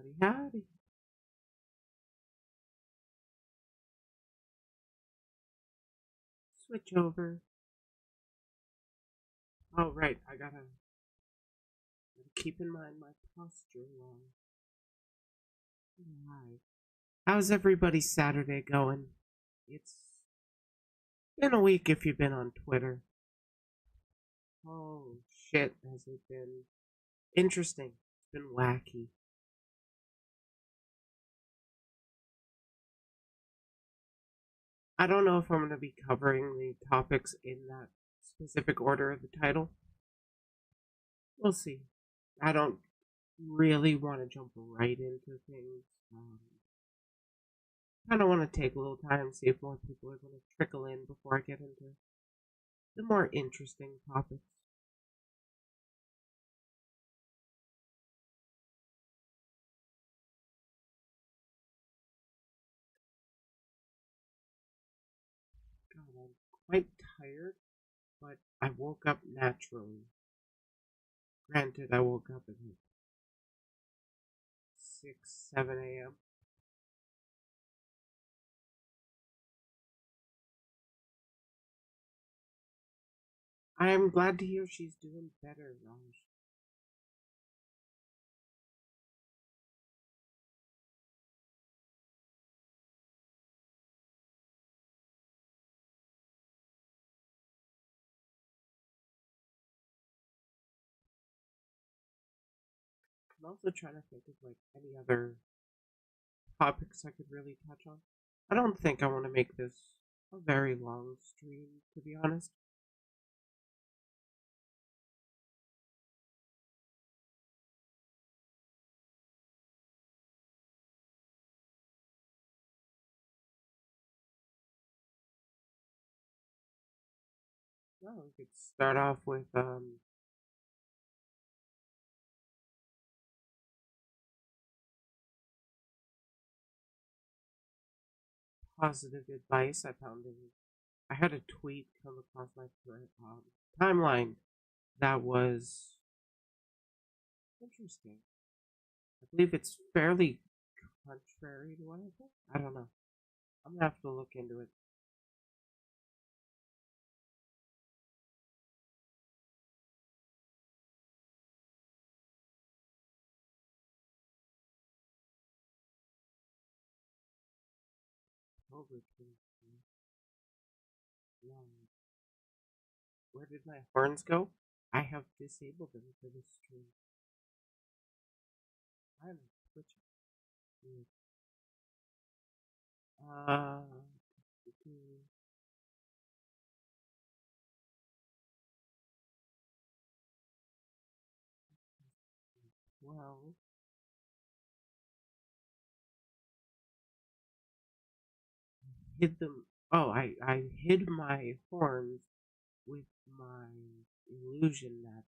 Howdy, howdy. Switch over. Oh, right. I gotta keep in mind my posture while live. How's everybody's Saturday going? It's been a week if you've been on Twitter. Oh, shit. Has it been interesting? It's been wacky. I don't know if I'm going to be covering the topics in that specific order of the title. We'll see. I don't really want to jump right into things. Kind of want to take a little time, see if more people are going to trickle in before I get into the more interesting topics. God, I'm quite tired, but I woke up naturally. Granted, I woke up at like 6, 7 a.m. I am glad to hear she's doing better, Raj. I'm also trying to think of like any other topics I could really touch on. I don't think I want to make this a very long stream, to be honest. Well, we could start off with positive advice I found in. I had a tweet come across my timeline that was interesting. I believe it's fairly contrary to what I think. I don't know. I'm gonna have to look into it. Over 23. No. Where did my horns go? I have disabled them for this stream. I'm twitching. Uh, well, hid them. Oh, I hid my horns with my illusion magic.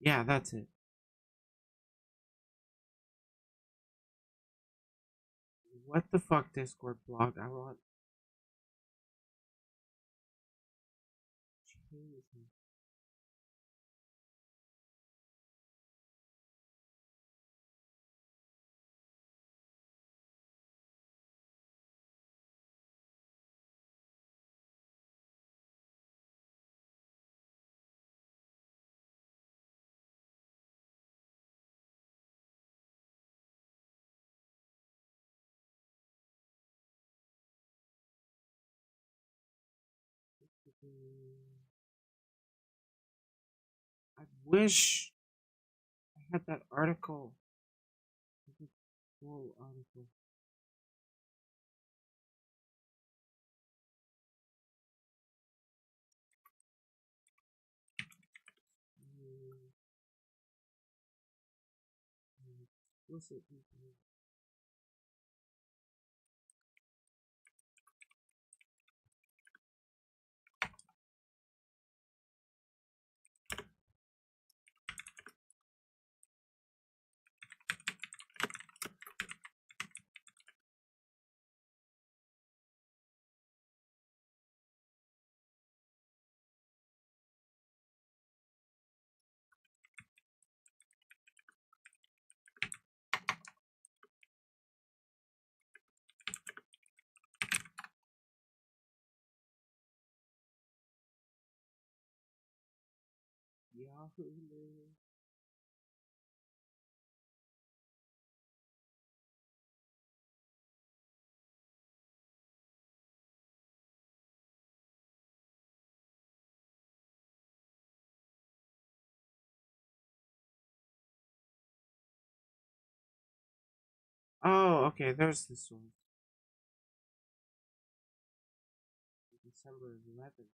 Yeah, that's it. What the fuck, Discord blog? I want change. I wish I had that article. The full article. Explicit information. Yahoo News. Oh, okay, there's this one. December 11th.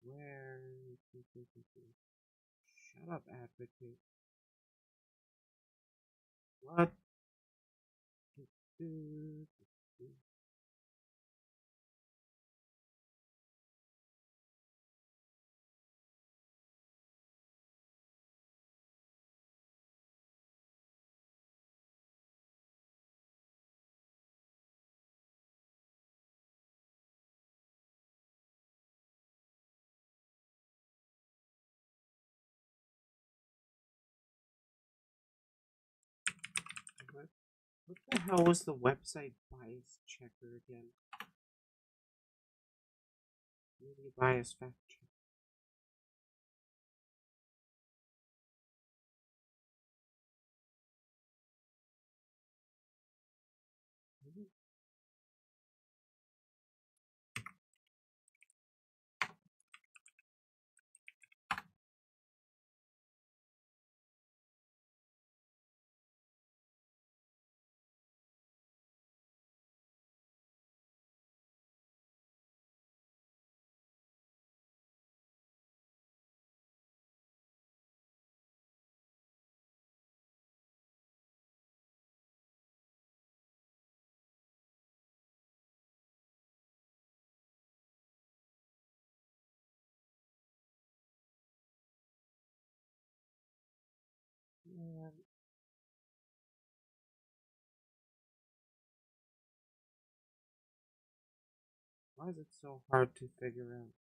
Where? Shut up, advocate. What? What the hell was the website bias checker again? Media bias fact check. Man, why is it so hard to figure out?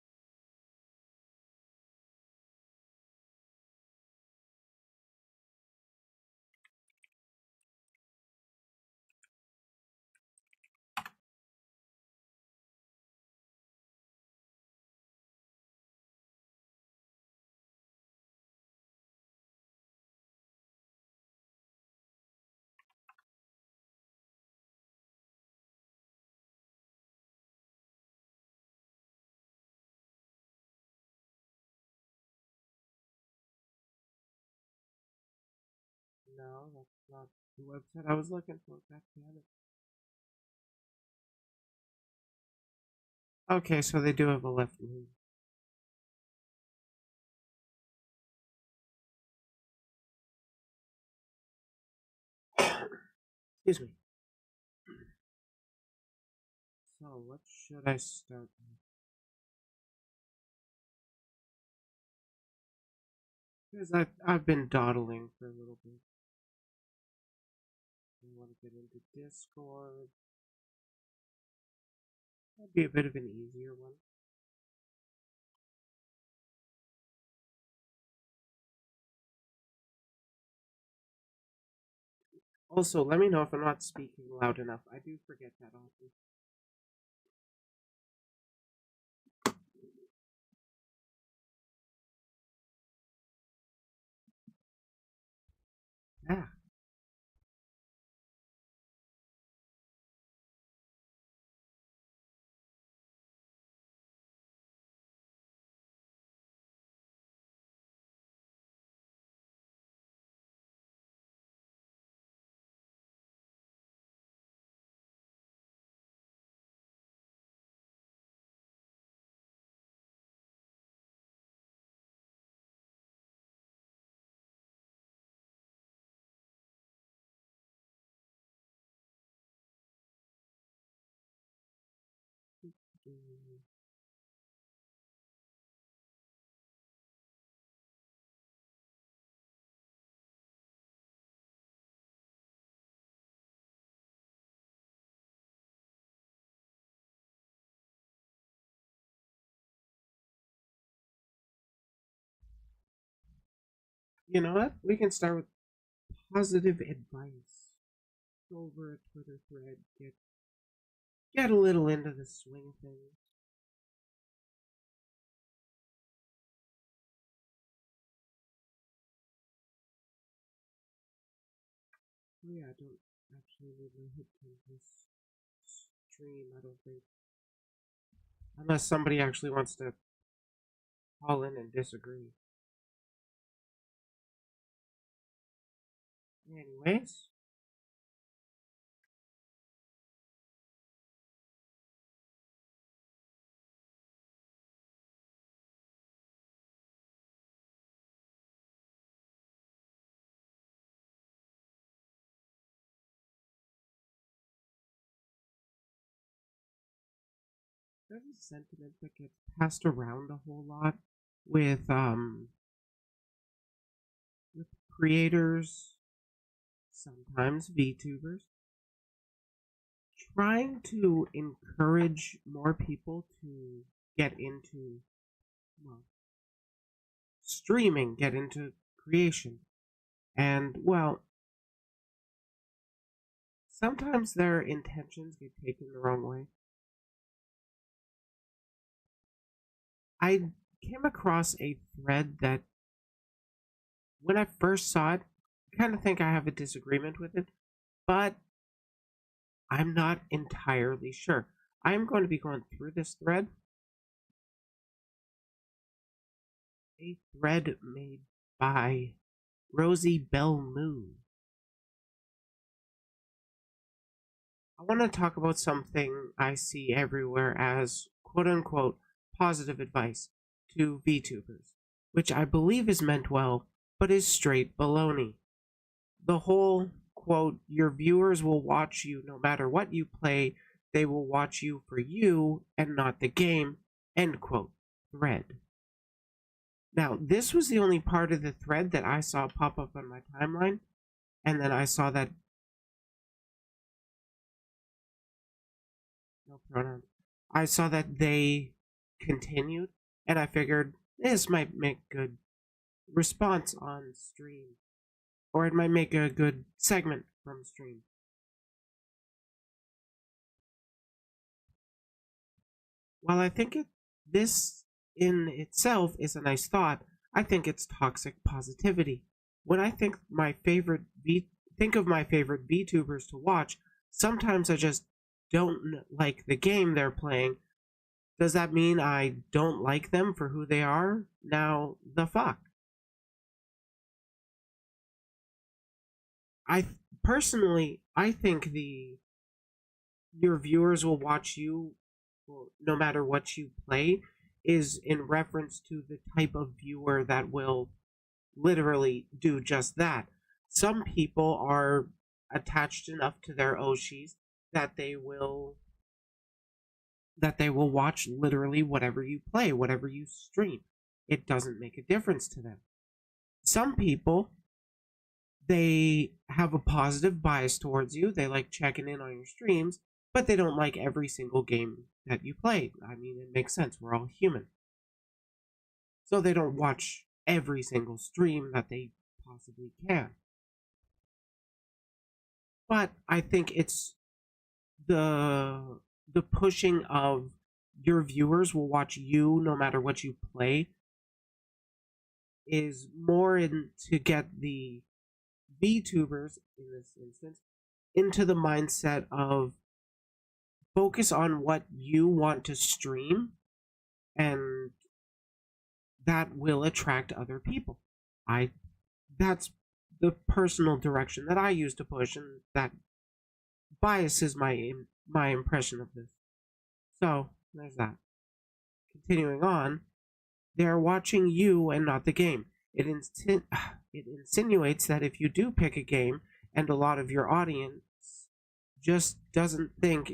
No, that's not the website I was looking for. God damn it. Okay, so they do have a left wing. Excuse me. So, what should I start with? Because I've been dawdling for a little bit. I want to get into Discord. That'd be a bit of an easier one. Also, let me know if I'm not speaking loud enough. I do forget that often. Ah, mm, you know what? We can start with positive advice. go over a Twitter thread, get a little into the swing of things. Oh yeah, I don't actually need my hit to this stream, I don't think. Unless somebody actually wants to call in and disagree. Anyways. There's a sentiment that gets passed around a whole lot with creators, sometimes VTubers, trying to encourage more people to get into, well, streaming, get into creation. And, well, sometimes their intentions get taken the wrong way. I came across a thread that, when I first saw it, I kind of think I have a disagreement with it, but I'm not entirely sure. I'm going to be going through this thread. A thread made by Rosie Bell Moon. I want to talk about something I see everywhere as quote-unquote positive advice to VTubers, which I believe is meant well, but is straight baloney. The whole, quote, your viewers will watch you no matter what you play, they will watch you for you and not the game, end quote, thread. Now, this was the only part of the thread that I saw pop up on my timeline, and then I saw that, no pronouns, I saw that they continued, and I figured this might make good response on stream, or it might make a good segment from stream. While I think this in itself is a nice thought, I think it's toxic positivity. When I think of my favorite VTubers to watch, sometimes I just don't like the game they're playing. Does that mean I don't like them for who they are? Now, the fuck? Personally, I think your viewers will watch you no matter what you play is in reference to the type of viewer that will literally do just that. Some people are attached enough to their Oshis that they will watch literally whatever you play, whatever you stream. It doesn't make a difference to them. Some people, they have a positive bias towards you. They like checking in on your streams, but they don't like every single game that you play. I mean, it makes sense. We're all human. So they don't watch every single stream that they possibly can. But I think it's the pushing of your viewers will watch you no matter what you play is more in to get the VTubers in this instance into the mindset of focus on what you want to stream, and that will attract other people. That's the personal direction that I use to push, and that biases my impression of this. So there's that. Continuing on, they're watching you and not the game. It insinuates that if you do pick a game and a lot of your audience just doesn't think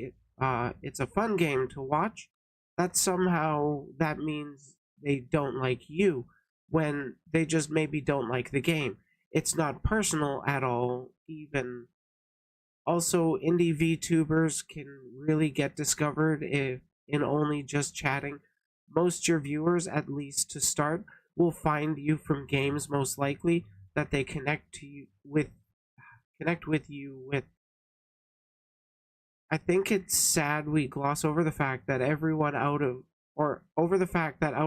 it's a fun game to watch, that somehow that means they don't like you when they just maybe don't like the game. It's not personal at all, even. Also, indie VTubers can really get discovered if in only just chatting. Most your viewers, at least to start, will find you from games most likely that they connect with you with I think it's sad we gloss over the fact that out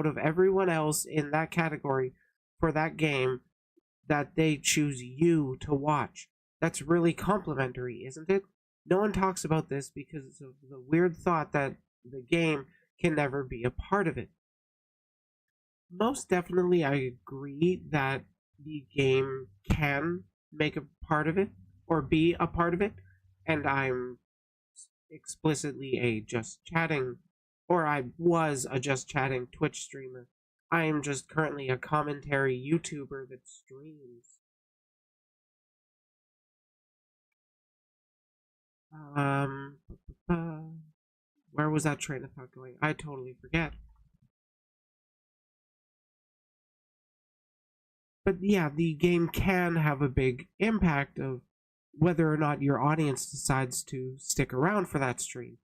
of everyone else in that category for that game, that they choose you to watch. That's really complimentary, isn't it? No one talks about this because of the weird thought that the game can never be a part of it. Most definitely, I agree that the game can make a part of it or be a part of it, and I'm explicitly a just chatting, or I was a just chatting Twitch streamer. I am just currently a commentary YouTuber that streams. Um, where was that train of thought going? I totally forget. But yeah, the game can have a big impact of whether or not your audience decides to stick around for that stream.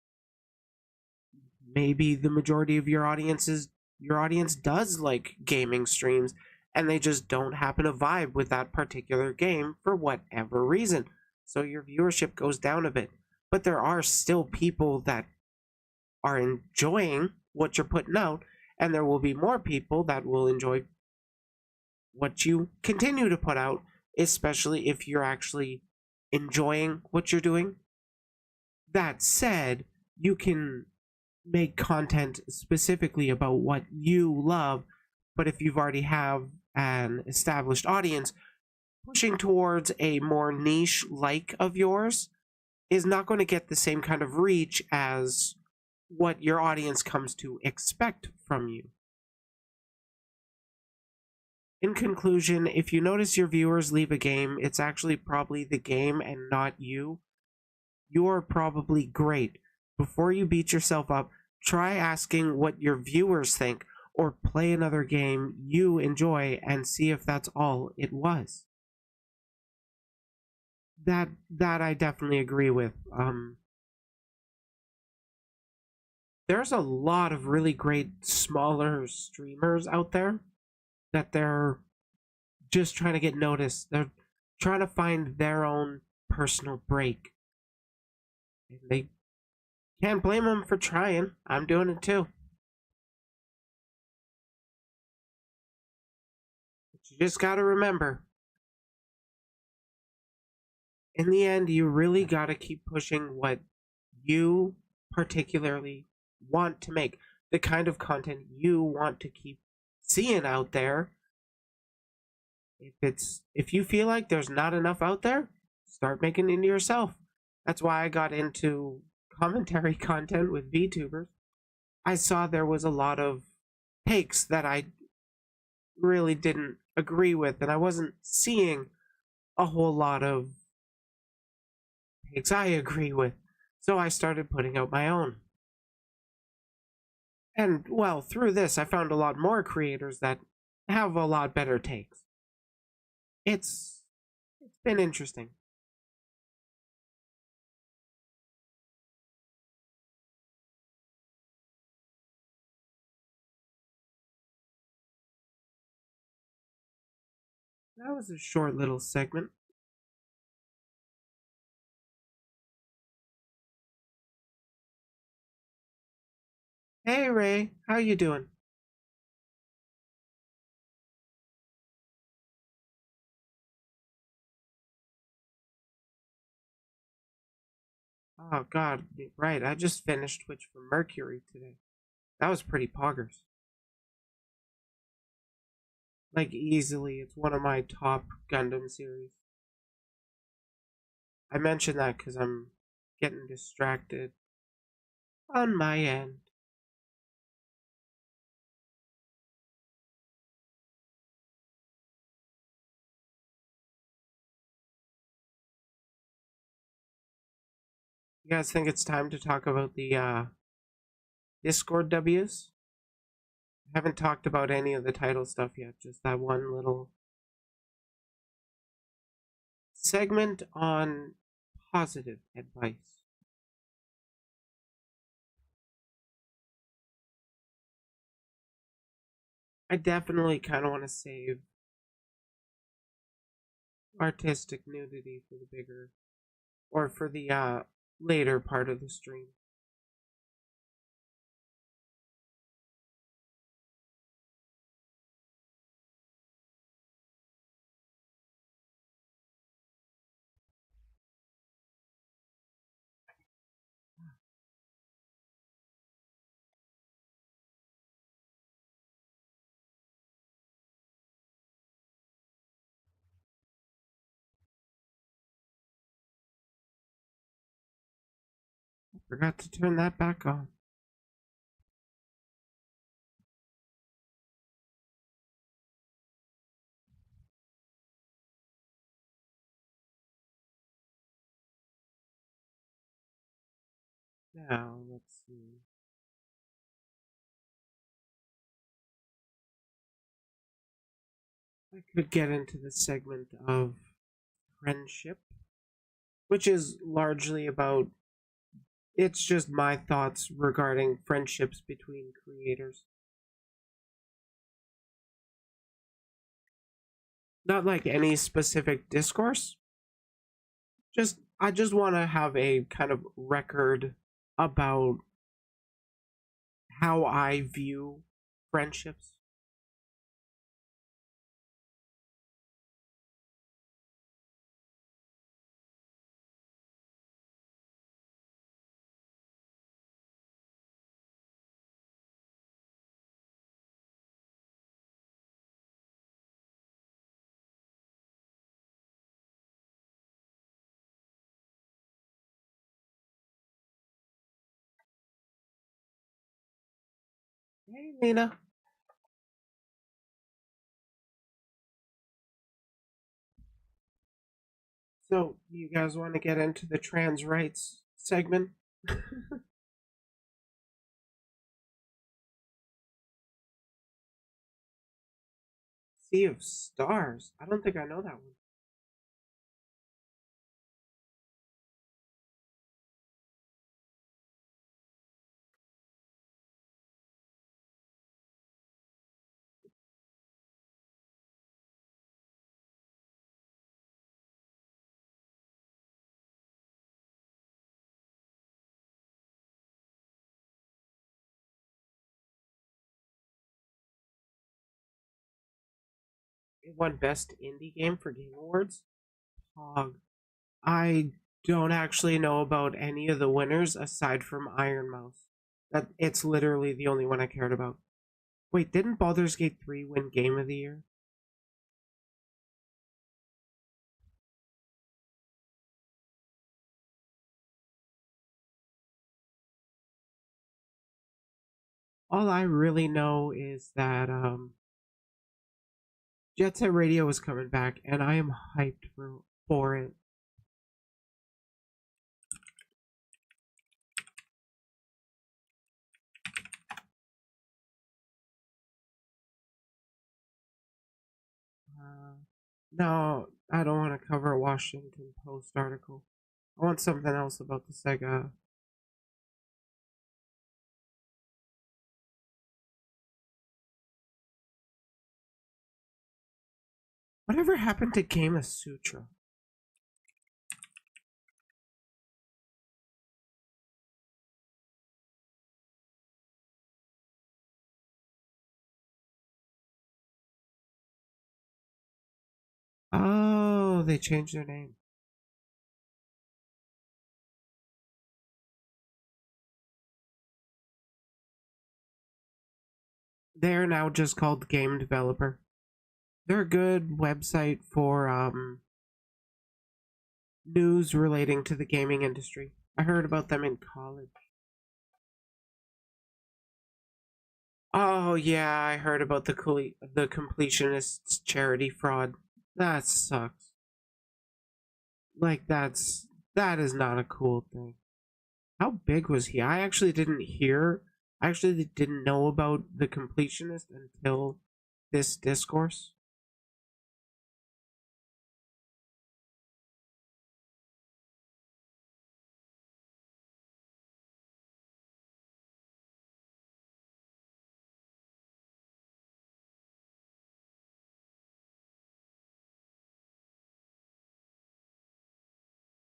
Maybe the majority of your audience does like gaming streams and they just don't happen to vibe with that particular game for whatever reason. So your viewership goes down a bit. But there are still people that are enjoying what you're putting out, and there will be more people that will enjoy what you continue to put out, especially if you're actually enjoying what you're doing. That said, you can make content specifically about what you love, but if you've already have an established audience, pushing towards a more niche like of yours is not going to get the same kind of reach as what your audience comes to expect from you. In conclusion, if you notice your viewers leave a game, it's actually probably the game and not you. You're probably great. Before you beat yourself up, try asking what your viewers think, or play another game you enjoy and see if that's all it was. That I definitely agree with. There's a lot of really great smaller streamers out there that they're just trying to get noticed. They're trying to find their own personal break. And they can't blame them for trying. I'm doing it too. But you just gotta remember, in the end, you really gotta keep pushing what you particularly want to make, the kind of content you want to keep seeing out there. If you feel like there's not enough out there, start making it yourself. That's why I got into commentary content with VTubers. I saw there was a lot of takes that I really didn't agree with, and I wasn't seeing a whole lot of takes I agree with. So I started putting out my own. And, well, through this, I found a lot more creators that have a lot better takes. It's been interesting. That was a short little segment. Hey Ray, how you doing? Oh god, right, I just finished Twitch for Mercury today. That was pretty poggers. Like, easily, it's one of my top Gundam series. I mention that because I'm getting distracted on my end. You guys think it's time to talk about the Discord W's? I haven't talked about any of the title stuff yet, just that one little segment on positive advice. I definitely kind of want to save artistic nudity for the bigger, or for the later part of the stream. I forgot to turn that back on. Now, let's see. I could get into the segment of friendship, which is largely about, it's just my thoughts regarding friendships between creators. Not like any specific discourse. I just want to have a kind of record about how I view friendships. Hey, Lena. So, you guys want to get into the trans rights segment? Sea of Stars. I don't think I know that one. It won Best Indie Game for Game Awards. Pog. I don't actually know about any of the winners aside from Iron Mouse. That it's literally the only one I cared about. Wait, didn't Baldur's Gate 3 win Game of the Year? All I really know is that Jet Set Radio is coming back, and I am hyped for it. No, I don't want to cover a Washington Post article. I want something else about the Sega. Whatever happened to Game of Sutra? Oh, they changed their name. They're now just called Game Developer. They're a good website for news relating to the gaming industry. I heard about them in college. Oh yeah, I heard about the completionists charity fraud. That sucks. Like that is not a cool thing. How big was he? I actually didn't hear. I actually didn't know about the completionist until this discourse.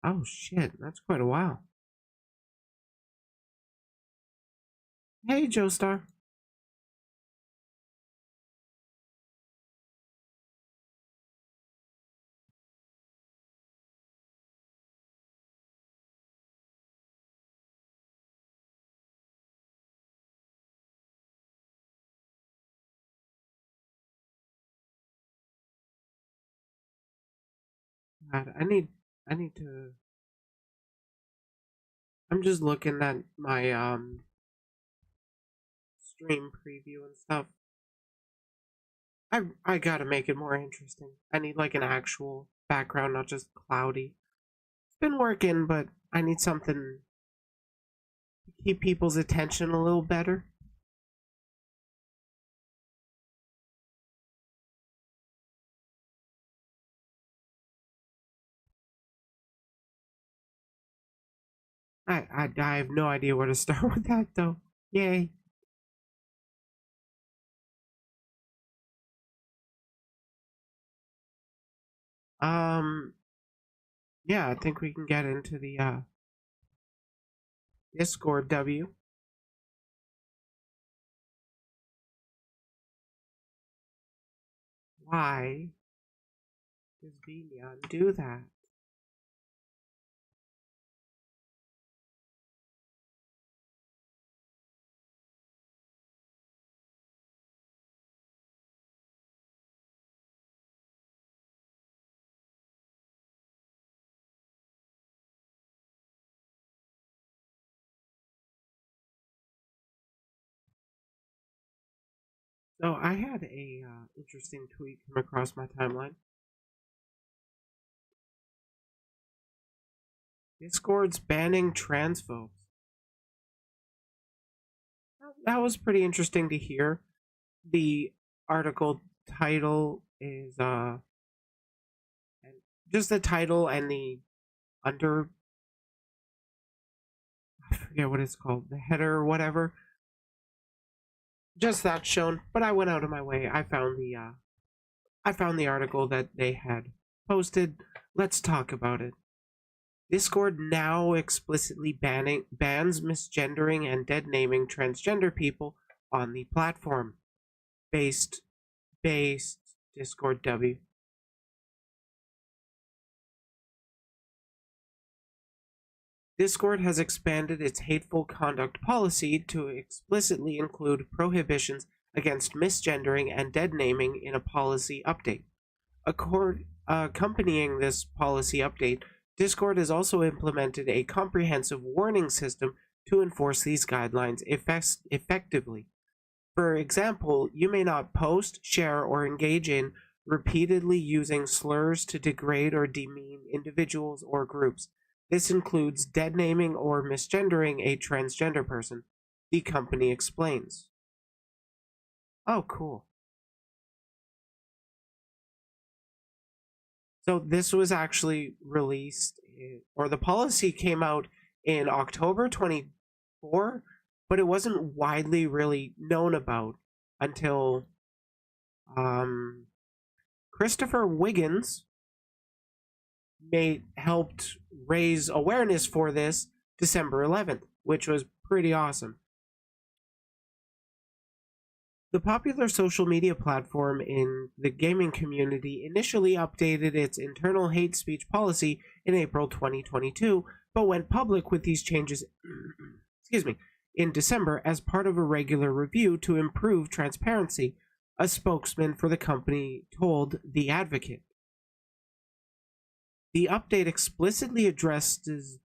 Oh shit, that's quite a while. Hey, Joestar. God, I need to. I'm just looking at my stream preview and stuff. I gotta make it more interesting. I need like an actual background, not just cloudy. It's been working, but I need something to keep people's attention a little better. I have no idea where to start with that though. Yay. Um yeah, I think we can get into the Discord W. Why does Bignon do that? So I had a interesting tweet come across my timeline. Discord's banning trans folks. That was pretty interesting to hear. The article title is just the title and the under, I forget what it's called, the header or whatever. Just that shown, but I went out of my way. I found the article that they had posted. Let's talk about it. Discord now explicitly bans misgendering and dead naming transgender people on the platform. Based Discord W. Discord has expanded its hateful conduct policy to explicitly include prohibitions against misgendering and dead naming in a policy update. Accompanying this policy update, Discord has also implemented a comprehensive warning system to enforce these guidelines effectively. For example, you may not post, share, or engage in repeatedly using slurs to degrade or demean individuals or groups. This includes dead naming or misgendering a transgender person, the company explains. Oh, cool. So this was actually released, or the policy came out in October 24, but it wasn't widely really known about until Christopher Wiggins helped raise awareness for this December 11th, which was pretty awesome. The popular social media platform in the gaming community initially updated its internal hate speech policy in April 2022, but went public with these changes in December as part of a regular review to improve transparency, a spokesman for the company told The Advocate. The update explicitly addresses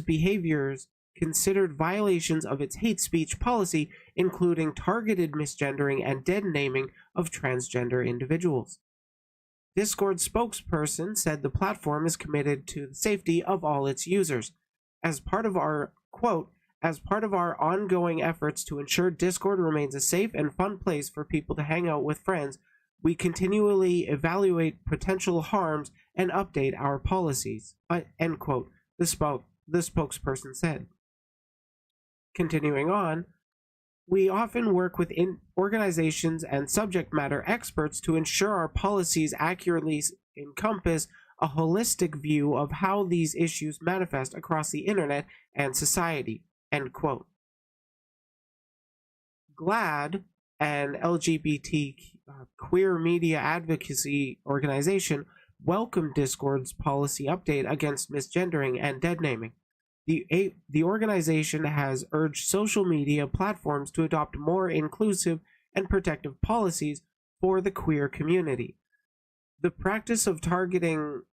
behaviors considered violations of its hate speech policy, including targeted misgendering and dead naming of transgender individuals. Discord spokesperson said the platform is committed to the safety of all its users. As part of our ongoing efforts to ensure Discord remains a safe and fun place for people to hang out with friends, we continually evaluate potential harms and update our policies. End quote, the spokesperson said. Continuing on, we often work with organizations and subject matter experts to ensure our policies accurately encompass a holistic view of how these issues manifest across the internet and society. End quote. GLAD, an LGBT queer media advocacy organization, welcomed Discord's policy update against misgendering and dead naming. The organization has urged social media platforms to adopt more inclusive and protective policies for the queer community. The practice of targeted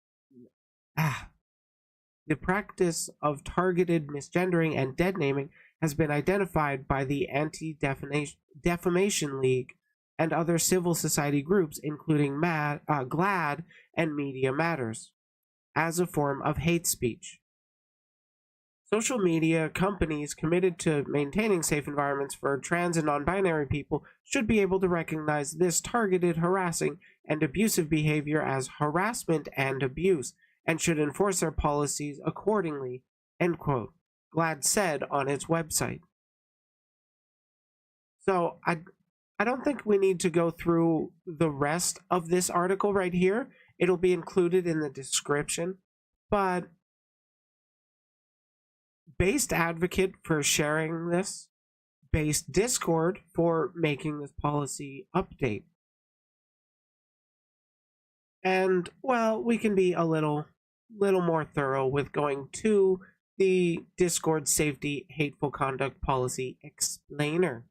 misgendering and dead naming has been identified by the Anti-Defamation League and other civil society groups, including GLAD and Media Matters, as a form of hate speech. Social media companies committed to maintaining safe environments for trans and non-binary people should be able to recognize this targeted harassing and abusive behavior as harassment and abuse, and should enforce their policies accordingly, end quote, GLAD said on its website. So I don't think we need to go through the rest of this article right here. It'll be included in the description, but Based Advocate for sharing this, Based Discord for making this policy update. And, well, we can be a little more thorough with going to the Discord Safety Hateful Conduct Policy Explainer.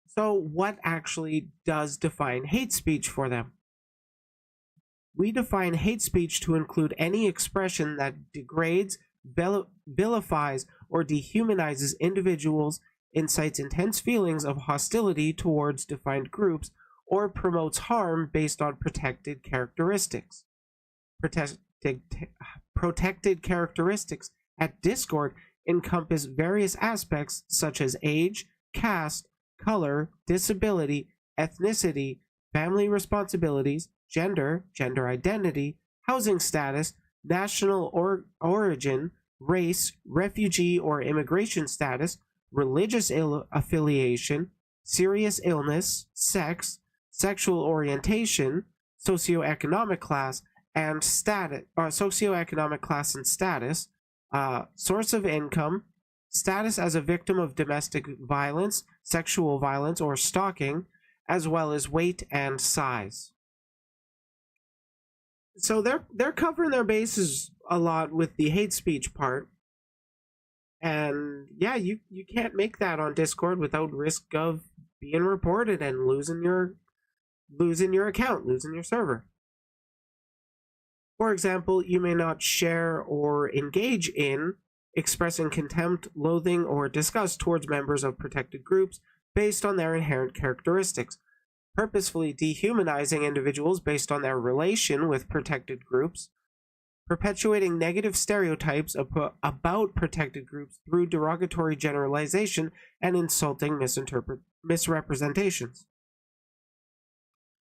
So what actually does define hate speech for them? We define hate speech to include any expression that degrades, vilifies, or dehumanizes individuals, incites intense feelings of hostility towards defined groups, or promotes harm based on protected characteristics. Protected characteristics at Discord encompass various aspects such as age, caste, color, disability, ethnicity, family responsibilities, gender identity, housing status, national origin, race, refugee or immigration status, religious affiliation, serious illness, sex, sexual orientation, socioeconomic class and status, source of income, status as a victim of domestic violence, sexual violence, or stalking, as well as weight and size. So they're covering their bases a lot with the hate speech part. And yeah, you can't make that on Discord without risk of being reported and losing your account, losing your server. For example, you may not share or engage in expressing contempt, loathing, or disgust towards members of protected groups based on their inherent characteristics, purposefully dehumanizing individuals based on their relation with protected groups, perpetuating negative stereotypes about protected groups through derogatory generalization and insulting misrepresentations,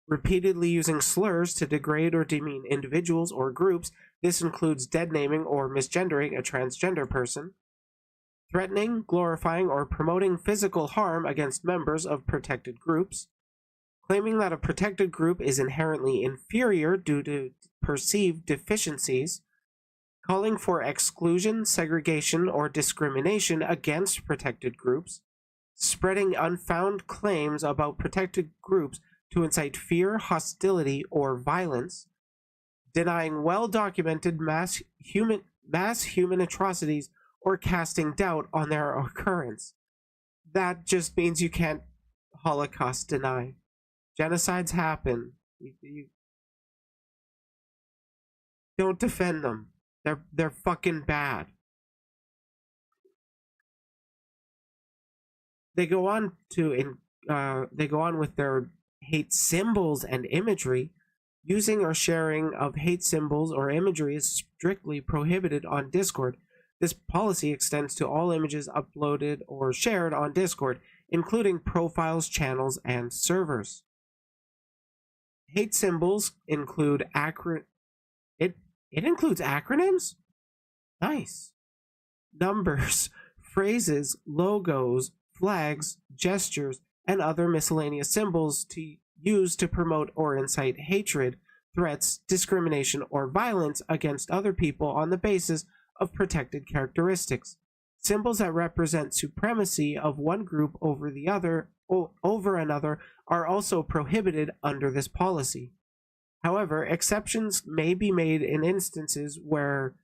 repeatedly using slurs to degrade or demean individuals or groups. This includes dead naming or misgendering a transgender person, threatening, glorifying, or promoting physical harm against members of protected groups, claiming that a protected group is inherently inferior due to perceived deficiencies, calling for exclusion, segregation, or discrimination against protected groups, spreading unfounded claims about protected groups to incite fear, hostility, or violence, denying well-documented mass human atrocities, or casting doubt on their occurrence. That just means you can't Holocaust deny. Genocides happen. You don't defend them. They're fucking bad. They go on with their hate symbols and imagery. Using or sharing of hate symbols or imagery is strictly prohibited on Discord. This policy extends to all images uploaded or shared on Discord, including profiles, channels, and servers. Hate symbols include it includes acronyms? Nice. Numbers, phrases, logos, flags, gestures, and other miscellaneous symbols to use to promote or incite hatred, threats, discrimination, or violence against other people on the basis of protected characteristics, Symbols that represent supremacy of one group over the other over another are also prohibited under this policy. However, exceptions may be made in instances where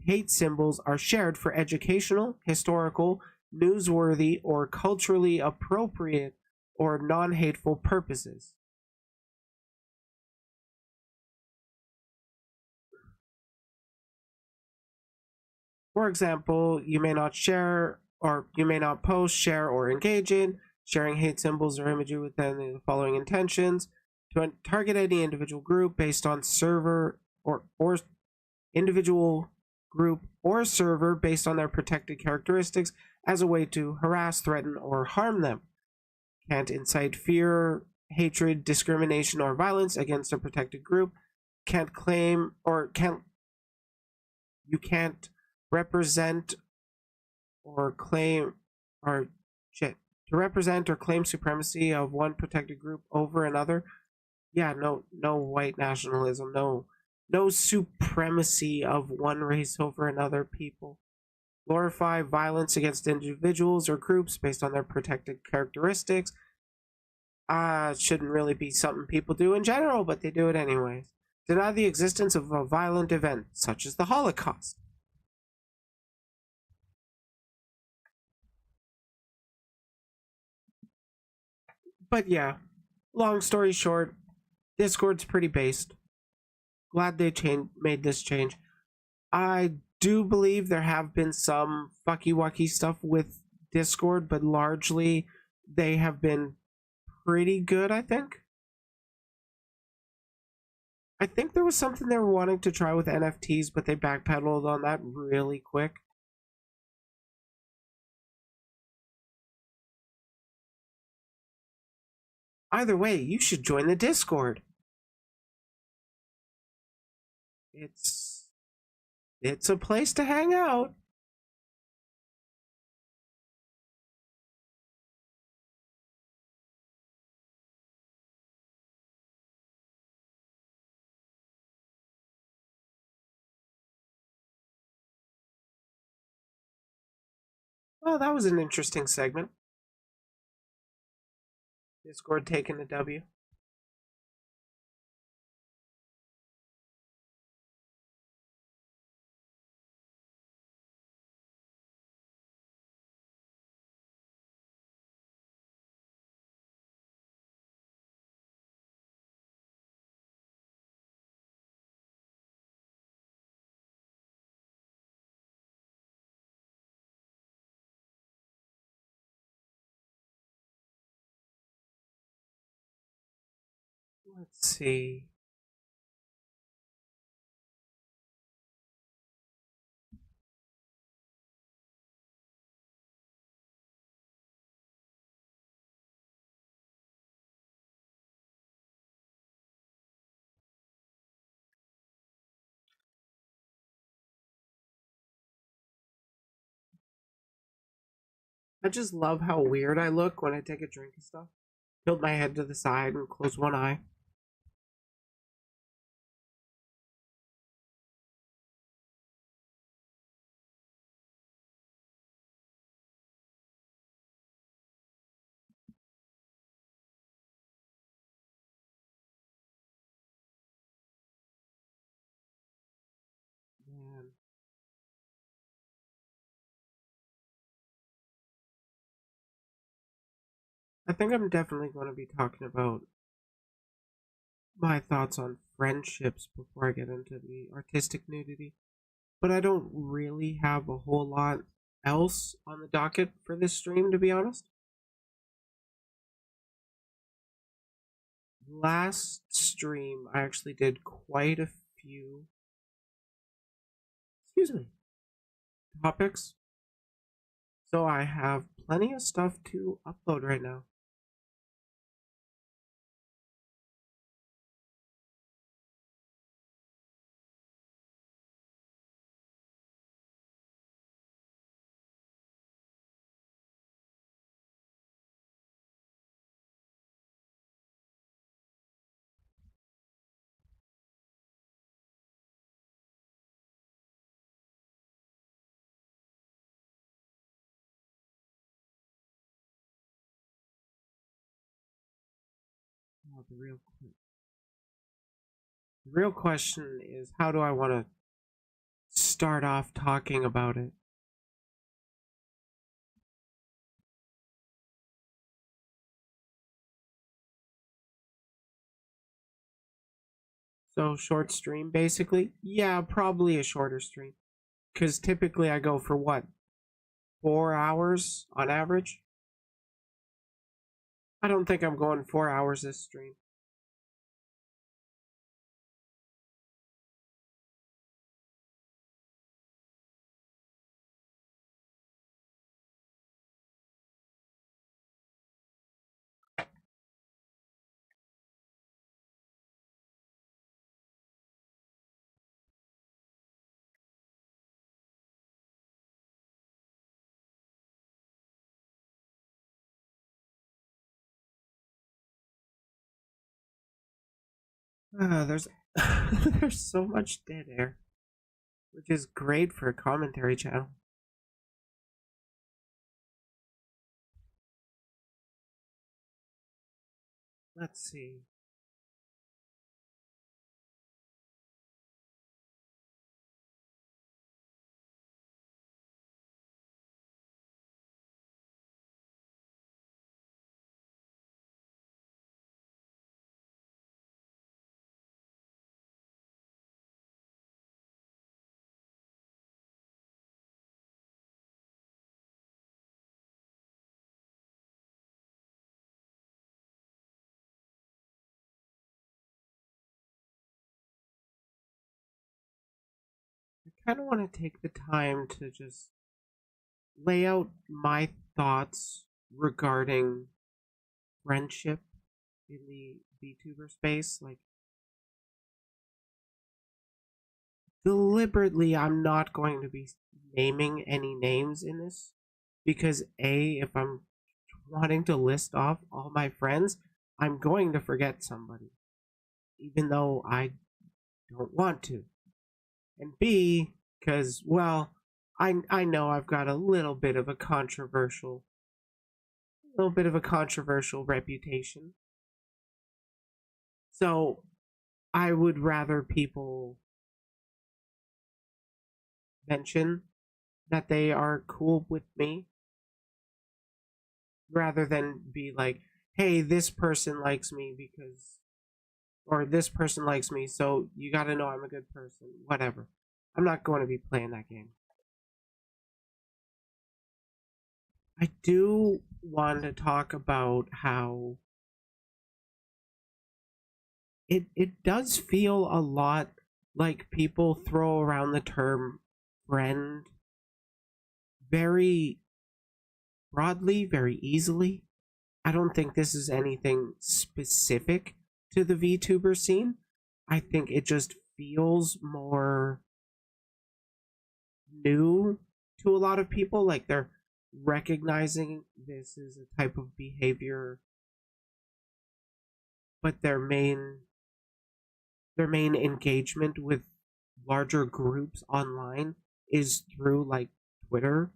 hate symbols are shared for educational, historical, newsworthy, or culturally appropriate or non-hateful purposes. For example, you may not share or you may not post, share, or engage in sharing hate symbols or imagery within the following intentions: to target any individual group based on server or individual group or server based on their protected characteristics as a way to harass, threaten, or harm them. Can't incite fear, hatred, discrimination, or violence against a protected group. Can't claim or can't you can't represent or claim or shit to represent or claim supremacy of one protected group over another. Yeah, no white nationalism, no supremacy of one race over another people. Glorify violence against individuals or groups based on their protected characteristics. Shouldn't really be something people do in general, but they do it anyways. Deny the existence of a violent event, such as the Holocaust. But yeah, long story short, Discord's pretty based. Glad they made this change. I do believe there have been some fucky wucky stuff with Discord, but largely they have been pretty good, I think. I think there was something they were wanting to try with NFTs, but they backpedaled on that really quick. Either way, you should join the Discord. It's it's a place to hang out. Well, that was an interesting segment. Discord taking the W. Let's see. I just love how weird I look when I take a drink and stuff. Tilt my head to the side and close one eye. Man. I think I'm definitely going to be talking about my thoughts on friendships before I get into the artistic nudity. But I don't really have a whole lot else on the docket for this stream, to be honest. Last stream, I actually did quite a few, excuse me, topics. So I have plenty of stuff to upload right now. Well, the real question is, how do I want to start off talking about it? So, short stream, basically? Yeah, probably a shorter stream. Because typically I go for what? 4 hours on average? I don't think I'm going 4 hours this stream. There's there's so much dead air, which is great for a commentary channel. Let's see. I kind of want to take the time to just lay out my thoughts regarding friendship in the VTuber space. Like, deliberately, I'm not going to be naming any names in this because, A, if I'm wanting to list off all my friends, I'm going to forget somebody, even though I don't want to. And B, because, well, I know I've got a little bit of a controversial reputation. So I would rather people mention that they are cool with me rather than be like, hey, this person likes me because, or this person likes me, so you gotta know I'm a good person. Whatever. I'm not going to be playing that game. I do want to talk about how it does feel a lot like people throw around the term friend very broadly, very easily. I don't think this is anything specific to the VTuber scene. I think it just feels more new to a lot of people. Like they're recognizing this is a type of behavior, but their main engagement with larger groups online is through like Twitter.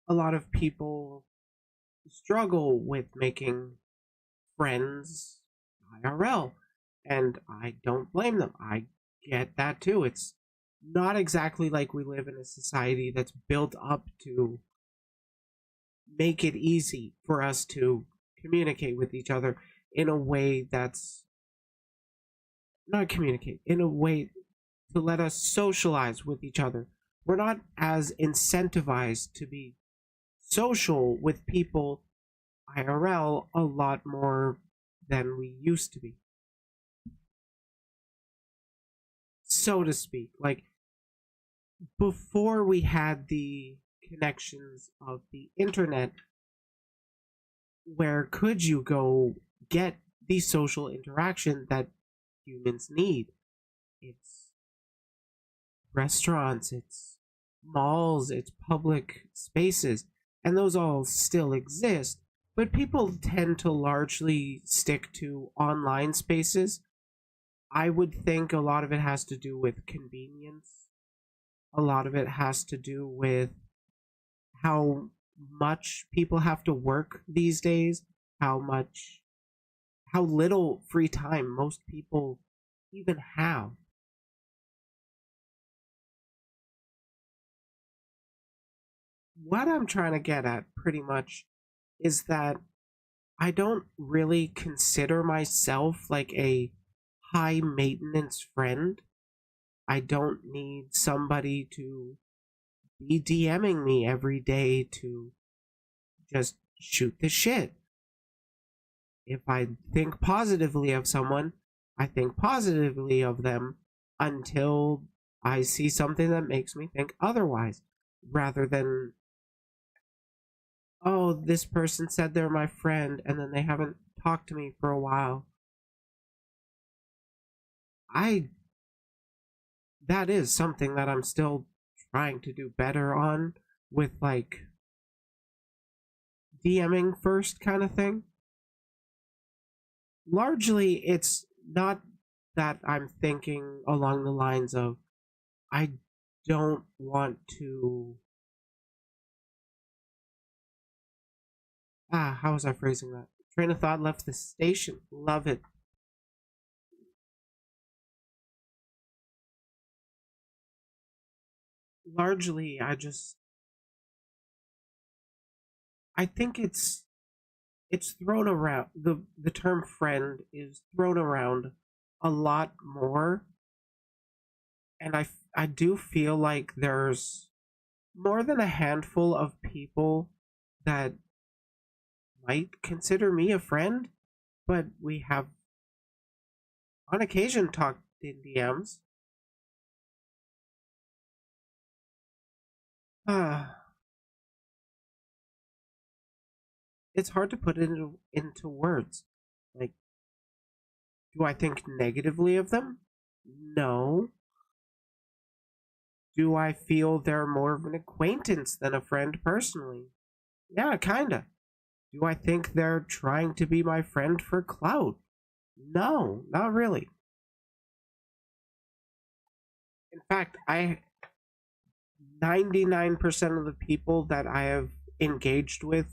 A lot of people struggle with making friends IRL, and I don't blame them. I get that too. It's not exactly like we live in a society that's built up to make it easy for us to communicate with each other in a way that's not communicate, in a way to let us socialize with each other. We're not as incentivized to be social with people IRL a lot more than we used to be, so to speak. Like before we had the connections of the internet, where could you go get the social interaction that humans need? It's restaurants, it's malls, it's public spaces, and those all still exist. But people tend to largely stick to online spaces. I would think a lot of it has to do with convenience. A lot of it has to do with how much people have to work these days. how much, how little free time most people even have. What I'm trying to get at pretty much is that I don't really consider myself like a high maintenance friend. I don't need somebody to be DMing me every day to just shoot the shit. If I think positively of someone, I think positively of them until I see something that makes me think otherwise, rather than, oh, this person said they're my friend and then they haven't talked to me for a while. I that is something that I'm still trying to do better on, with like DMing first kind of thing. Largely, it's not that I'm thinking along the lines of, I don't want to. How was I phrasing that? Train of thought left the station. Love it. Largely, I think it's thrown around, the term friend is thrown around a lot more, and I do feel like there's more than a handful of people that might consider me a friend, but we have on occasion talked in DMs. It's hard to put it into words. Like, do I think negatively of them? No. Do I feel they're more of an acquaintance than a friend personally? Yeah, kinda. Do I think they're trying to be my friend for clout? No, not really. In fact, I 99% of the people that I have engaged with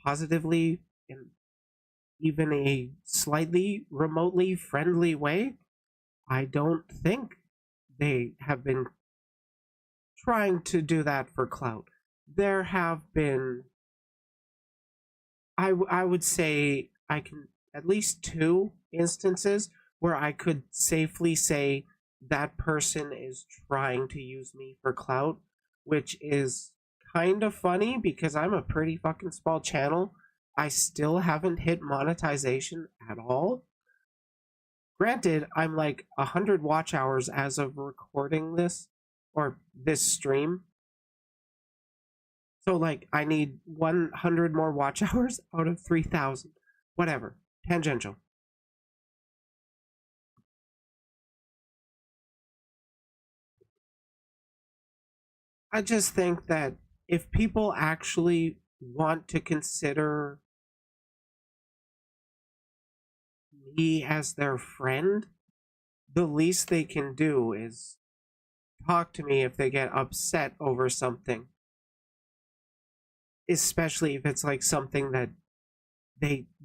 positively in even a slightly remotely friendly way, I don't think they have been trying to do that for clout. There have been, I would say, I can at least two instances where I could safely say that person is trying to use me for clout, which is kind of funny because I'm a pretty fucking small channel. I still haven't hit monetization at all. Granted, I'm like 100 watch hours as of recording this, or this stream. So like I need 100 more watch hours out of 3,000. Whatever. Tangential. I just think that if people actually want to consider me as their friend, the least they can do is talk to me if they get upset over something. Especially if it's like something that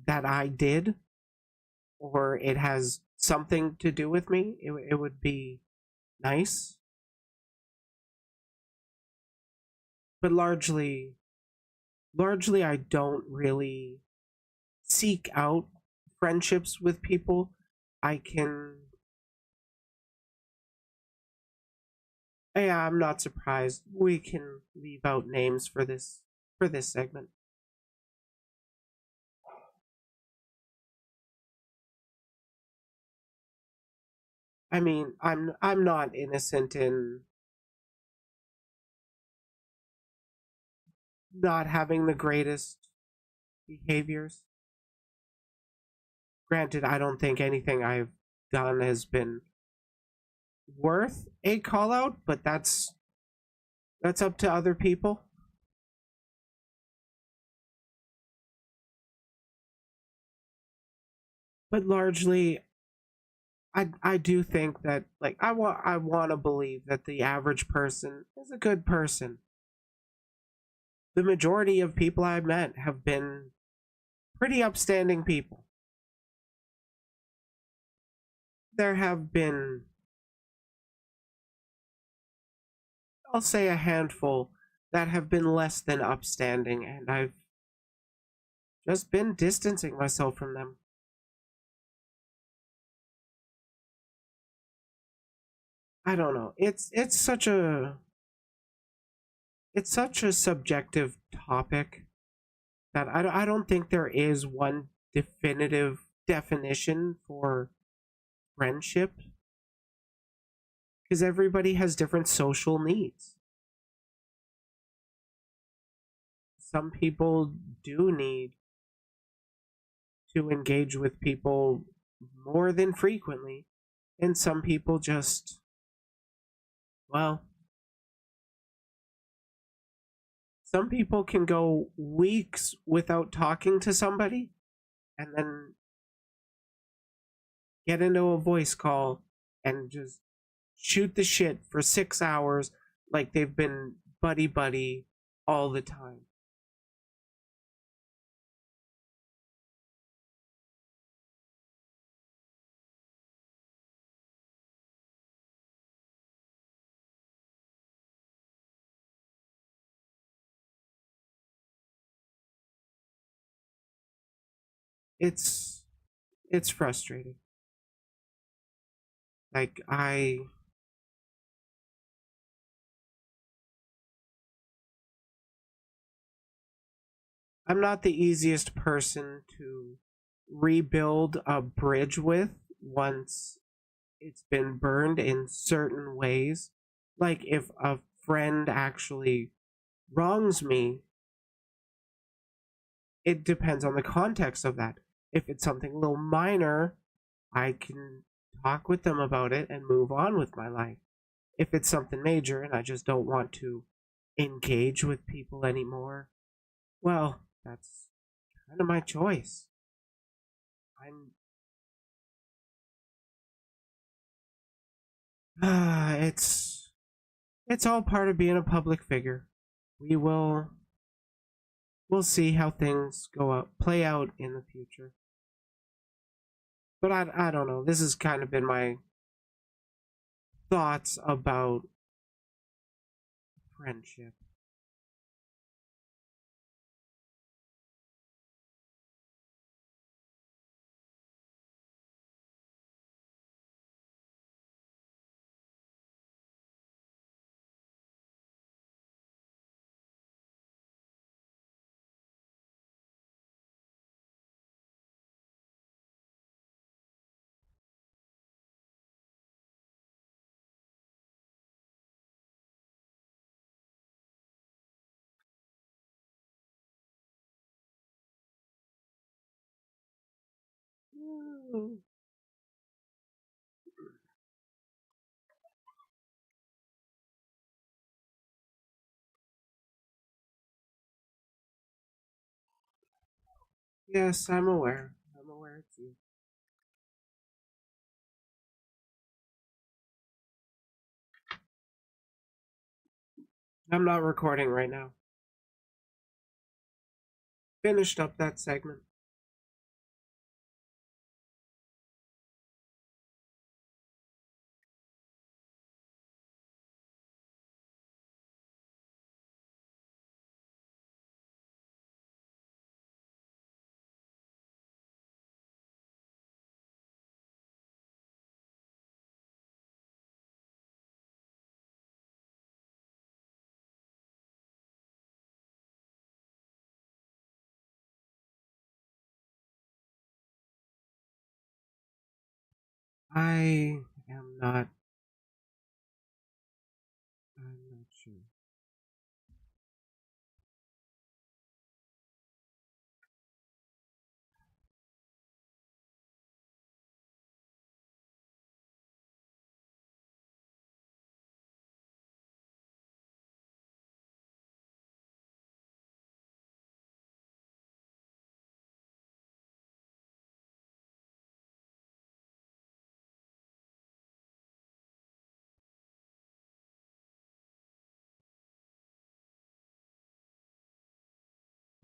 I did, or it has something to do with me. It would be nice. But largely I don't really seek out friendships with people. I can, yeah, I'm not surprised. We can leave out names for this segment. I mean, I'm not innocent in not having the greatest behaviors. Granted, I don't think anything I've done has been worth a call out, but that's up to other people. But largely, I do think that, like, I want to believe that the average person is a good person. The majority of people I've met have been pretty upstanding people. There have been, I'll say, a handful that have been less than upstanding, and I've just been distancing myself from them. I don't know. It's such a subjective topic that I don't think there is one definitive definition for friendship, because everybody has different social needs. Some people do need to engage with people more than frequently, and some people just, well, some people can go weeks without talking to somebody and then get into a voice call and just shoot the shit for 6 hours like they've been buddy buddy all the time. It's it's frustrating. Like I'm not the easiest person to rebuild a bridge with once it's been burned in certain ways. Like if a friend actually wrongs me, it depends on the context of that. If it's something a little minor, I can talk with them about it and move on with my life. If it's something major and I just don't want to engage with people anymore, well, that's kind of my choice. I'm it's all part of being a public figure. We will we'll see how things go out play out in the future. But I don't know. This has kind of been my thoughts about friendship. Yes, I'm aware. I'm aware it's you. I'm not recording right now. Finished up that segment. I am not. I'm not sure.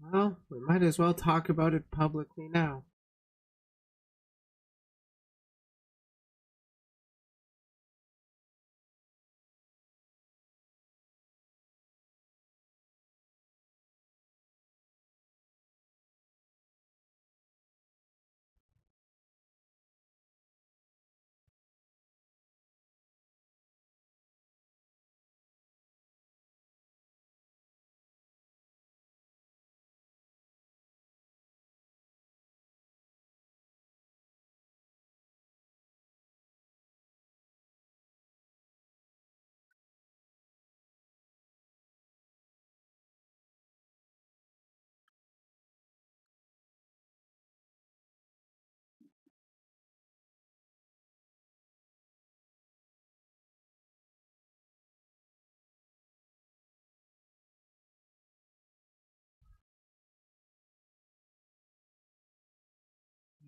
Well, we might as well talk about it publicly now.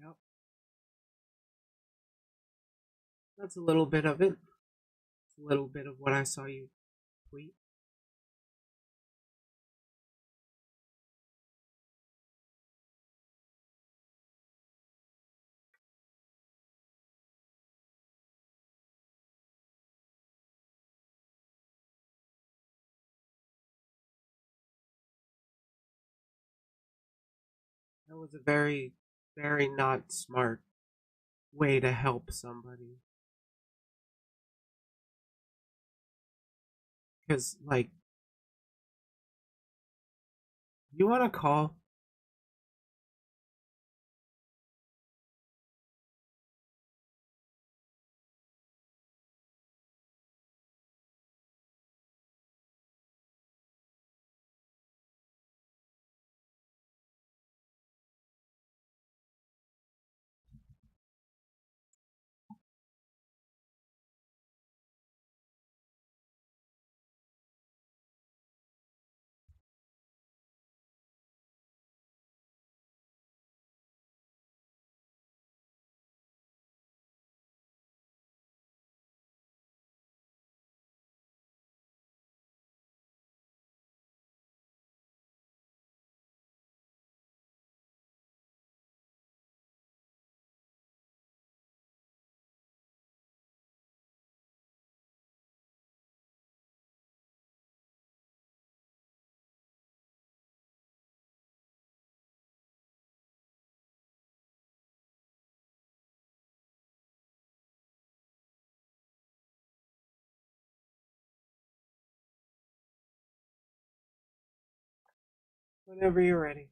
Yep, that's a little bit of it. It's a little bit of what I saw you tweet. That was a very, very not smart way to help somebody. Because, like, you want to call? Whenever you're ready.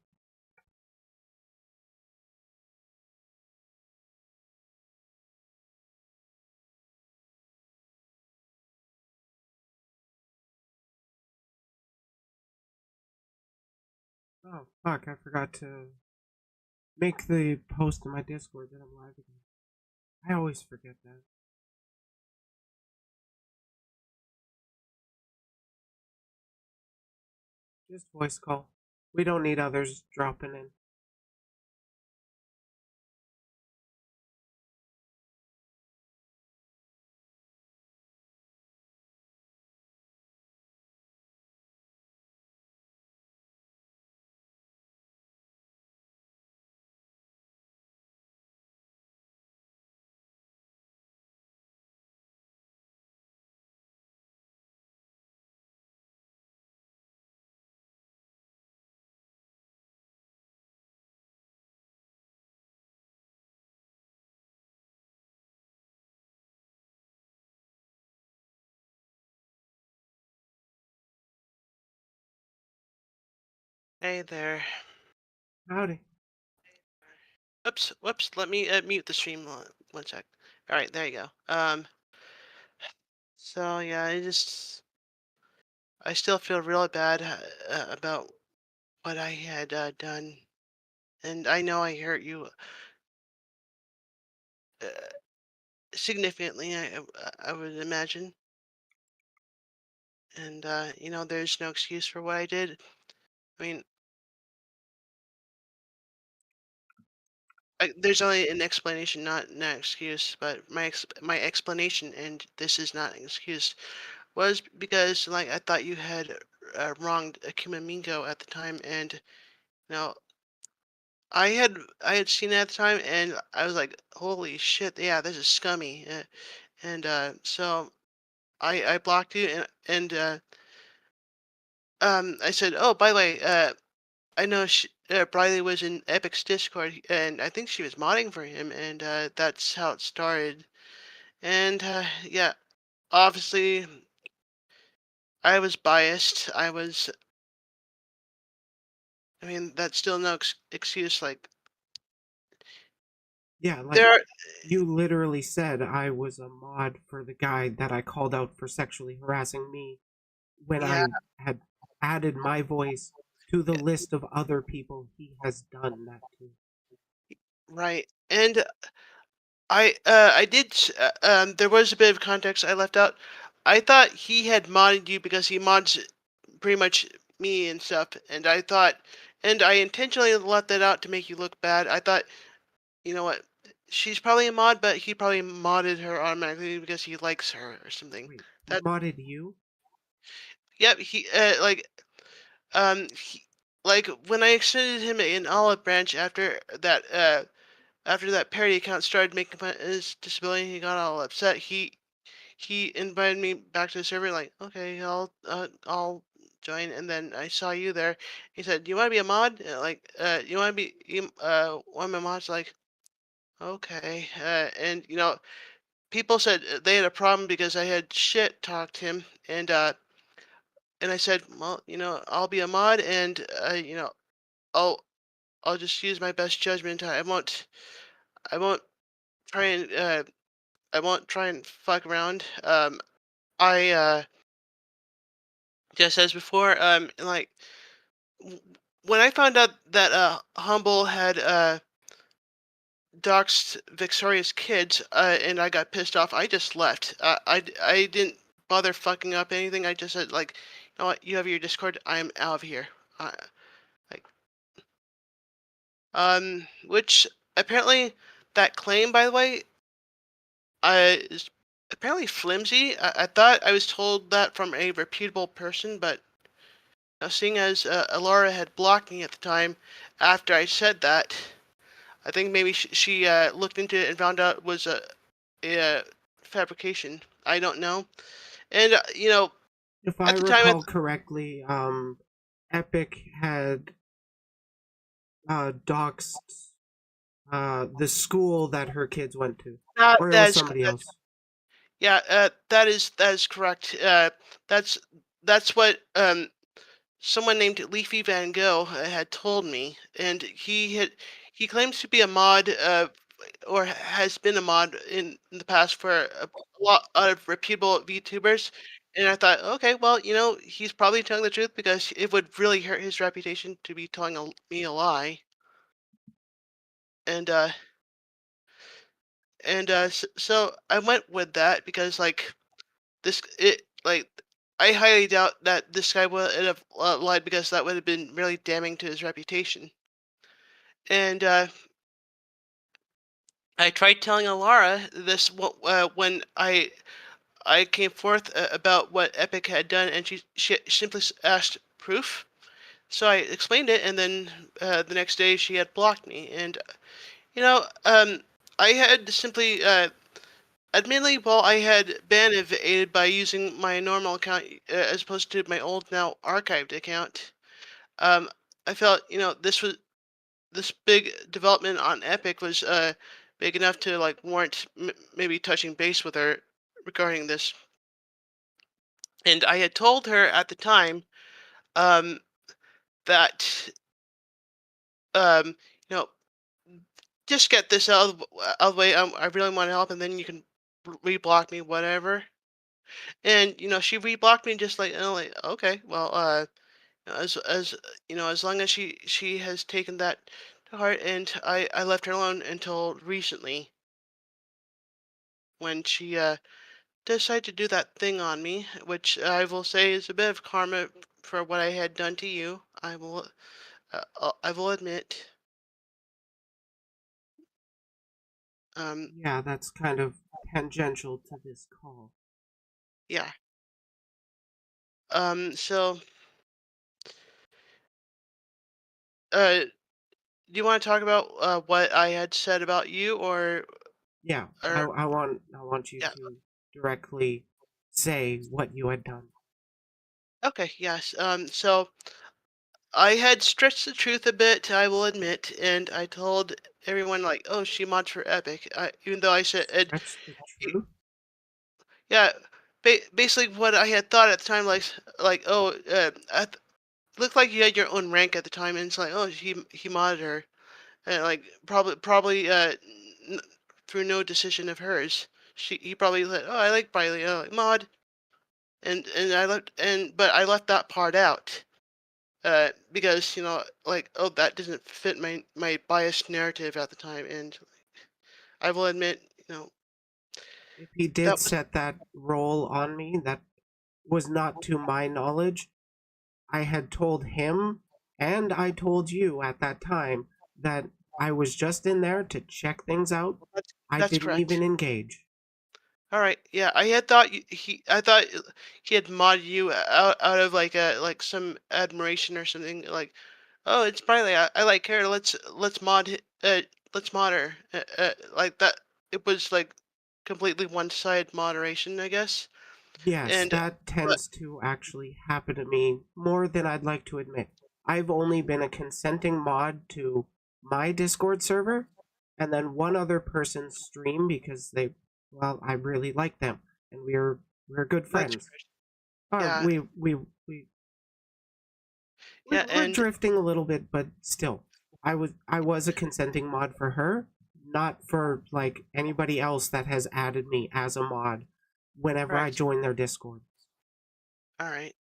Oh, fuck, I forgot to make the post in my Discord that I'm live again. I always forget that. Just voice call. We don't need others dropping in. Hey there. Howdy. Oops, whoops. Let me mute the stream one sec. All right, there you go. So yeah, I still feel real bad about what I had done, and I know I hurt you uh, significantly. I would imagine, and there's no excuse for what I did. I mean, there's only an explanation, not an excuse. But my explanation, and this is not an excuse, was because like I thought you had wronged Akuma Mingo at the time, and Now, I had seen it at the time, and I was like, "Holy shit, yeah, this is scummy." And so I blocked you, and I said, "Oh, by the way, I know Briley was in Epic's Discord, and I think she was modding for him, and that's how it started." And yeah, obviously, I was biased. I mean, that's still no excuse. Like, Yeah, like there, you literally said I was a mod for the guy that I called out for sexually harassing me when yeah, I had added my voice to the list of other people he has done that to. right. And I did. There was a bit of context I left out. I thought he had modded you because he mods pretty much me and stuff, and I intentionally left that out to make you look bad. I thought, you know what, she's probably a mod, but he probably modded her automatically because he likes her or something. Wait, he That, modded you? yep, he, like when I extended him an olive branch after that parody account started making fun of his disability, he got all upset. He invited me back to the server, like, okay, I'll join. And then I saw you there. He said, "Do you want to be a mod? You want to be one of my mods?" Like, okay. And people said they had a problem because I had shit talked him, and I said, well, I'll be a mod, and I'll I'll just use my best judgment. I won't try and I won't try and fuck around. I just as before, like w- when I found out that Humble had doxed Victoria's kids, and I got pissed off, I just left. I didn't bother fucking up anything. I just said, like, you know what, you have your Discord. I'm out of here. Uh, like, which apparently that claim, by the way, is apparently flimsy. I thought I was told that from a reputable person, but seeing as Alora had blocked me at the time after I said that, I think maybe she looked into it and found out it was a fabrication. I don't know. And If I at the time, recall correctly, Epic had doxed the school that her kids went to, or it that was is somebody else. yeah, that is correct. That's that's what someone named Leafy Van Gogh had told me, and he claims to be a mod, or has been a mod in the past for a lot of reputable VTubers. And I thought, okay, well, he's probably telling the truth because it would really hurt his reputation to be telling me a lie. And so I went with that because like I highly doubt that this guy would have lied because that would have been really damning to his reputation. And I tried telling Alara this when I came forth about what Epic had done, and she simply asked proof. So I explained it, and then the next day she had blocked me. And you know, um, I had simply, admittedly, while I had been evaded by using my normal account as opposed to my old now archived account, um, I felt this big development on Epic was big enough to like warrant maybe touching base with her regarding this. And I had told her at the time um, that um, you know just get this out of the way. I really want to help, and then you can reblock me, whatever. And she reblocked me just like okay, well, as as long as she has taken that to heart, and I left her alone until recently when she decided to do that thing on me, which I will say is a bit of karma for what I had done to you. I will admit. Um, Yeah, that's kind of tangential to this call. yeah. So do you want to talk about what I had said about you, Yeah, or I want you yeah? to directly say what you had done. Okay, yes. So I had stretched the truth a bit, I will admit, and I told everyone like, "Oh, she mods for Epic." Even though I said, Stretch the truth. yeah, basically what I had thought at the time, like, oh, looked like you had your own rank at the time, and it's like, oh, he modded her, and like probably n- through no decision of hers. He probably said, oh, I like Briley, like, mod, and I left but I left that part out. Because like, oh, that doesn't fit my biased narrative at the time, and I will admit, If he that did was set that role on me, that was not to my knowledge. I had told him and I told you at that time that I was just in there to check things out. I that's didn't even correct. engage. All right, yeah, I had thought I thought he had modded you out of like some admiration or something, like, oh, it's Briley, I like her, let's mod her, like that. It was like completely one-sided moderation, I guess, Yes, and that but tends to actually happen to me more than I'd like to admit. I've only been a consenting mod to my Discord server and then one other person's stream because well, I really like them and we're good that's friends. great. Uh, Yeah, we we we yeah, we're and drifting a little bit, but still, I was a consenting mod for her, not for like anybody else that has added me as a mod whenever I correct. join their Discord. All right.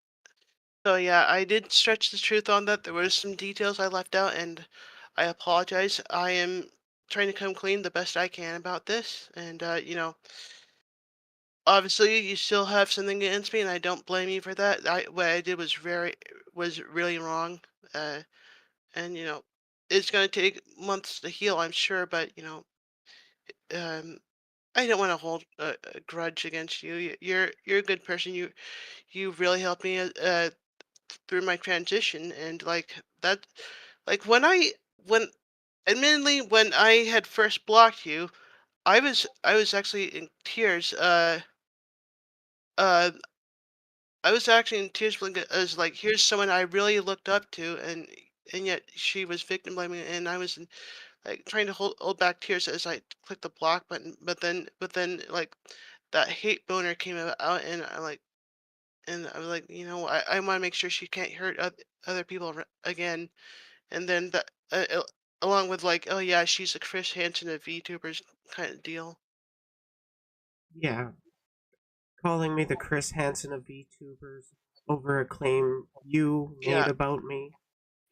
So yeah, I did stretch the truth on that. There were some details I left out, and I apologize. I am trying to come clean the best I can about this, and obviously you still have something against me, and I don't blame you for that. What I did was really wrong, and it's going to take months to heal, I'm sure, but um, I don't want to hold a grudge against you. You're a good person. You really helped me through my transition, and like that, like when admittedly when I had first blocked you, I was actually in tears. Uh I was actually in tears as like, here's someone I really looked up to, and yet she was victim blaming, and I was like trying to hold back tears as I clicked the block button, but then like that hate boner came out, and I was like, I want to make sure she can't hurt other people again. And then along with like, oh yeah, she's a Chris Hansen of VTubers kind of deal. Yeah, calling me the Chris Hansen of VTubers over a claim you made Yeah, about me.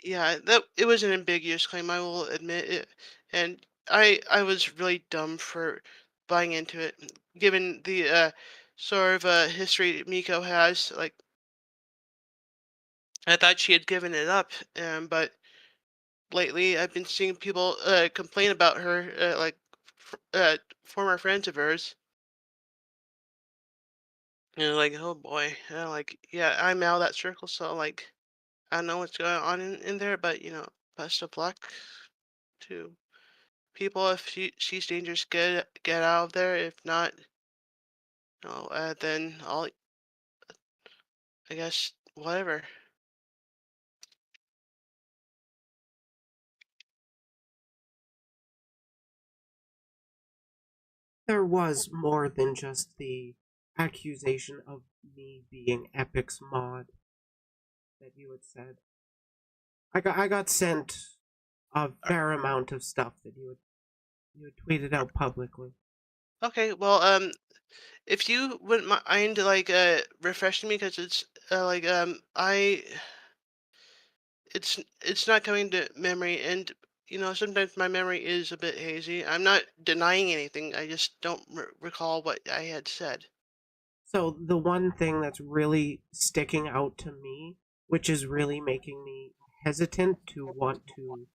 yeah, that it was an ambiguous claim, I will admit it, and I was really dumb for buying into it, given the sort of history Miko has. Like, I thought she had given it up, but lately I've been seeing people complain about her, like former friends of hers. Like, oh boy, like, yeah, I'm out of that circle, so like, I don't know what's going on in there, but best of luck to people. If she's dangerous, get out of there. If not, then I guess whatever. There was more than just the accusation of me being Epic's mod that you had said. I got sent a Uh, fair amount of stuff that you had tweeted out publicly. Okay, well, if you wouldn't mind like refreshing me, because it's like I it's not coming to memory, and sometimes my memory is a bit hazy. I'm not denying anything. I just don't recall what I had said. So the one thing that's really sticking out to me, which is really making me hesitant to want to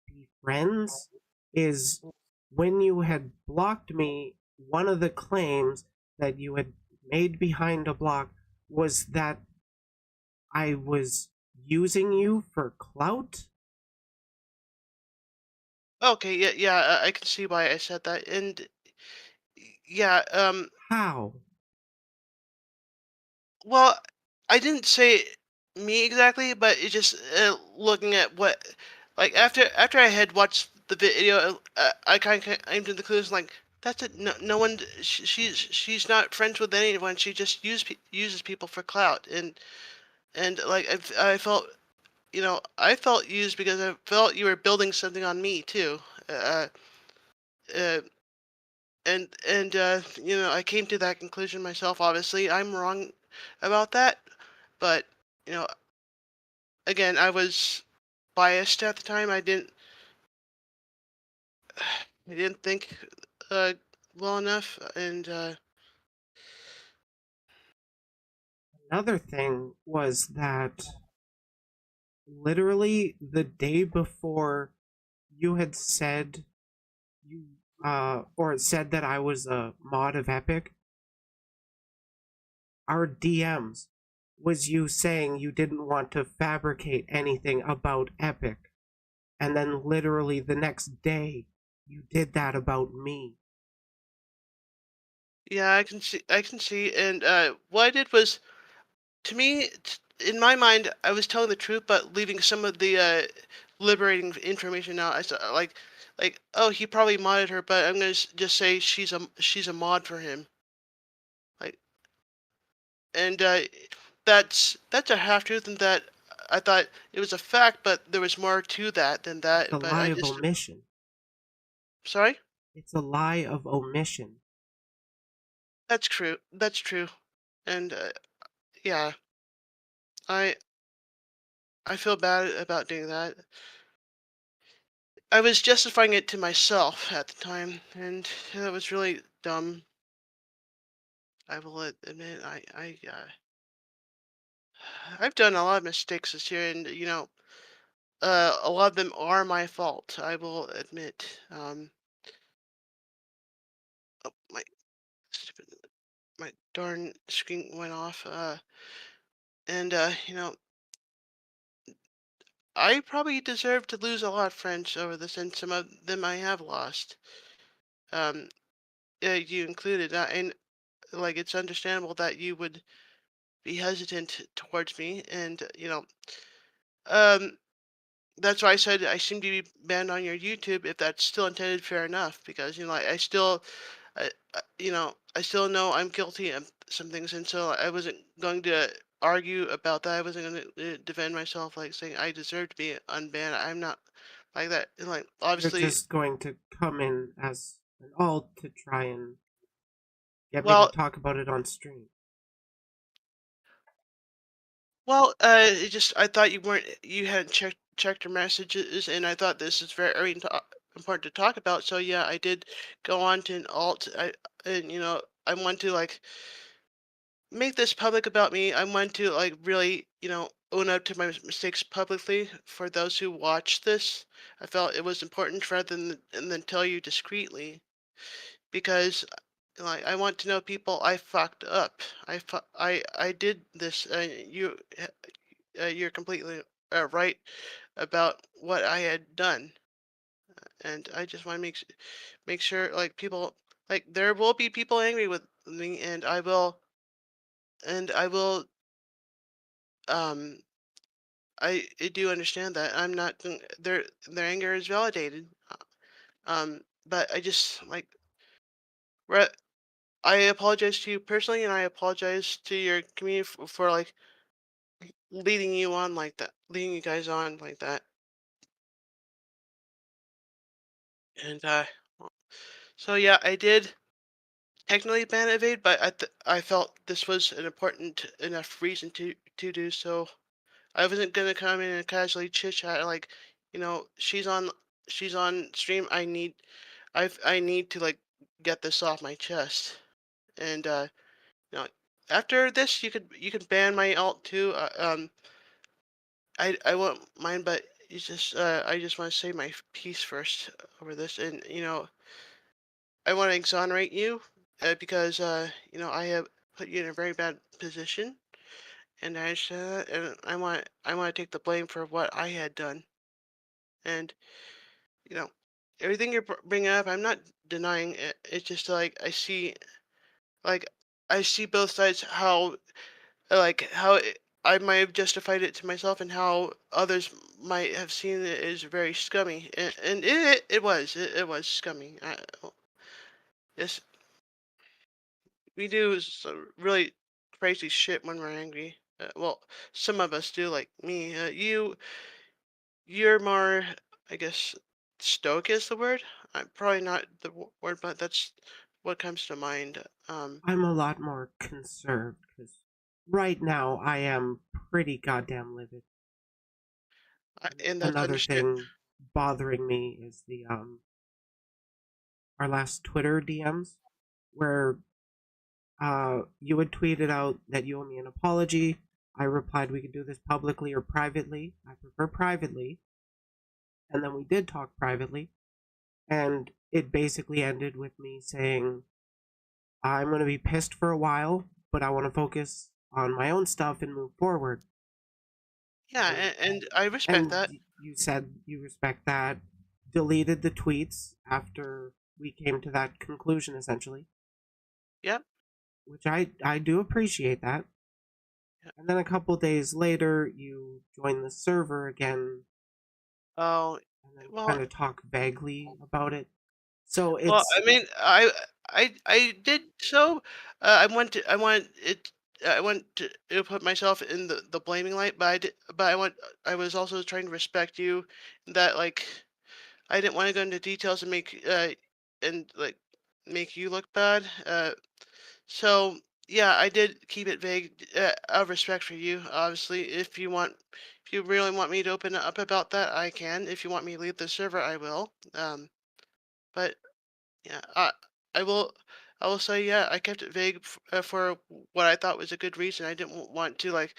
be friends, is when you had blocked me, one of the claims that you had made behind a block was that I was using you for clout. Okay, yeah, yeah, I can see why I said that, and yeah, How? well, I didn't say me exactly, but it's just looking at what, like after I had watched the video, I kind of came to the conclusion like that's it. No, no one. She's not friends with anyone. She just uses people for clout, and like I felt, I felt used because I felt you were building something on me too. Uh, uh, and I came to that conclusion myself. Obviously, I'm wrong about that, but you know, again, I was biased at the time. I didn't think uh, well enough, and Another thing was that literally the day before you had said you or said that I was a mod of Epic, our DMs was you saying you didn't want to fabricate anything about Epic. And then literally the next day you did that about me. yeah, I can see, and what I did was, to me, in my mind, I was telling the truth, but leaving some of the liberating information out. I said, oh, he probably modded her, but I'm gonna just say she's a mod for him. Like, and that's a half truth, and that I thought it was a fact, but there was more to that than It's a that. But lie I of just, omission. sorry, It's a lie of omission. that's true. That's true, and yeah, I I feel bad about doing that. I was justifying it to myself at the time, and that was really dumb. I will admit, I've done a lot of mistakes this year, and a lot of them are my fault. I will admit. Oh, stupid, my darn screen went off. And I probably deserve to lose a lot of friends over this, and some of them I have lost. Um, you included, and like it's understandable that you would be hesitant towards me, and um, that's why I said I seem to be banned on your YouTube. If that's still intended, fair enough, because I still, I still know I'm guilty of some things, and so I wasn't going to argue about that. I wasn't going to defend myself, like saying I deserve to be unbanned. I'm not like that. And, like, You're obviously, just going to come in as an alt to try and get me to well, talk about it on stream. it just I thought you hadn't checked your messages, and I thought this is very important to talk about. So yeah, I did go on to an alt. And I want to like make this public about me. I want to like really own up to my mistakes publicly for those who watch this. I felt it was important rather than tell you discreetly, because like I want to know people I fucked up. I did this. You're completely right about what I had done, and I just want to make sure like people, like there will be people angry with me, and I will um I do understand that. I'm not their anger is validated. But I just like re- I apologize to you personally, and I apologize to your community for like leading you on like that, leading you guys on like that. And so yeah, I did technically ban evade, but I felt this was an important enough reason to do so. I wasn't gonna come in and casually chit chat like, she's on stream. I need to like get this off my chest. And you know, after this, you could ban my alt too. I won't mind, but I just want to say my piece first over this, and I want to exonerate you because I have put you in a very bad position, and I understand that, and I want to take the blame for what I had done, and you know. everything you're bringing up, I'm not denying it. It's just like like I see both sides. How how I might have justified it to myself, and how others might have seen it as very scummy, and it was scummy. Yes, we do some really crazy shit when we're angry. Well, some of us do, like me. You're more, I guess, stoic is the word. I'm probably not the word, but that's what comes to mind. I'm a lot more conserved because right now I am pretty goddamn livid. And that's Another understood. thing bothering me is the our last Twitter DMs where you had tweeted out that you owe me an apology. I replied we could do this publicly or privately. I prefer privately. And then we did talk privately. And it basically ended with me saying, I'm going to be pissed for a while, but I want to focus on my own stuff and move forward. Yeah, And, and I respect and that. you said you respect that, deleted the tweets after we came to that conclusion, essentially, Yep. which I do appreciate that. Yep. And then a couple days later, you join the server again Oh, and then well, kind of talk vaguely about it. So well, it's I mean, I did so. I want it. I want to put myself in the blaming light, but I was also trying to respect you, that like I didn't want to go into details and and like make you look bad. So yeah, I did keep it vague, out of respect for you. Obviously, if you really want me to open up about that, I can. If you want me to leave the server, I will. But yeah, I will. I will say, yeah, I kept it vague for what I thought was a good reason. I didn't want to like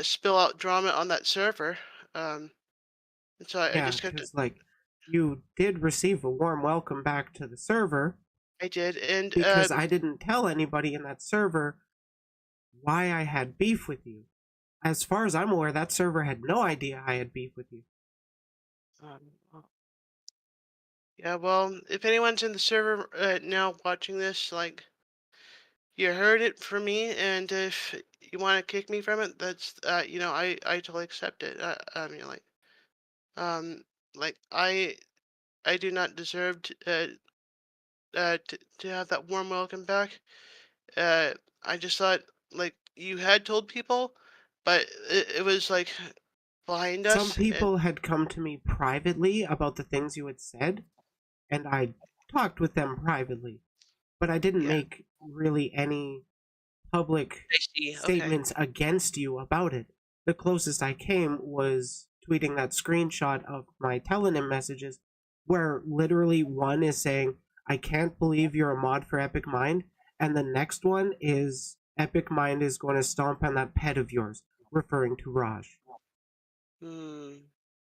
spill out drama on that server. Um, and so I yeah, just kept it. because like you did receive a warm welcome back to the server I did, and because I didn't tell anybody in that server why I had beef with you. As far as I'm aware, that server had no idea I had beef with you. well, yeah. Well, if anyone's in the server now watching this, like you heard it from me, and if you want to kick me from it, that's I totally accept it. I mean, um, like I do not deserve to have that warm welcome back. Uh, I just thought like you had told people, but it was like behind Some us, and people had come to me privately about the things you had said, and I talked with them privately, but I didn't yeah, make really any public I see. Okay. statements against you about it. The closest I came was tweeting that screenshot of my Telenym messages where literally one is saying, I can't believe you're a mod for Epic Mind, and the next one is Epic Mind is going to stomp on that pet of yours, referring to Raj. Hmm.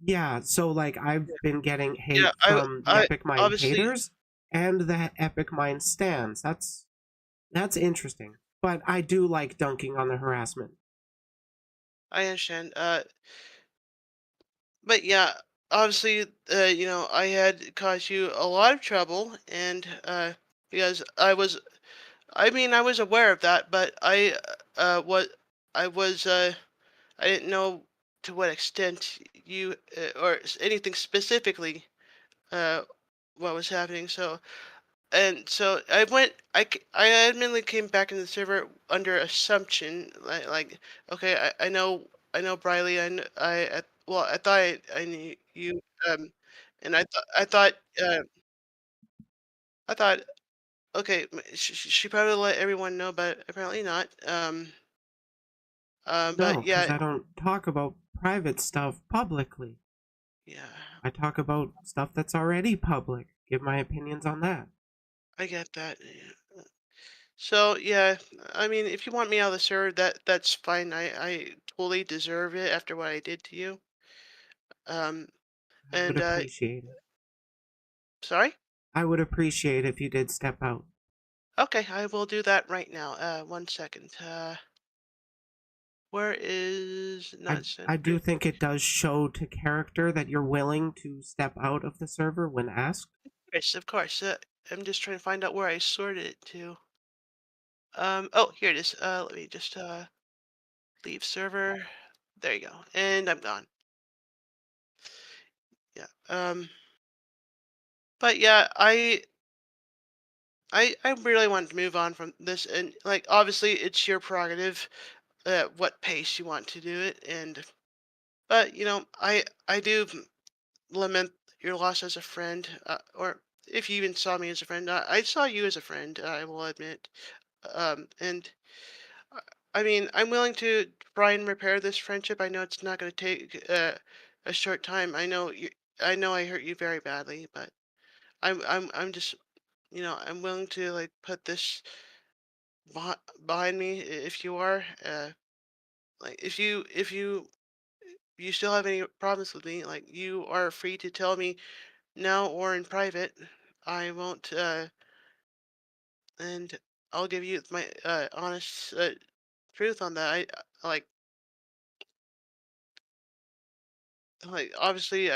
Yeah, so like I've been getting Yeah, hate from the I Epic Mind obviously haters and the Epic Mind stands. That's interesting. But I do like dunking on the harassment. I understand. But yeah, obviously, I had caused you a lot of trouble, and because I mean, I was aware of that, but what I was, I didn't know to what extent you or anything specifically uh, what was happening. So I admittedly came back in the server under assumption, okay, I know Briley, well, I thought I knew you, and I thought, okay, she probably let everyone know, but apparently not. But No, because yeah, I don't talk about private stuff publicly. yeah, I talk about stuff that's already public. Give my opinions on that. I get that. Yeah. So yeah, I mean, if you want me out of the server, that's fine. I totally deserve it after what I did to you. Um, I would and appreciate it. sorry. I would appreciate if you did step out. Okay, I will do that right now. 1 second. Where is I not sent I do proof? think it does show to character that you're willing to step out of the server when asked. Yes, of course. I'm just trying to find out where I sorted it to. Oh, here it is. Let me just leave server. There you go. And I'm gone. Yeah. But yeah, I really want to move on from this, and like obviously it's your prerogative at what pace you want to do it, and but I do lament your loss as a friend, or if you even saw me as a friend, I saw you as a friend. I will admit, and I I mean I'm willing to try and repair this friendship. I know it's not going to take a short time. I know I hurt you very badly, but I'm just I'm willing to like put this behind me if you are. Like if you still have any problems with me, like you are free to tell me now or in private. I won't, and I'll give you my honest truth on that. Like obviously,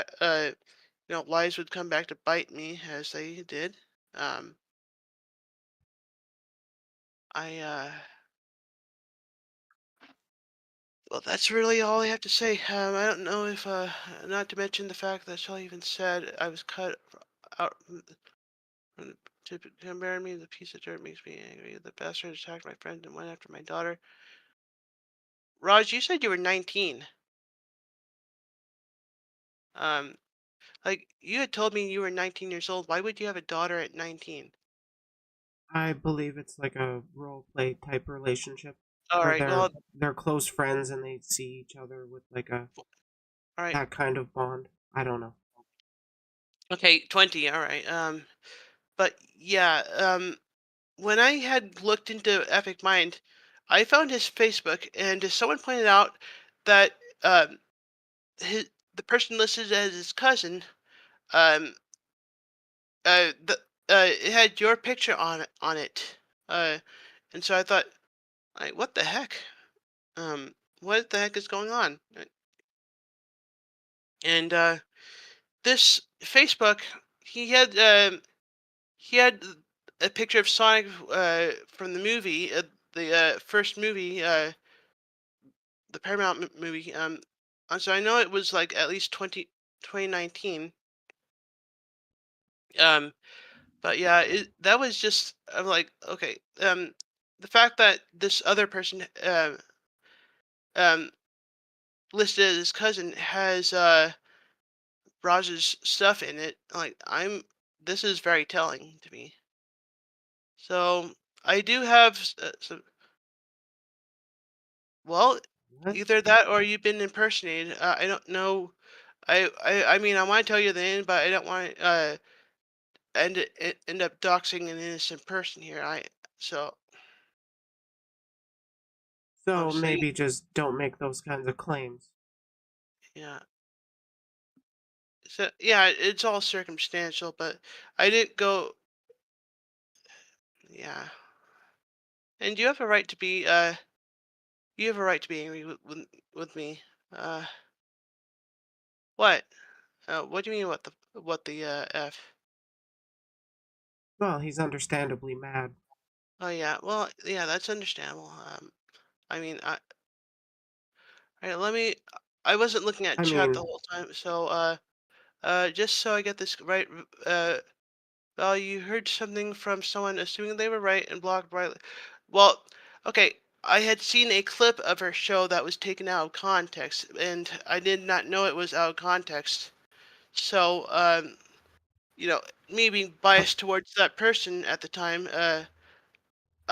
lies would come back to bite me as they did. Um, I well, that's really all I have to say. I don't know if not to mention the fact that Shelley even said I was cut out from to compare me to the piece of dirt makes me angry. The bastard attacked my friend and went after my daughter. Raj, you said you were 19. Um, like you had told me you were 19 years old. Why would you have a daughter at 19? I believe it's like a role play type relationship All where right. they're Well, they're close friends and they see each other with like a all right. that kind of bond. I don't know. Okay, 20. All right. But yeah, when I had looked into Epic Mind, I found his Facebook, and someone pointed out that his the person listed as his cousin, um, it had your picture on it, uh, and so I thought, like, what the heck? What the heck is going on? And this Facebook, he had he had a picture of Sonic from the movie, the first movie, the Paramount movie. So I know it was like at least 2019. Um, but yeah, that was just I'm like, okay. The fact that this other person um listed as his cousin has Raj's stuff in it. Like this is very telling to me. So I do have some. Well, What? either that or you've been impersonated. I don't know. I mean, I want to tell you the name, but I don't want to end up doxing an innocent person here. I so So obviously, maybe just don't make those kinds of claims. yeah. So yeah, it's all circumstantial, but I didn't go. Yeah, and you have a right to be. You have a right to be angry with me. Uh, what? What do you mean? What the f? Well, he's understandably mad. Oh yeah. Well, yeah, that's understandable. I mean, let me. I wasn't looking at I chat the mean, whole time, so just so I get this right. Well, you heard something from someone assuming they were right and blocked Briley. Well, okay. I had seen a clip of her show that was taken out of context, and I did not know it was out of context. So, you know, me being uh, biased towards that person at the time,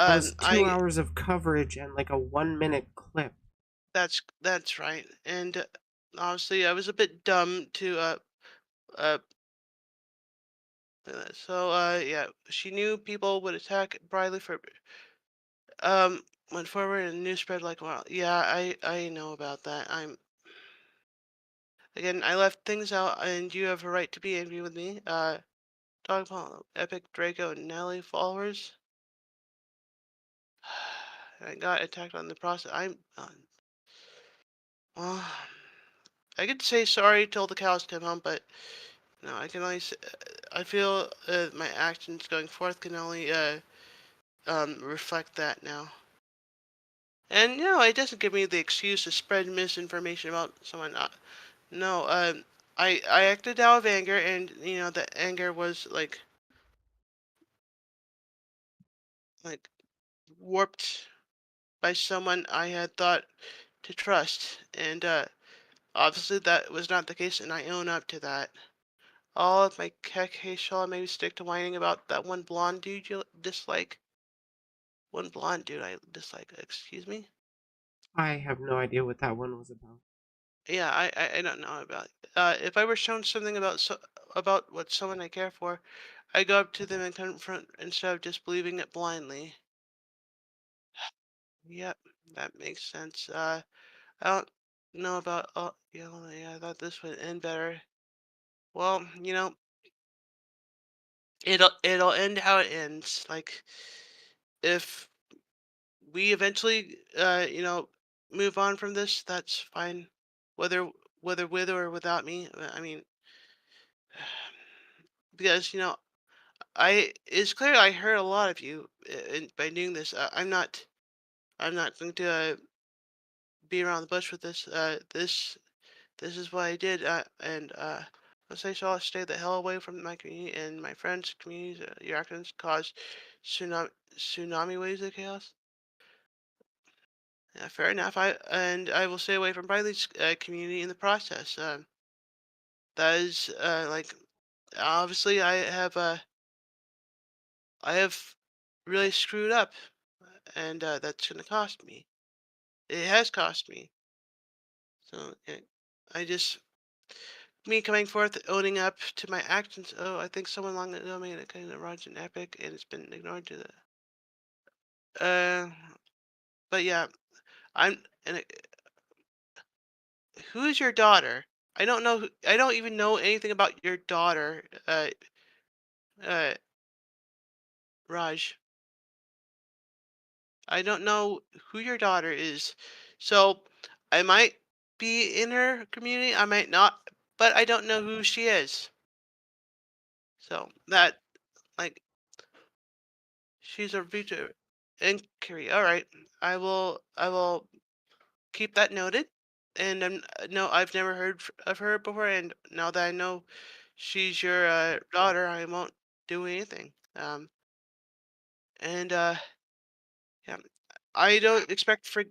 that was two I hours of coverage and like a 1 minute clip. that's right. And obviously, I was a bit dumb to uh so yeah, she knew people would attack Briley for went forward and news spread like wow. Yeah, I know about that. Again, I left things out, and you have a right to be angry with me. Talk about Epic Draco and Nelly followers. I got attacked on the process. I'm done. Well, I could say sorry till the cows come home, but no, I can only say, I feel my actions going forth can only reflect that now. And it doesn't give me the excuse to spread misinformation about someone. No, I acted out of anger, and the anger was like warped by someone I had thought to trust, and obviously that was not the case, and I own up to that. All of my case shall maybe stick to whining about that one blonde dude you dislike. One blonde dude I dislike. Excuse me. I have no idea what that one was about. Yeah, I don't know about. If I were shown something about what someone I care for, I go up to them and confront instead of just believing it blindly. Yep, that makes sense. I don't know about. Oh, yeah, well, yeah. I thought this would end better. Well, it'll end how it ends. Like if we eventually, move on from this, that's fine. Whether whether with or without me. I mean, because I it's clear I hurt a lot of you by doing this. I'm not going to be around the bush with this. This is what I did, and once I shall stay the hell away from my community and my friends' communities. Your actions cause tsunami waves of chaos. Yeah, fair enough. I will stay away from Briley's community in the process. That is like obviously I have really screwed up, and that's gonna cost me. It has cost me. So I just me coming forth, owning up to my actions. Oh, I think someone long ago made a kind of Raj and epic, and it's been ignored to the. But yeah, I'm. And who is your daughter? I don't know. I don't even know anything about your daughter, uh, Raj. I don't know who your daughter is, so I might be in her community. I might not, but I don't know who she is. So that like she's a Vita inquiry. All right, I will keep that noted. And no, I've never heard of her before, and now that I know she's your daughter, I won't do anything. And yeah, I don't expect for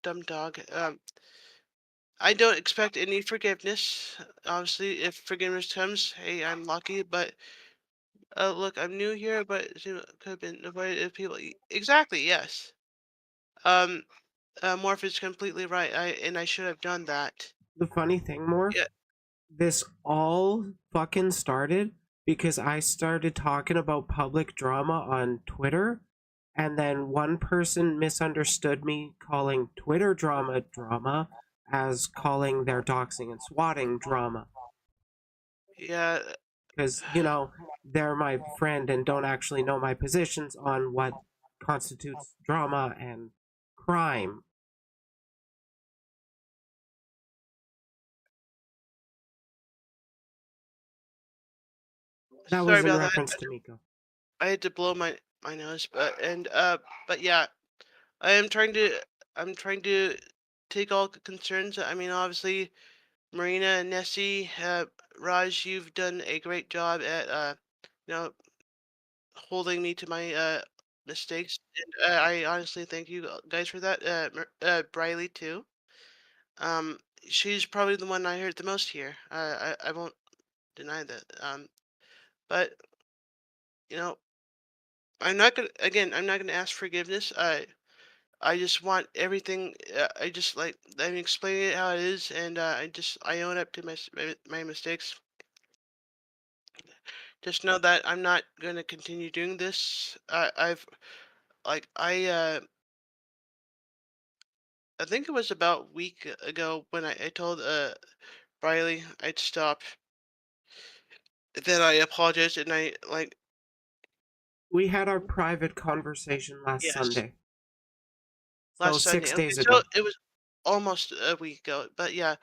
dumb dog. I don't expect any forgiveness. Obviously, if forgiveness comes, hey, I'm lucky. But look, I'm new here, but could have been avoided if people. Exactly, yes. Um, Morph is completely right. I should have done that. The funny thing, Morph, Yeah. this all fucking started because I started talking about public drama on Twitter, and then one person misunderstood me calling Twitter drama as calling their doxing and swatting drama. Yeah. Because, they're my friend and don't actually know my positions on what constitutes drama and crime. That Sorry was in about that. reference to Miko. I had to blow my nose, but yeah, I am trying to. I'm trying to take all concerns. I mean, obviously, Marina, Nessie, Raj, you've done a great job at you know, holding me to my mistakes, and I honestly thank you guys for that. Briley too. She's probably the one I heard the most here. I won't deny that. But you know, I'm not gonna ask forgiveness. I just want everything. I just like I'm explaining it how it is, and I own up to my mistakes. Just know that I'm not gonna continue doing this. I've like I think it was about a week ago when I told Briley I'd stop. Then I apologized and I like We had our private conversation last yes Sunday. So last Sunday. 6 Okay, days so ago. almost a week ago. But yeah,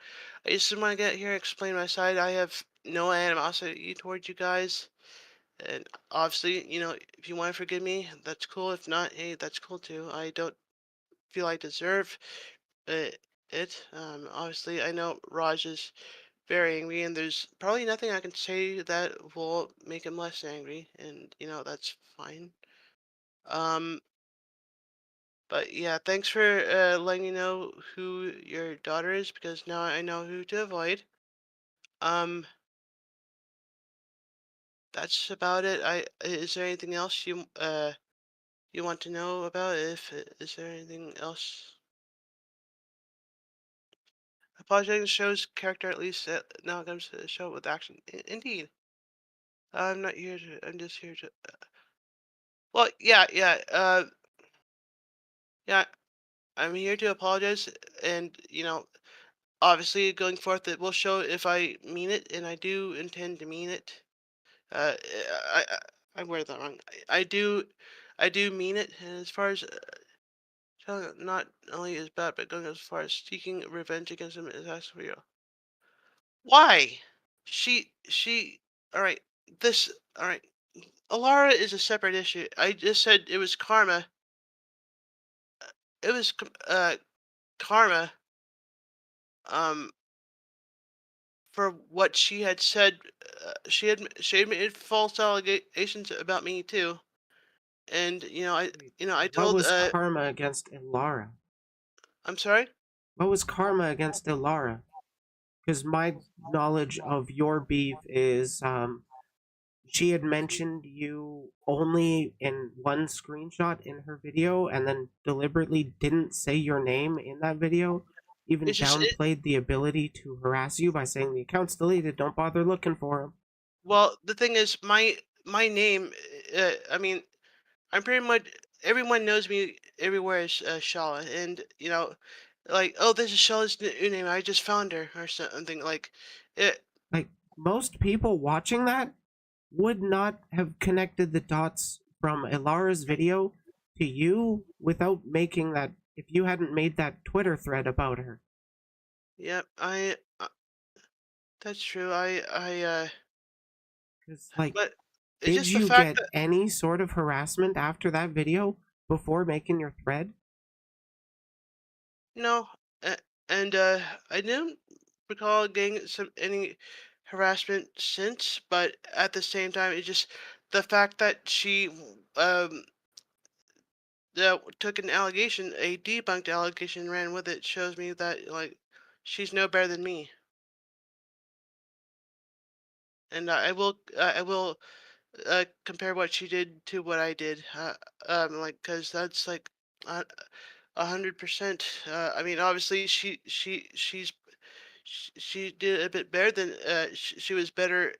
I just want to get here and explain my side. I have no animosity towards you guys. And obviously, if you want to forgive me, that's cool. If not, hey, that's cool too. I don't feel I deserve it. Obviously, I know Raj is very angry, and there's probably nothing I can say that will make him less angry, and that's fine. Um, but yeah, thanks for letting me know who your daughter is, because now I know who to avoid. Um, that's about it. Is there anything else you want to know about? Is there anything else? Apologizing shows character at least now it comes to the show with action. Indeed, I'm not here to. I'm just here to. Well, yeah, yeah, yeah. I'm here to apologize, and obviously going forth, it will show if I mean it, and I do intend to mean it. Uh, I worded that wrong. I do mean it. And as far as not only is bad, but going as far as seeking revenge against him is actually real. Why? She. All right. This. All right. Alara is a separate issue. I just said it was karma. It was karma. Um, for what she had said. She had made false allegations about me too, and Wait, I what told. was karma against Ilara? I'm sorry. What was karma against Ilara? Because my knowledge of your beef is she had mentioned you only in one screenshot in her video and then deliberately didn't say your name in that video, even It's just downplayed the ability to harass you by saying the account's deleted, don't bother looking for him. well, the thing is, my name. I mean, I'm pretty much everyone knows me everywhere as Shala, and like, oh, this is Shala's new name. I just found her or something like it. Like, most people watching that would not have connected the dots from Ilara's video to you without making that, if you hadn't made that Twitter thread about her. Yep, I. That's true. Because, like, But it's did just the you fact get that any sort of harassment after that video before making your thread? no, uh, and I didn't recall getting any harassment since. But at the same time, it's just the fact that she um took an allegation, a debunked allegation, and ran with it shows me that like she's no better than me. And I will compare what she did to what I did. Like, cause that's like uh, 100%. I mean, obviously she did a bit better than she was better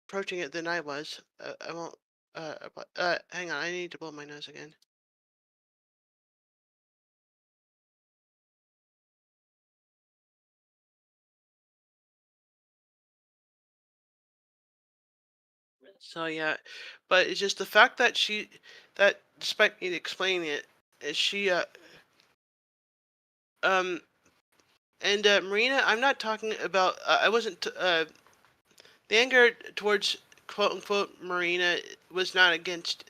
approaching it than I was. I won't. Hang on, I need to blow my nose again. So yeah, but it's just the fact that despite me explaining it, she um and Marina, I'm not talking about. I wasn't. The anger towards quote unquote Marina was not against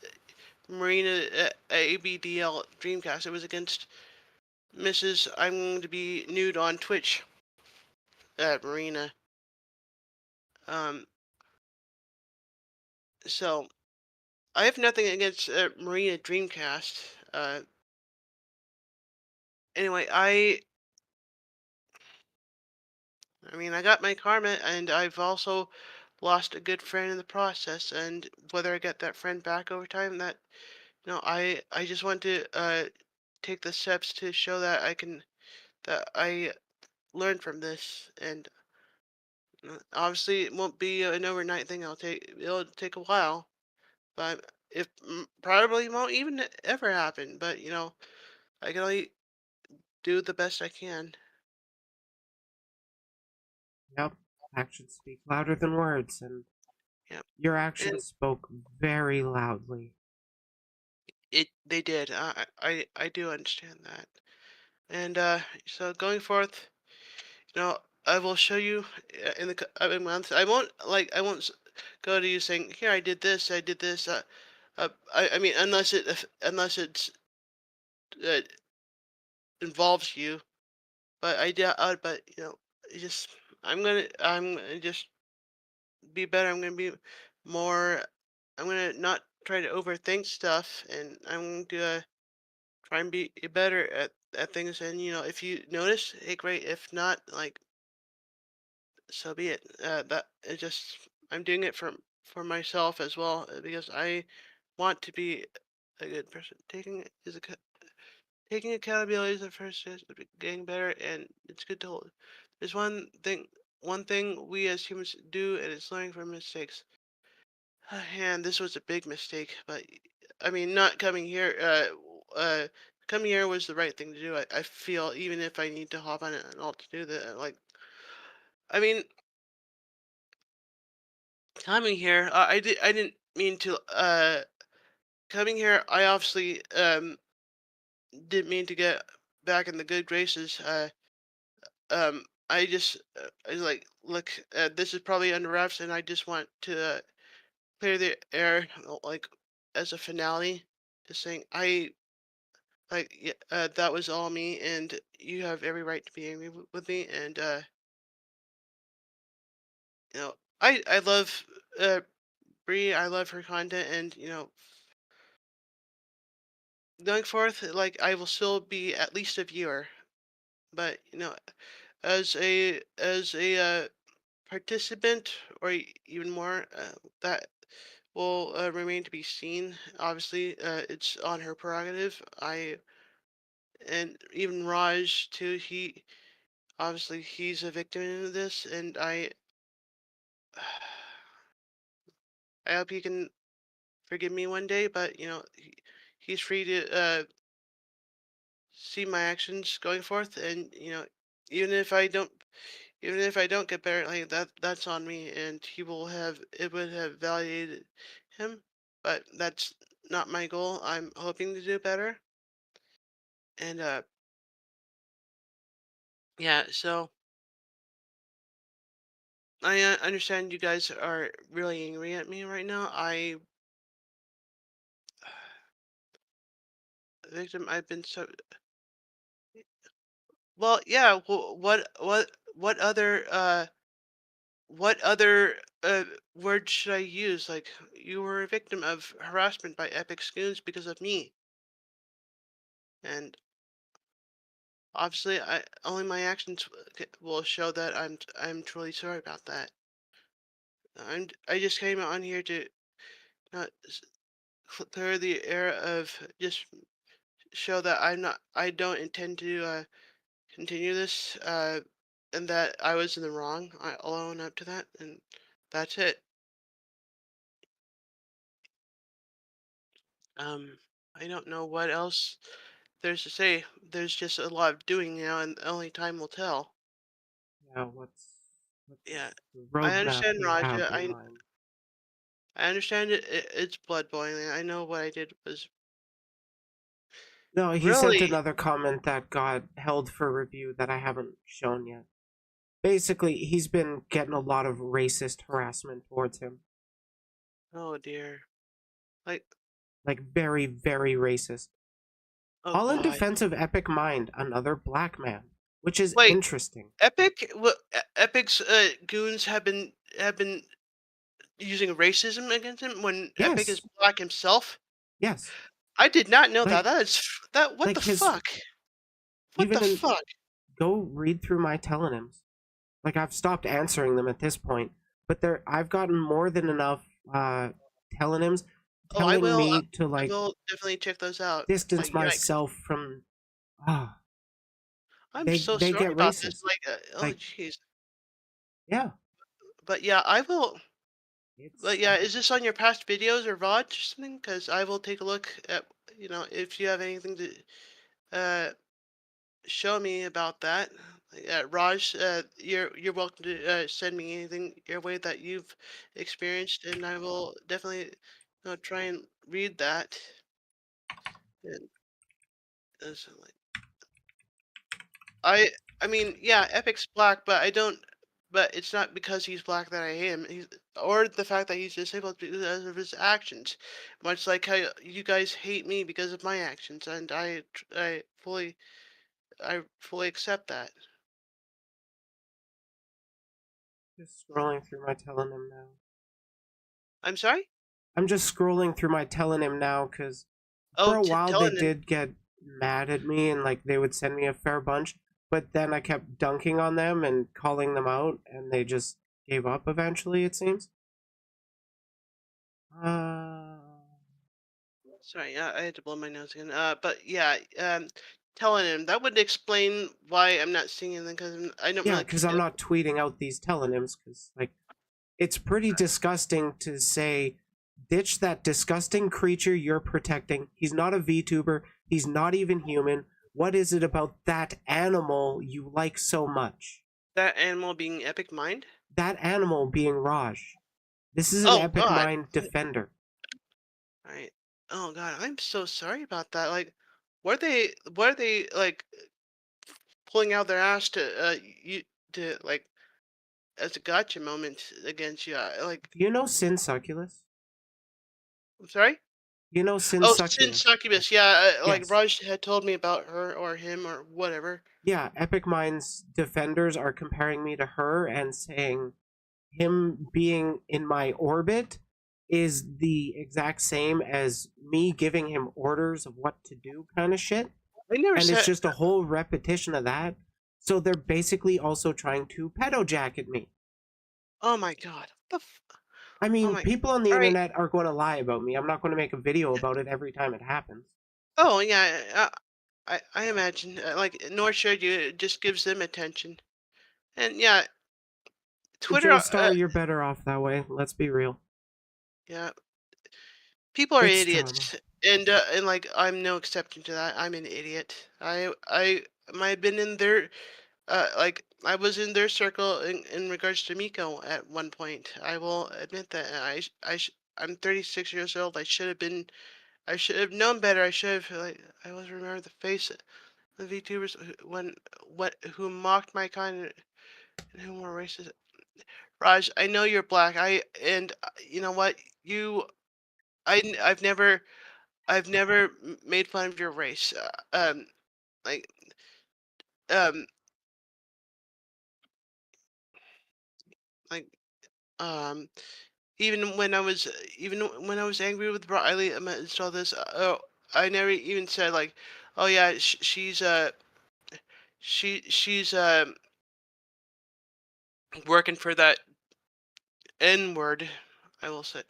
Marina ABDL Dreamcast. It was against Mrs. I'm going to be nude on Twitch at Marina. Um, so I have nothing against Marina Dreamcast. Anyway, I mean, I got my karma, and I've also lost a good friend in the process. And whether I get that friend back over time, that I just want to take the steps to show that I learned from this. And obviously, it won't be an overnight thing. It'll take a while, but if probably won't even ever happen. But I can only do the best I can. Yep, actions speak louder than words, and Yeah, your and actions spoke very loudly. they did. I do understand that. And so going forth, you know, I will show you in the upcoming months. I won't go to you saying, "Here, I did this." I mean, unless it's uh, involves you, but I doubt. But it just I'm gonna just be better. I'm gonna be more. I'm gonna not try to overthink stuff, and I'm going to try and be better at things. And if you notice, hey, great. If not, like, so be it. That it just I'm doing it for myself as well, because I want to be a good person. Taking accountability is the first step to getting better, and it's good to hold. There's one thing we as humans do, and it's learning from mistakes. And this was a big mistake, but I mean, not coming here. Coming here was the right thing to do. I feel, even if I need to hop on an alt to do that. Like, I mean, coming here, I didn't mean to. Coming here, I obviously didn't mean to get back in the good graces. I was like, look, this is probably under wraps, and I just want to clear the air, like, as a finale, just saying yeah, that was all me, and you have every right to be angry with me. And I love Bree. I love her content, and going forth, like, I will still be at least a viewer, but as a participant, or even more, that will remain to be seen. Obviously, it's on her prerogative. And even Raj too. He obviously he's a victim in this, and I hope he can forgive me one day. But he's free to see my actions going forth, and even if I don't, even if I don't get better, like that's on me, and it would have validated him. But that's not my goal. I'm hoping to do better, and yeah. So I understand you guys are really angry at me right now. Victim, I've been so well. Yeah. What other word should I use? Like, you were a victim of harassment by Epic Scoons because of me, and obviously, I only my actions will show that I'm truly sorry about that. I just came on here to not clear the air of just show that I don't intend to continue this, and that I was in the wrong. I'll own up to that, and that's it. Um, I don't know what else there's to say. There's just a lot of doing now, and only time will tell. Yeah, what's Yeah, the I roadmap understand, you have Raja. in mind? I understand it's blood boiling. I know what I did was No, he sent really. another comment that got held for review that I haven't shown yet. Basically, he's been getting a lot of racist harassment towards him. Oh dear. Like, Like, very, very racist. oh All in God. defense of Epic Mind, another black man, which is Wait, interesting. Epic's goons have been using racism against him when Epic is Yes, black himself. yes. I did not know that. Like, That is that. What like the his, fuck? What the even in, fuck? go read through my telonyms. Like, I've stopped answering them at this point, but I've gotten more than enough telonyms Oh, I telling will. me to, I like, will definitely check those out. distance Like, yikes. myself from, ah, I'm they so they sorry get about this. racist. Like, oh Like, jeez. yeah, But yeah, I will. But it's yeah, is this on your past videos or VODs or something? Because I will take a look at, if you have anything to uh show me about that. Raj, you're welcome to send me anything your way that you've experienced, and I will definitely try and read that. And so, like, I I mean, yeah, Epic's black, but I don't. But it's not because he's black that I hate him. He's or the fact that he's disabled because of his actions. Much like how you guys hate me because of my actions, and I fully accept that. Just scrolling through my telenym now. I'm sorry. I'm just scrolling through my telenym now because for Oh, a while they telling him did get mad at me and like they would send me a fair bunch, but then I kept dunking on them and calling them out, and they just gave up eventually. It seems. Uh, sorry, I had to blow my nose again. But yeah, telling him that would explain why I'm not seeing anything because I don't yeah, really because I'm not tweeting out these telonyms because like it's pretty disgusting to say, ditch that disgusting creature you're protecting. He's not a VTuber. He's not even human. What is it about that animal you like so much? that animal being Epic Mind. That animal being Raj. This is an Oh epic God. mind defender. Right. Oh God, I'm so sorry about that. Like, were they like pulling out their ass to you to like as a gotcha moment against you? Like, Do you know Sin Succulus? I'm sorry. You know Sin Oh, Sin Succulus? Succubus. Yeah, like Yes. Raj had told me about her or him or whatever. Yeah, Epic Minds defenders are comparing me to her and saying him being in my orbit is the exact same as me giving him orders of what to do kind of shit. I never And it's said. just a whole repetition of that. So they're basically also trying to pedo jacket me. Oh my God. I Oh mean, my. people on the All right. internet are going to lie about me. I'm not going to make a video about it every time it happens. Oh yeah. I imagine. Like, nor should you. It just gives them attention. And yeah, Twitter. Joestar, you're better off that way. Let's be real. Yeah. People are It's drama. idiots, and like I'm no exception to that. I'm an idiot. I might have been in their like I was in their circle in regards to Miko at one point. I will admit that. And I'm 36 years old. I should have known better. I should have like I always remember the face of the VTubers when what who mocked my kind and who were racist. Raj, I know you're black. You know what I've never made fun of your race. Like, um, like, um, even when I was angry with Briley and saw this, I never even said like, oh yeah, she's working for that N word. I will say,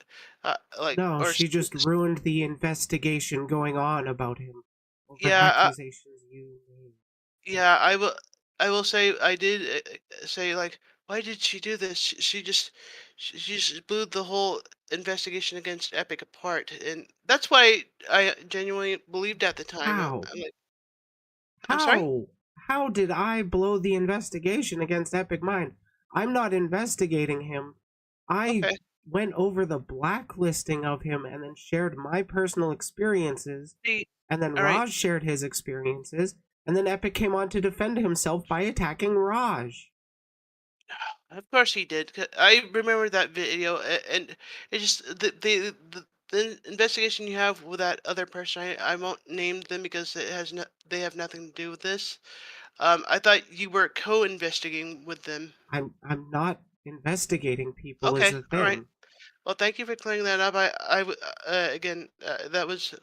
like, No, she just ruined the investigation going on about him over yeah, accusations you made. yeah, I will say I did say like, why did she do this? She just blew the whole investigation against Epic apart, and that's why I genuinely believed at the time. How? I'm like, I'm sorry. How? How did I blow the investigation against Epic Mind? I'm not investigating him. I Okay. went over the blacklisting of him and then shared my personal experiences, See, and then all right. Raj shared his experiences, and then Epic came on to defend himself by attacking Raj. Of course he did. I remember that video, and it just the investigation you have with that other person. I won't name them because it has no, they have nothing to do with this. I thought you were co-investigating with them. I'm not investigating people is Okay, the all right. thing. Well, thank you for clearing that up. Again, that was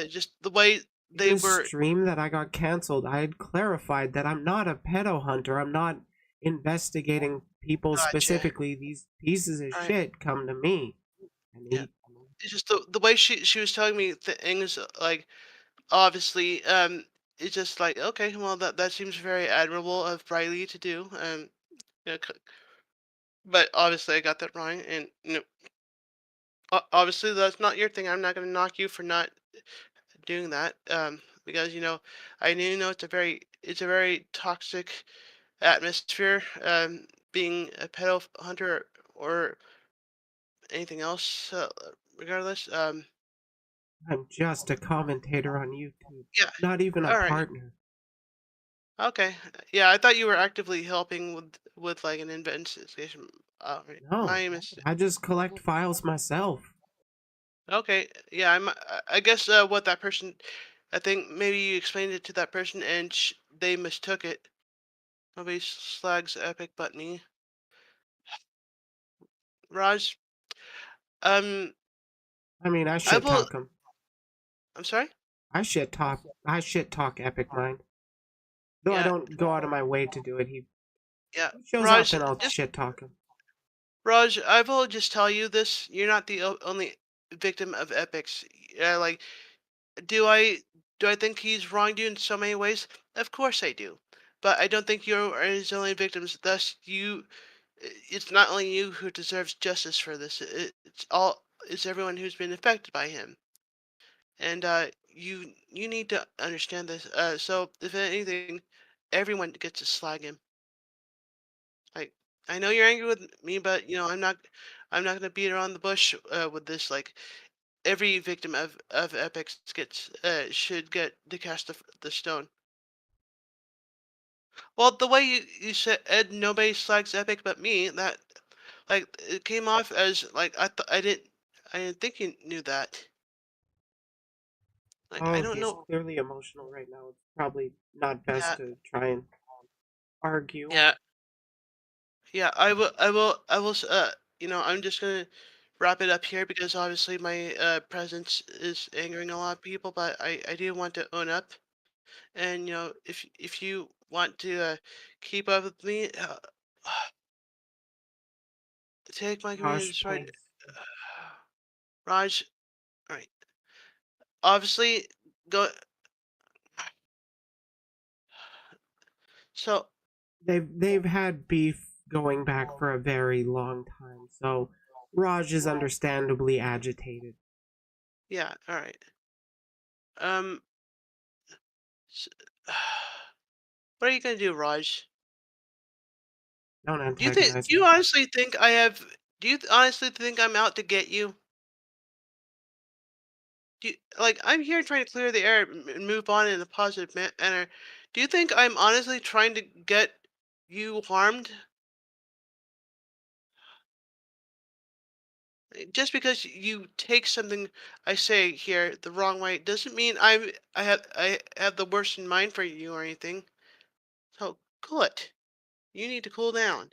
just the way In they the were. stream that I got canceled, I had clarified that I'm not a pedo hunter. I'm not investigating people Gotcha. specifically. These pieces of All right. shit come to me. And Yeah. he, It's just the way she was telling me things like obviously it's just like okay, well that seems very admirable of Briley to do. You know, but obviously I got that wrong, and obviously that's not your thing. I'm not going to knock you for not doing that because I do know it's a very toxic atmosphere being a pedo hunter or anything else regardless I'm just a commentator on YouTube, yeah not even a all right partner. Okay. Yeah, I thought you were actively helping with like an investigation. Right. No, My mistake. I just collect files myself. Okay. Yeah, I guess what that person, I think maybe you explained it to that person and they mistook it. Nobody slags Epic but me. Raj, um, I mean, I I shit will. talk them. I'm sorry. I shit talk Epic Mind. Though I Yeah, don't go out of my way to do it. yeah. He shows up Raj, and I'll just shit talk him. Raj, I will just tell you this. You're not the only victim of Epics. Yeah, like, do I do I think he's wronged you in so many ways? Of course I do. But I don't think you are his only victims. Thus, it's not only you who deserves justice for this. It's everyone who's been affected by him. And you need to understand this. So if anything, everyone gets to slag him. Like, I know you're angry with me, but I'm not gonna beat around the bush with this. Like, every victim of epics gets should get to cast the stone. Well, the way you said Ed, nobody slags epic but me. That, like, it came off as like I didn't think you knew that. Like, I Oh, don't he's know. clearly emotional right now. It's probably not best Yeah, to try and argue. yeah, yeah. I'm just gonna wrap it up here because obviously my presence is angering a lot of people, but I do want to own up. And if you want to keep up with me, take my community Raj, destroyed. please. Raj, all right. Obviously, go. So They've had beef going back for a very long time, so Raj is understandably agitated. yeah, all right. Um, s what are you gonna do, Raj? Don't Do antagonize you me. honestly think I have? Do you honestly think I'm out to get you? Like, I'm here trying to clear the air and move on in a positive manner. Do you think I'm honestly trying to get you harmed? Just because you take something I say here the wrong way doesn't mean I have the worst in mind for you or anything. So cool it. You need to cool down.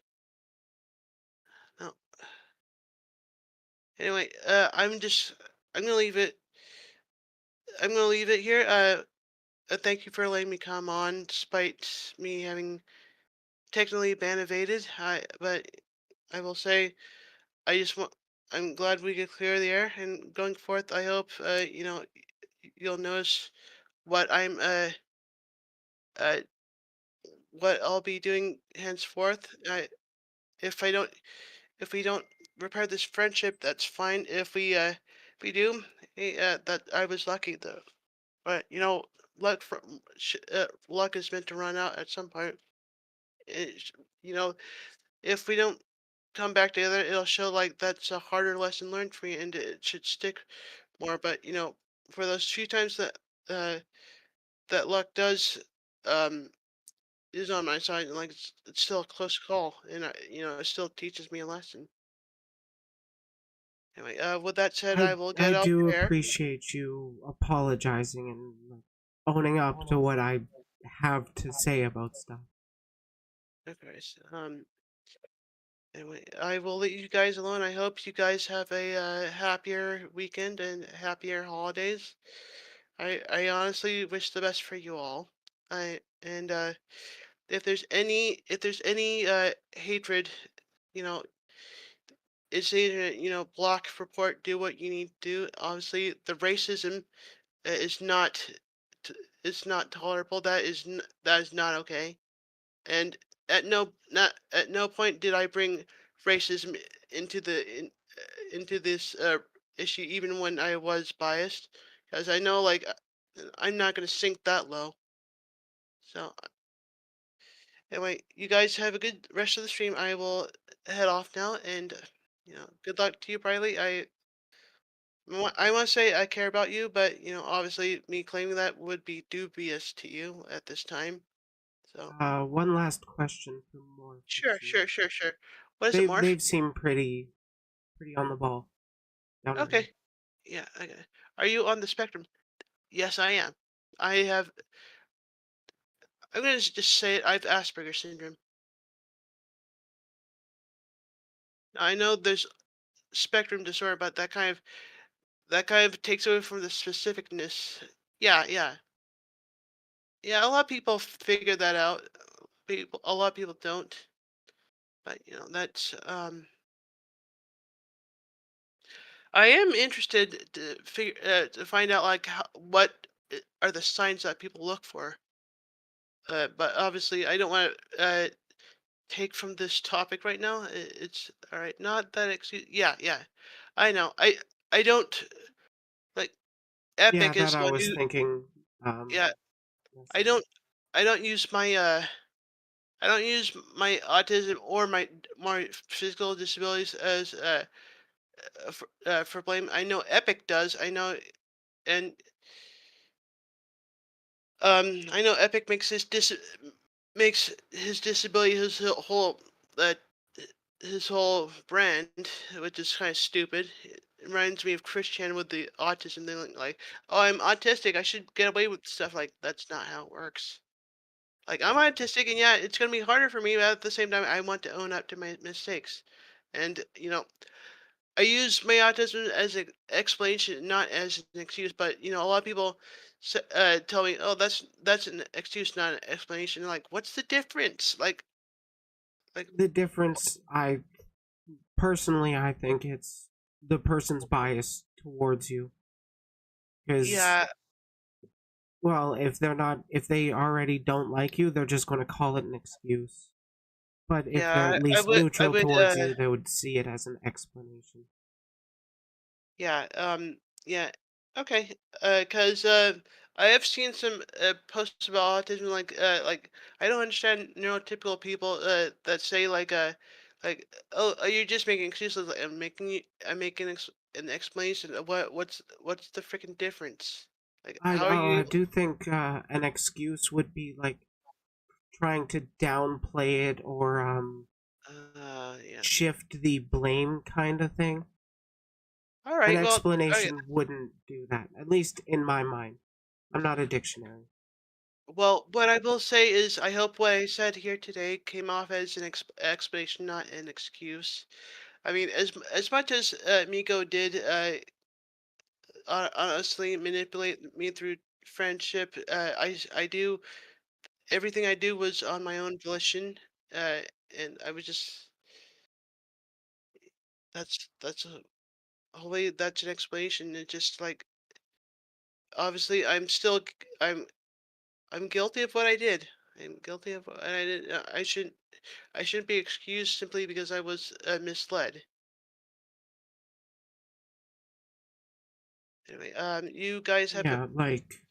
No. Anyway, I'm gonna leave it. I'm gonna leave it here. Thank you for letting me come on, despite me having technically been evaded. But I will say I just want. I'm glad we could clear the air, and going forth, I hope you'll notice what uh what I'll be doing henceforth. If I don't, if we don't repair this friendship, that's fine. If we do, hey, that I was lucky though. But luck is meant to run out at some point. It, you know, if we don't come back together, it'll show like that's a harder lesson learned for me, and it should stick more. But for those few times uh, that luck does um, is on my side, and like it's still a close call, and it still teaches me a lesson. Anyway, with that said, I will I get off do your hair. appreciate you apologizing and like, owning up to what I have to say about stuff. Okay. Anyway, I will let you guys alone. I hope you guys have a happier weekend and happier holidays. I honestly wish the best for you all. I and if there's any hatred, you know, it's either block, report, do what you need to do. Obviously, the racism is not t- it's not tolerable. That is not okay. And at no point did I bring racism into this issue, even when I was biased, because I know like I'm not gonna sink that low. So anyway, you guys have a good rest of the stream. I will head off now, and good luck to you, Briley. I want to say I care about you, but obviously me claiming that would be dubious to you at this time. So One last question for more sure, fiction. sure, sure, sure. What is it, Morph? They've seemed pretty on the ball down to me. Okay. Yeah, okay. Are you on the spectrum? Yes, I am. I have. I'm gonna just say it. I have Asperger's syndrome. I know there's spectrum disorder, but that kind of takes away from the specificness. Yeah, yeah, yeah. A lot of people figure that out. A lot of people don't. But that's. I am interested to find out like what are the signs that people look for. But obviously, I don't want to take from this topic right now. It's all right. Not that excuse. Yeah, yeah. I know. I don't like Yeah, Epic that is I one was who. thinking Yeah, I myself. don't. I don't use my. I don't use my autism or my physical disabilities as for blame. I know Epic does. And I know Epic makes his disability uh, his whole brand, which is kind of stupid. It reminds me of Christian with the autism thing, like, oh, I'm autistic, I should get away with stuff. Like, that's not how it works. Like, I'm autistic, and yeah, it's gonna be harder for me, but at the same time, I want to own up to my mistakes. And I use my autism as an explanation, not as an excuse. But a lot of people tell me, "Oh, that's an excuse, not an explanation." Like, what's the difference? Like, The difference, I personally, I think it's the person's bias towards you. Because, yeah, well, if they already don't like you, they're just going to call it an excuse. But if they're yeah. at I least would, I neutral would, towards you, they would see it as an explanation. yeah, yeah. Okay, because I have seen some posts about autism, like I don't understand neurotypical people that say like, oh, you're just making excuses. Like, I'm making an explanation of what's the freaking difference? Like, how are I you? do think an excuse would be like trying to downplay it or Yeah. shift the blame kind of thing. All An right. Well, okay. explanation wouldn't do that, at least in my mind. I'm not a dictionary. Well, what I will say is, I hope what I said here today came off as an explanation, not an excuse. I mean, as much as Miko did honestly manipulate me through friendship, I do everything I do was on my own volition, uh, and I was just that's a hopefully that's an explanation. It just like obviously I'm guilty of what I did. I'm guilty of what I did. I shouldn't be excused simply because I was misled. Anyway, you guys have a Yeah, like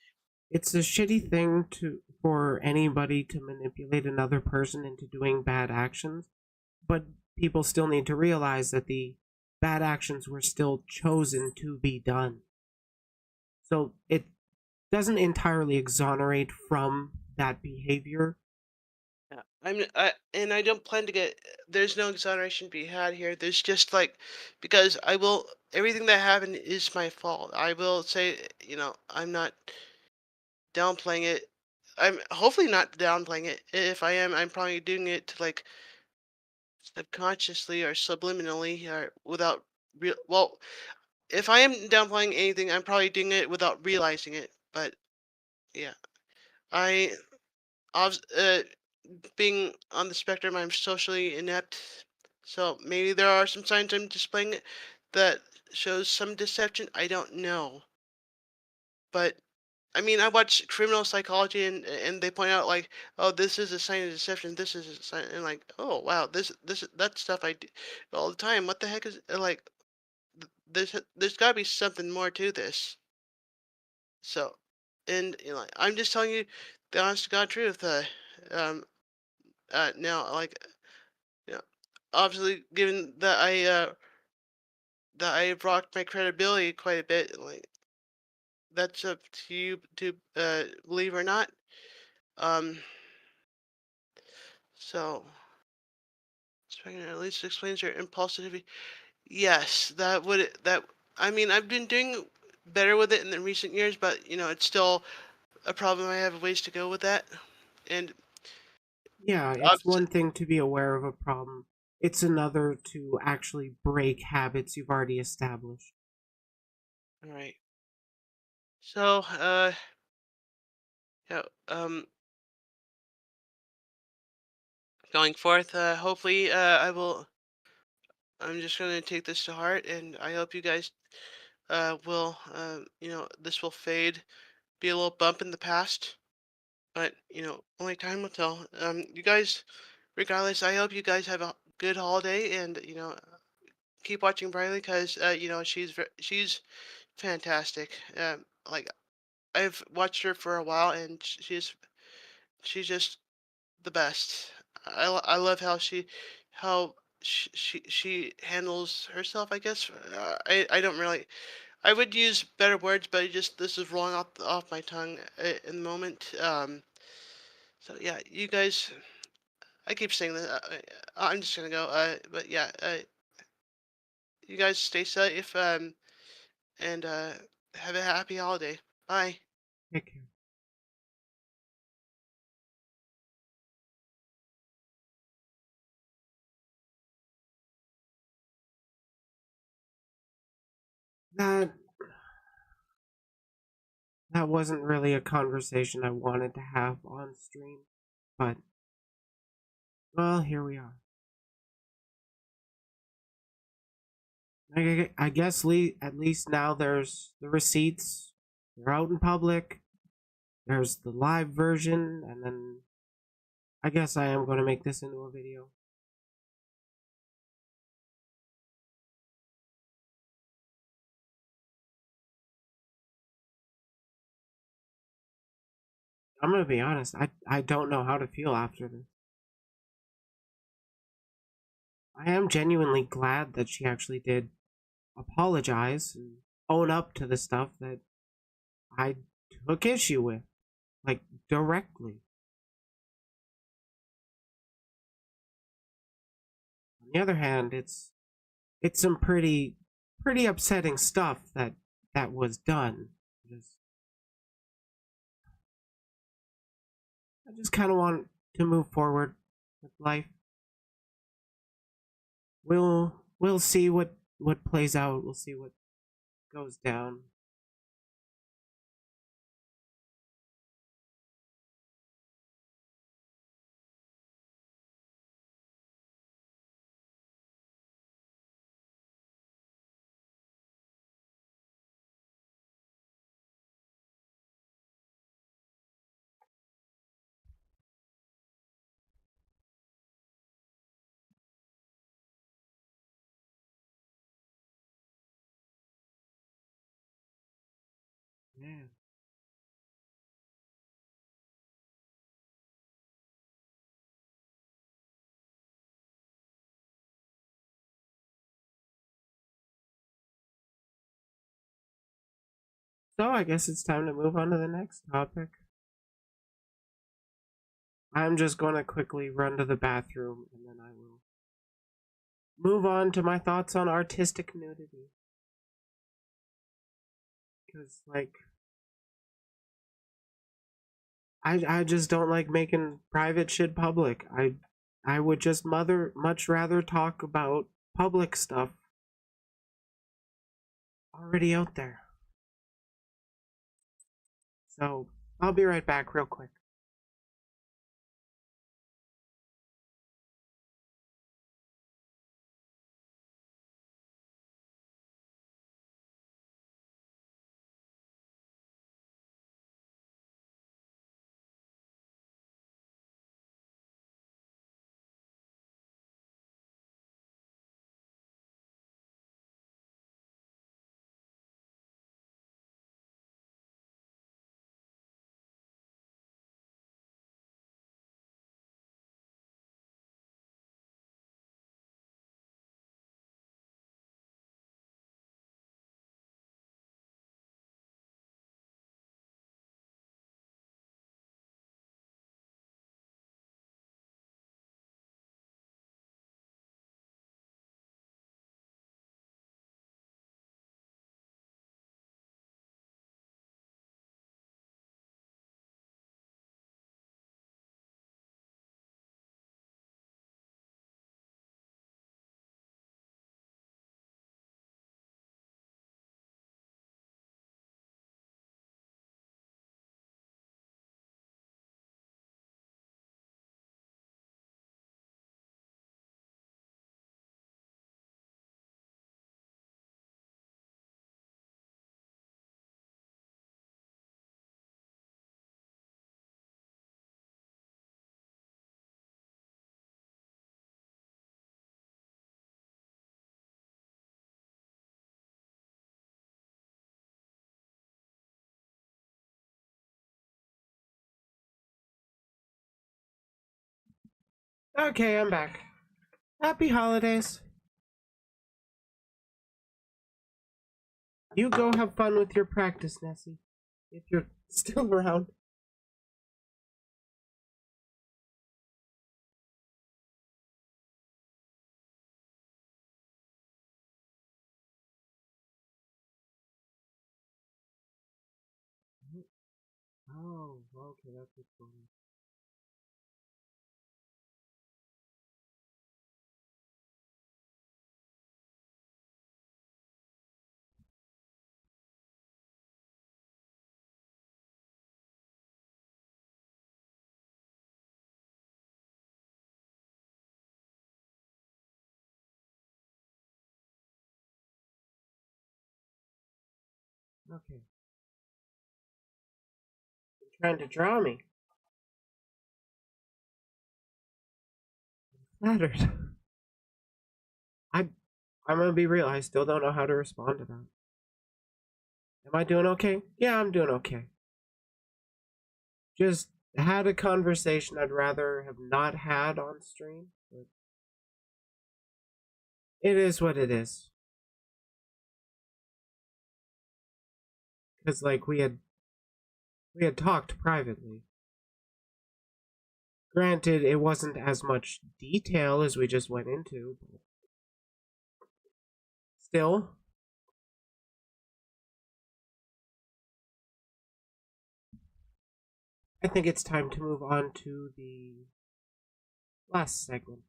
it's a shitty thing to for anybody to manipulate another person into doing bad actions, but people still need to realize that the bad actions were still chosen to be done. So it doesn't entirely exonerate from that behavior. Yeah, and I don't plan to get. There's no exoneration to be had here. There's just like, because I will. Everything that happened is my fault. I will say, I'm not downplaying it. I'm hopefully not downplaying it. If I am, I'm probably doing it to like subconsciously or subliminally or without real. Well, if I am downplaying anything, I'm probably doing it without realizing it. But yeah, I, being on the spectrum, I'm socially inept. So maybe there are some signs I'm displaying it that shows some deception. I don't know. But I mean, I watch criminal psychology, and they point out like, oh, this is a sign of deception. This is a sign, and like, oh wow, this that stuff I do all the time. What the heck is like? There's got to be something more to this. So, and like, I'm just telling you the honest to God truth. Um, now, like, you know, obviously, given that I rocked my credibility quite a bit, like, that's up to you to believe or not. Um, So, speaking at least explains your impulsivity. Yes, that would that. I mean, I've been doing better with it in the recent years, but it's still a problem. I have ways to go with that, and Yeah, it's obviously, one thing to be aware of a problem, it's another to actually break habits you've already established. all right. So, yeah, going forth, hopefully, I will. I'm just going to take this to heart, and I hope you guys will, this will fade, be a little bump in the past, but only time will tell. You guys, regardless, I hope you guys have a good holiday, and keep watching Briley because she's fantastic. Like I've watched her for a while, and she's just the best. I love how she handles herself. I guess I don't really. I would use better words, but it just this is rolling off my tongue in the moment. So yeah, you guys. I keep saying that. I'm just gonna go. But yeah, you guys stay safe. And have a happy holiday. Bye. Take care. That that wasn't really a conversation I wanted to have on stream, but well, here we are. I guess at least now there's the receipts. They're out in public. There's the live version, and then I guess I am going to make this into a video. I'm going to be honest, I don't know how to feel after this. I am genuinely glad that she actually did apologize and own up to the stuff that I took issue with, like directly. On the other hand, it's some pretty upsetting stuff that was done. Just I just kind of want to move forward with life. We'll see what plays out. We'll see what goes down. Yeah. So I guess it's time to move on to the next topic. I'm just going to quickly run to the bathroom and then I will move on to my thoughts on artistic nudity. Because, like, I just don't like making private shit public. I would just much rather talk about public stuff already out there. So I'll be right back real quick. Okay, I'm back. Happy holidays. You go have fun with your practice, Nessie. If you're still around. Oh, okay, that's what's going on. Okay. You're trying to draw me. Flattered. I'm gonna be real, I still don't know how to respond to that. Am I doing okay? Yeah, I'm doing okay. Just had a conversation I'd rather have not had on stream, but it is what it is. Because like we had talked privately. Granted, it wasn't as much detail as we just went into, but still. I think it's time to move on to the last segment.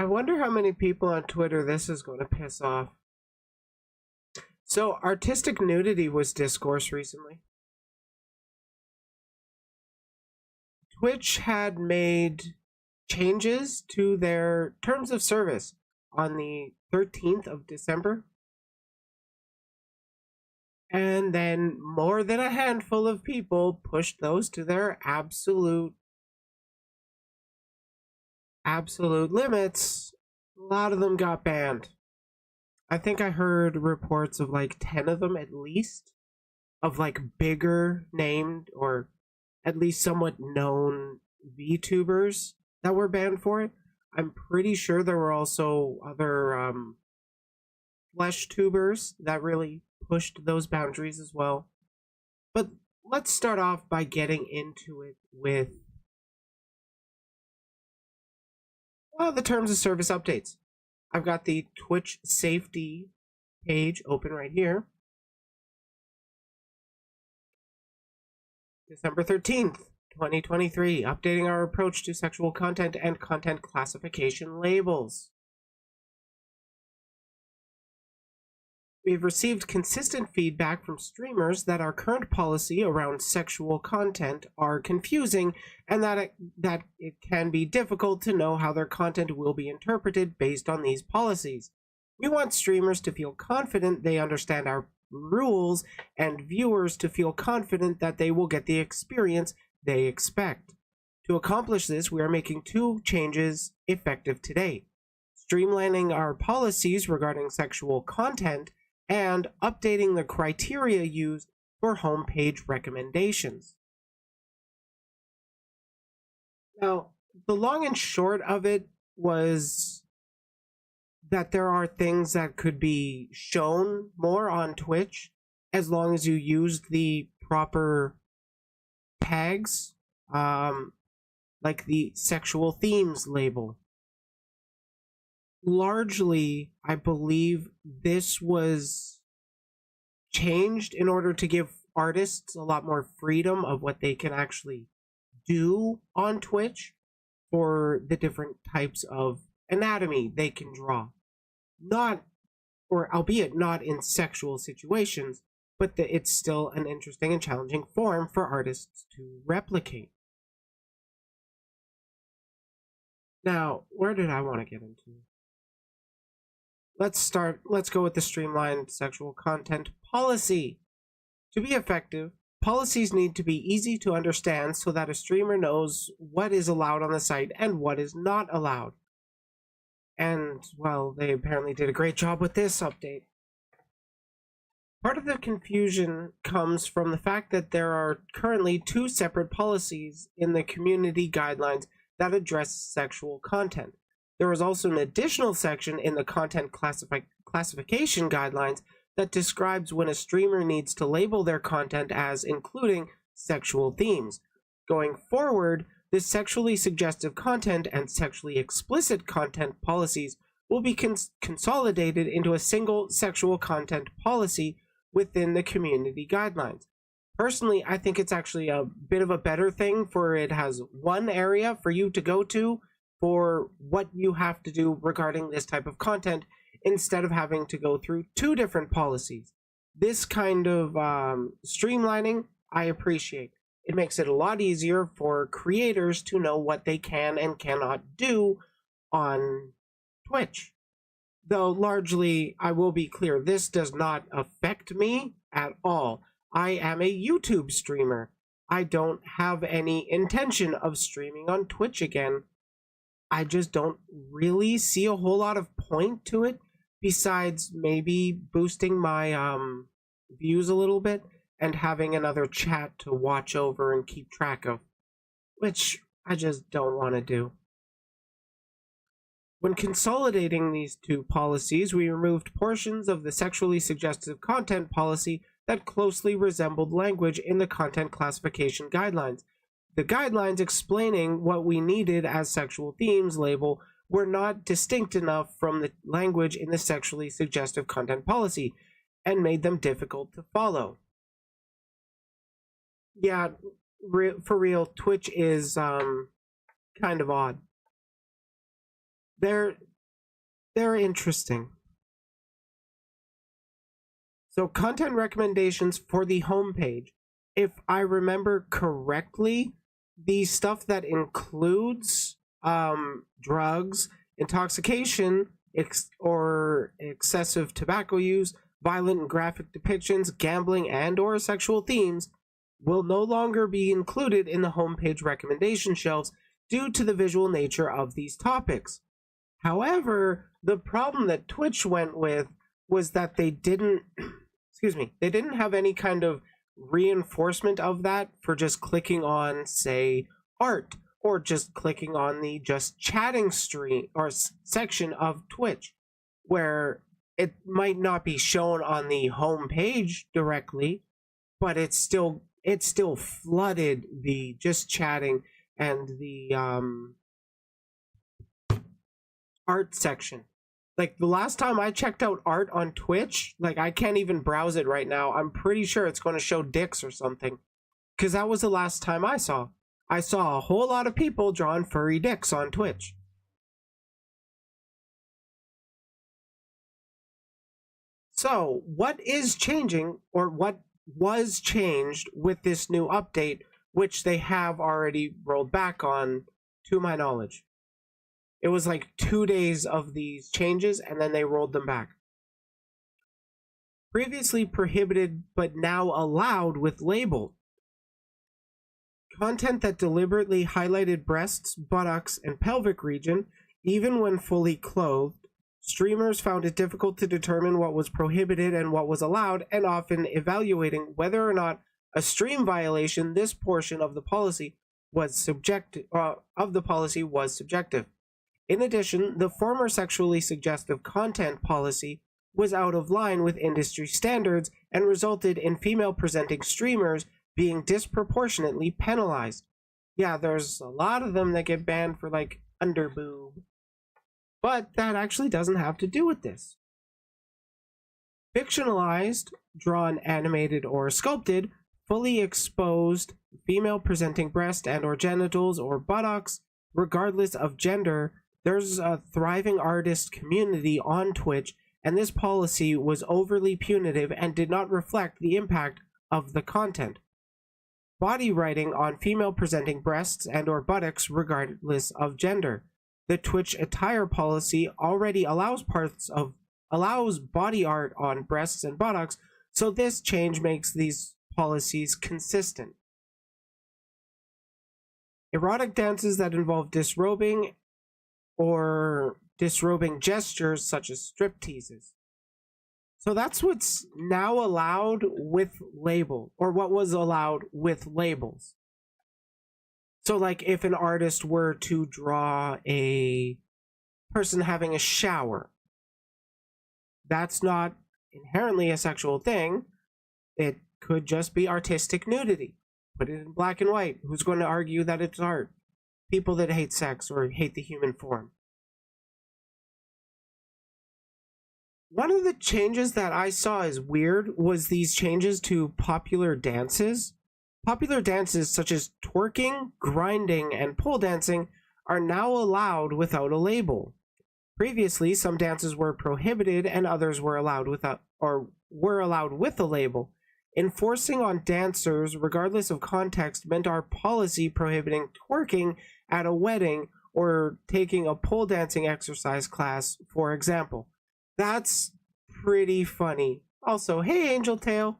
I wonder how many people on Twitter this is going to piss off. So, artistic nudity was discourse recently. Twitch had made changes to their terms of service on the 13th of December. And then more than a handful of people pushed those to their absolute limits. A lot of them got banned. I think I heard reports of like 10 of them at least, of like bigger named or at least somewhat known VTubers that were banned for it. I'm pretty sure there were also other flesh tubers that really pushed those boundaries as well. But let's start off by getting into it with the terms of service updates. I've got the Twitch safety page open right here. December 13th, 2023, updating our approach to sexual content and content classification labels. We've received consistent feedback from streamers that our current policy around sexual content are confusing and that it can be difficult to know how their content will be interpreted based on these policies. We want streamers to feel confident they understand our rules and viewers to feel confident that they will get the experience they expect. To accomplish this, we are making 2 changes effective today: streamlining our policies regarding sexual content and updating the criteria used for homepage recommendations. Now, the long and short of it was that there are things that could be shown more on Twitch as long as you used the proper tags, like the sexual themes label. Largely, I believe this was changed in order to give artists a lot more freedom of what they can actually do on Twitch for the different types of anatomy they can draw. Not, or albeit not in sexual situations, but it's still an interesting and challenging form for artists to replicate. Now, where did I want to get into? let's go with the streamlined sexual content policy. To be effective, policies need to be easy to understand so that a streamer knows what is allowed on the site and what is not allowed. And, well, they apparently did a great job with this update. Part of the confusion comes from the fact that there are currently 2 separate policies in the community guidelines that address sexual content. There is also an additional section in the content classification guidelines that describes when a streamer needs to label their content as including sexual themes. Going forward, the sexually suggestive content and sexually explicit content policies will be consolidated into a single sexual content policy within the community guidelines. Personally, I think it's actually a bit of a better thing, for it has one area for you to go to for what you have to do regarding this type of content, instead of having to go through 2 different policies. This kind of streamlining, I appreciate. It makes it a lot easier for creators to know what they can and cannot do on Twitch. Though largely, I will be clear, this does not affect me at all. I am a YouTube streamer. I don't have any intention of streaming on Twitch again. I just don't really see a whole lot of point to it, besides maybe boosting my views a little bit and having another chat to watch over and keep track of, which I just don't want to do. When consolidating these 2 policies, we removed portions of the sexually suggestive content policy that closely resembled language in the content classification guidelines. The guidelines explaining what we needed as sexual themes label were not distinct enough from the language in the sexually suggestive content policy, and made them difficult to follow. Yeah, for real, Twitch is kind of odd. They're interesting. So, content recommendations for the homepage. If I remember correctly, the stuff that includes drugs, intoxication, or excessive tobacco use, violent and graphic depictions, gambling, and or sexual themes will no longer be included in the homepage recommendation shelves due to the visual nature of these topics. However, the problem that Twitch went with was that they didn't they didn't have any kind of reinforcement of that for just clicking on, say, art, or just clicking on the just chatting stream or section of Twitch, where it might not be shown on the home page directly, but it still flooded the just chatting and the art section. Like, the last time I checked out art on Twitch, like, I can't even browse it right now. I'm pretty sure it's going to show dicks or something, because that was the last time I saw. I saw a whole lot of people drawing furry dicks on Twitch. So, what is changing, or what was changed with this new update, which they have already rolled back on, to my knowledge? It was like 2 days of these changes, and then they rolled them back. Previously prohibited, but now allowed with label. Content that deliberately highlighted breasts, buttocks, and pelvic region, even when fully clothed. Streamers found it difficult to determine what was prohibited and what was allowed, and often evaluating whether or not a stream violation this portion of the policy was subjective. In addition, the former sexually suggestive content policy was out of line with industry standards and resulted in female-presenting streamers being disproportionately penalized. Yeah, there's a lot of them that get banned for, like, underboob. But that actually doesn't have to do with this. Fictionalized, drawn, animated, or sculpted, fully exposed, female-presenting breast and or genitals or buttocks, regardless of gender. There's a thriving artist community on Twitch, and this policy was overly punitive and did not reflect the impact of the content. Body writing on female-presenting breasts and or buttocks regardless of gender. The Twitch attire policy already allows parts of allows body art on breasts and buttocks, so this change makes these policies consistent. Erotic dances that involve disrobing or disrobing gestures such as strip teases. So that's what's now allowed with label, or what was allowed with labels. So like if an artist were to draw a person having a shower, that's not inherently a sexual thing. It could just be artistic nudity. Put it in black and white. Who's going to argue that it's art? People that hate sex or hate the human form. One of the changes that I saw as weird was these changes to popular dances. Popular dances such as twerking, grinding, and pole dancing are now allowed without a label. Previously, some dances were prohibited and others were allowed without, or were allowed with a label. Enforcing on dancers, regardless of context, meant our policy prohibiting twerking at a wedding or taking a pole dancing exercise class, for example. That's pretty funny. Also, hey, Angel Tail.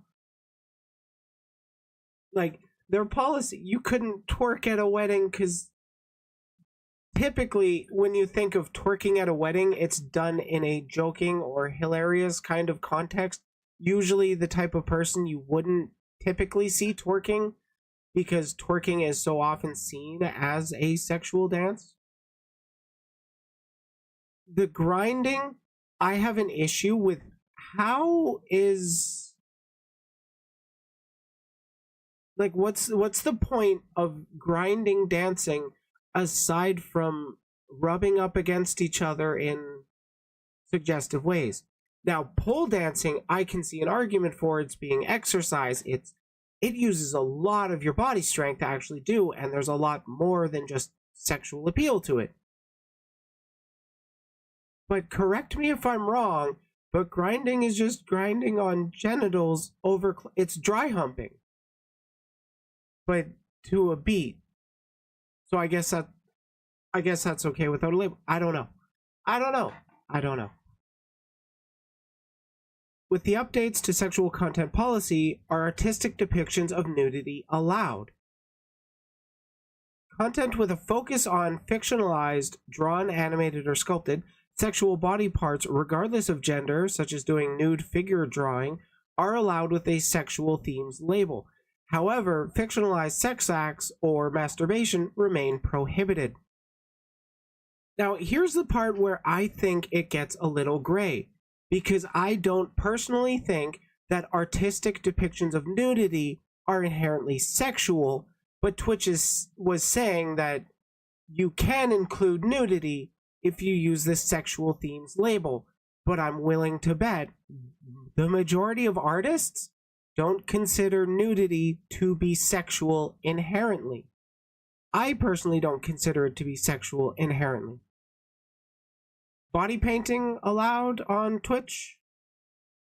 Like, their policy, you couldn't twerk at a wedding because typically when you think of twerking at a wedding, it's done in a joking or hilarious kind of context. Usually the type of person you wouldn't typically see twerking because twerking is so often seen as a sexual dance. The grinding, I have an issue with. How is, like, what's the point of grinding dancing aside from rubbing up against each other in suggestive ways? Now, pole dancing, I can see an argument for. It's being exercise. It uses a lot of your body strength to actually do, and there's a lot more than just sexual appeal to it. But correct me if I'm wrong, but grinding is just grinding on genitals over. It's dry humping, but to a beat. So I guess that's okay without a label. I don't know. With the updates to sexual content policy, are artistic depictions of nudity allowed? Content with a focus on fictionalized, drawn, animated, or sculpted sexual body parts, regardless of gender, such as doing nude figure drawing, are allowed with a sexual themes label. However, fictionalized sex acts or masturbation remain prohibited. Now, here's the part where I think it gets a little gray, because I don't personally think that artistic depictions of nudity are inherently sexual, but Twitch was saying that you can include nudity if you use this sexual themes label. But I'm willing to bet the majority of artists don't consider nudity to be sexual inherently. I personally don't consider it to be sexual inherently. Body painting allowed on Twitch?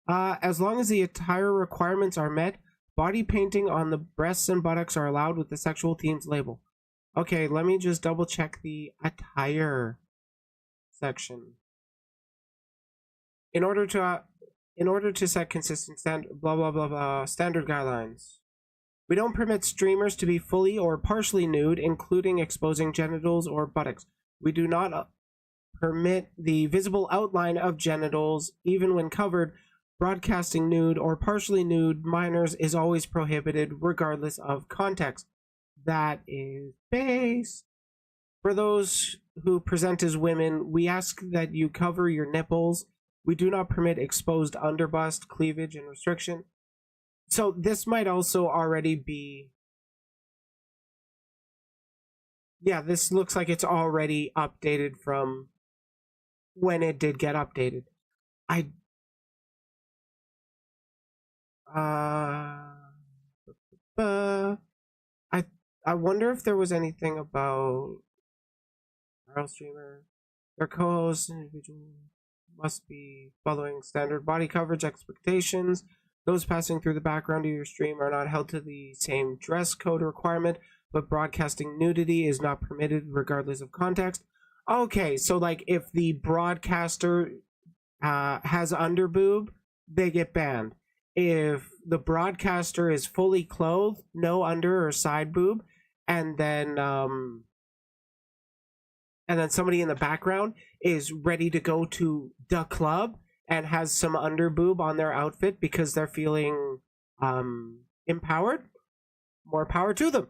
As long as the attire requirements are met, body painting on the breasts and buttocks are allowed with the sexual themes label. Okay, let me just double check the attire section. In order to set consistent standard guidelines, we don't permit streamers to be fully or partially nude, including exposing genitals or buttocks. We do not permit the visible outline of genitals, even when covered. Broadcasting nude or partially nude minors is always prohibited, regardless of context. That is based. For those who present as women, we ask that you cover your nipples. We do not permit exposed underbust, cleavage, and restriction. So this might also already be... Yeah, this looks like it's already updated from when it did get updated. I wonder if there was anything about Viral streamer. Their co-hosts and individual must be following standard body coverage expectations. Those passing through the background of your stream are not held to the same dress code requirement, but broadcasting nudity is not permitted regardless of context. Okay, so like if the broadcaster has underboob, they get banned. If the broadcaster is fully clothed, no under or side boob, and then somebody in the background is ready to go to the club and has some underboob on their outfit because they're feeling empowered, more power to them.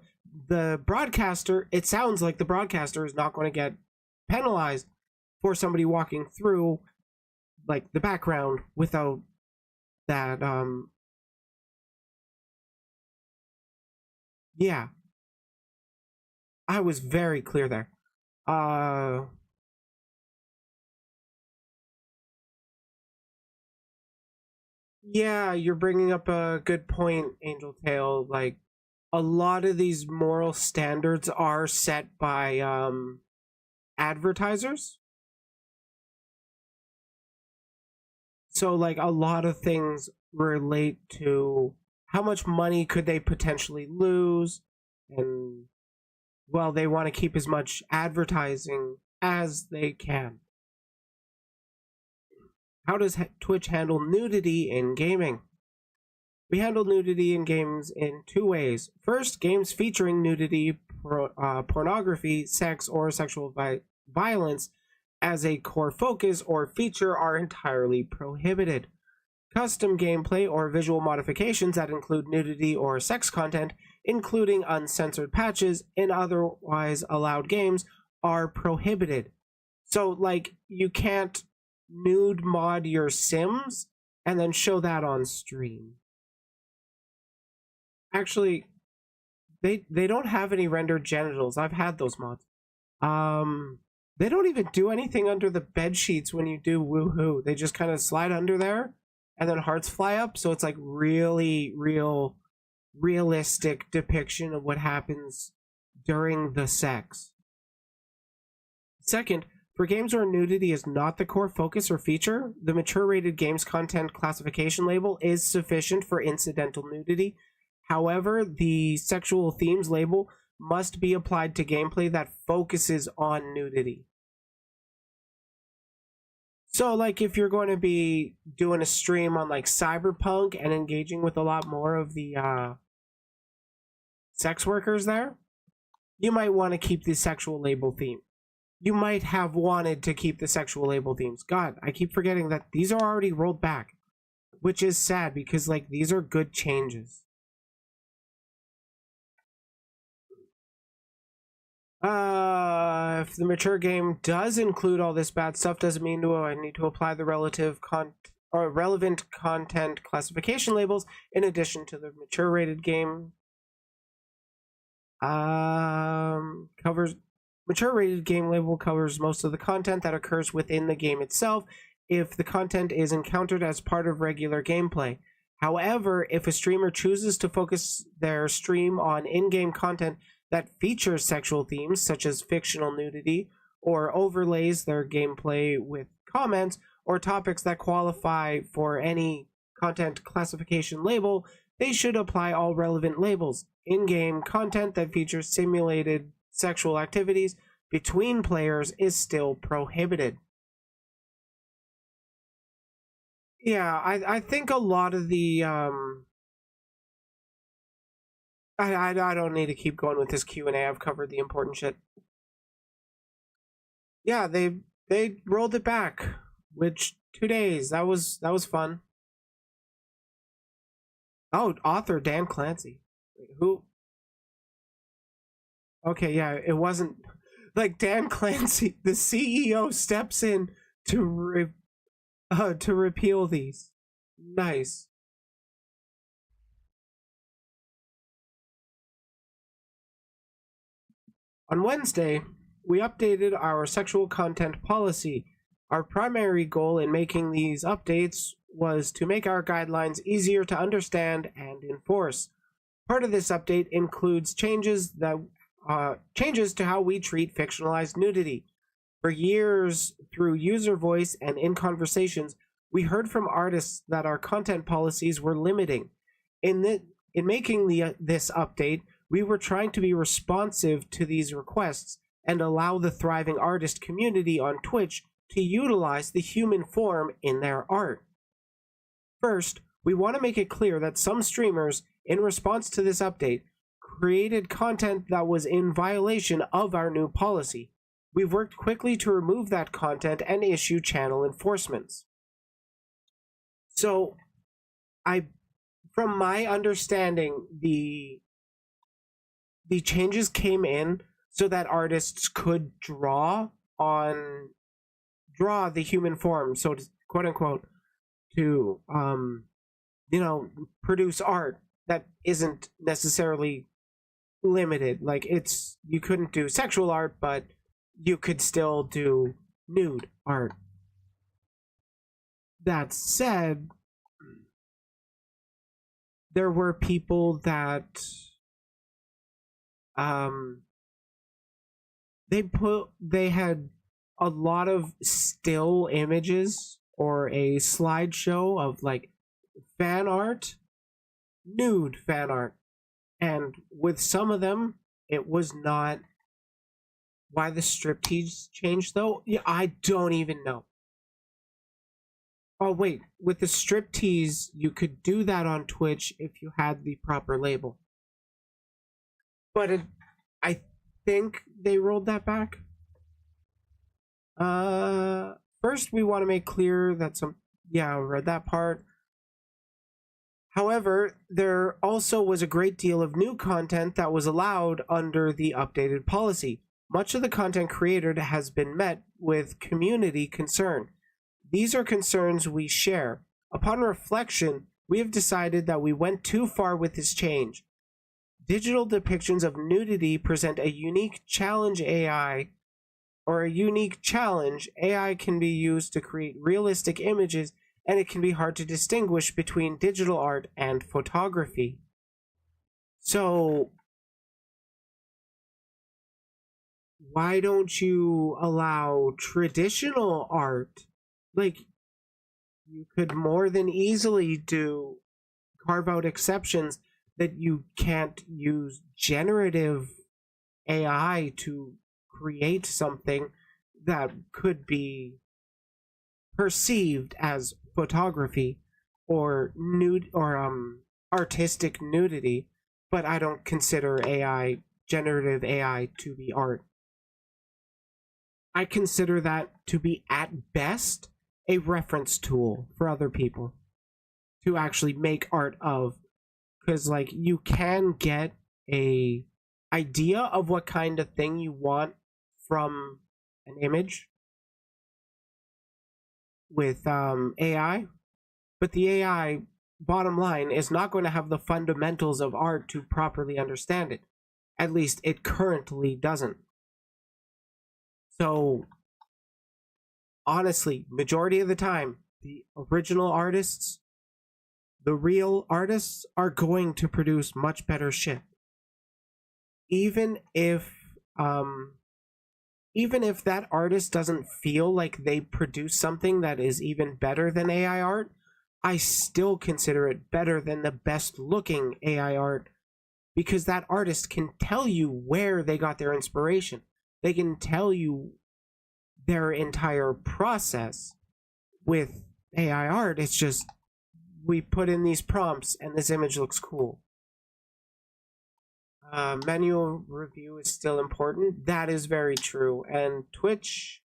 The broadcaster, it sounds like the broadcaster is not going to get penalized for somebody walking through like the background without that yeah, I was very clear there. Yeah, you're bringing up a good point, Angel Tail. Like, a lot of these moral standards are set by advertisers. So, like, a lot of things relate to how much money could they potentially lose, and well, they want to keep as much advertising as they can. How does Twitch handle nudity in gaming? We handle nudity in games in two ways. First, games featuring nudity, pornography, sex, or sexual violence as a core focus or feature are entirely prohibited. Custom gameplay or visual modifications that include nudity or sex content, including uncensored patches in otherwise allowed games, are prohibited. So, like, you can't nude mod your Sims and then show that on stream. Actually, they don't have any rendered genitals. I've had those mods. They don't even do anything under the bed sheets when you do woohoo. They just kind of slide under there and then hearts fly up, so it's like really realistic depiction of what happens during the sex. Second, for games where nudity is not the core focus or feature, the mature rated games content classification label is sufficient for incidental nudity. However, the sexual themes label must be applied to gameplay that focuses on nudity. So, like, if you're going to be doing a stream on, like, Cyberpunk and engaging with a lot more of the sex workers there, you might want to keep the sexual label theme. You might have wanted to keep the sexual label themes. God, I keep forgetting that these are already rolled back, which is sad because, like, these are good changes. If the mature game does include all this bad stuff, doesn't mean I need to apply the relevant content classification labels in addition to the mature rated game. Covers mature rated game label covers most of the content that occurs within the game itself if the content is encountered as part of regular gameplay. However, if a streamer chooses to focus their stream on in-game content that features sexual themes, such as fictional nudity, or overlays their gameplay with comments or topics that qualify for any content classification label, they should apply all relevant labels. In-game content that features simulated sexual activities between players is still prohibited. Yeah, I think a lot of the I don't need to keep going with this Q&A. I've covered the important shit. Yeah, they rolled it back, which 2 days. That was fun. Oh, author Dan Clancy. Who? Okay, yeah, it wasn't like Dan Clancy. The CEO steps in to repeal these. Nice. On Wednesday, we updated our sexual content policy. Our primary goal in making these updates was to make our guidelines easier to understand and enforce. Part of this update includes changes to how we treat fictionalized nudity. For years, through user voice and in conversations, we heard from artists that our content policies were limiting. In making this update, we were trying to be responsive to these requests and allow the thriving artist community on Twitch to utilize the human form in their art. First, we want to make it clear that some streamers, in response to this update, created content that was in violation of our new policy. We've worked quickly to remove that content and issue channel enforcements. So, from my understanding, the changes came in so that artists could draw the human form, so to quote unquote, to produce art that isn't necessarily limited. Like, you couldn't do sexual art, but you could still do nude art. That said, there were people that they had a lot of still images or a slideshow of like fan art, nude fan art, and with some of them it was not. Why the striptease changed though? Yeah, I don't even know. Oh wait, with the striptease you could do that on Twitch if you had the proper label, but I think they rolled that back. First we want to make clear that I read that part. However, there also was a great deal of new content that was allowed under the updated policy. Much of the content created has been met with community concern. These are concerns we share. Upon reflection, we have decided that we went too far with this change. Digital depictions of nudity present a unique challenge. AI can be used to create realistic images, and it can be hard to distinguish between digital art and photography. So, why don't you allow traditional art? Like, you could more than easily carve out exceptions that you can't use generative AI to create something that could be perceived as photography or nude or artistic nudity, but I don't consider generative AI to be art. I consider that to be at best a reference tool for other people to actually make art of, because like you can get a idea of what kind of thing you want from an image with AI, but the AI, bottom line, is not going to have the fundamentals of art to properly understand it. At least it currently doesn't. So honestly, majority of the time, the original artists, the real artists, are going to produce much better shit. Even if that artist doesn't feel like they produce something that is even better than AI art, I still consider it better than the best looking AI art, because that artist can tell you where they got their inspiration. They can tell you their entire process. With AI art, it's just, we put in these prompts and this image looks cool. Manual review is still important. That is very true. And Twitch,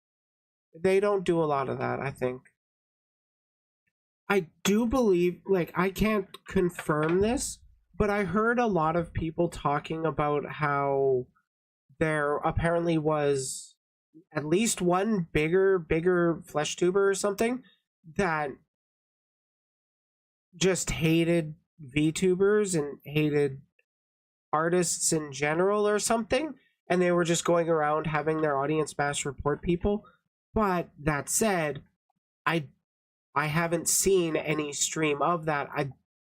they don't do a lot of that, I think. I do believe, like, I can't confirm this, but I heard a lot of people talking about how there apparently was at least one bigger flesh tuber or something that just hated VTubers and hated artists in general or something, and they were just going around having their audience mass report people. But that said, I haven't seen any stream of that.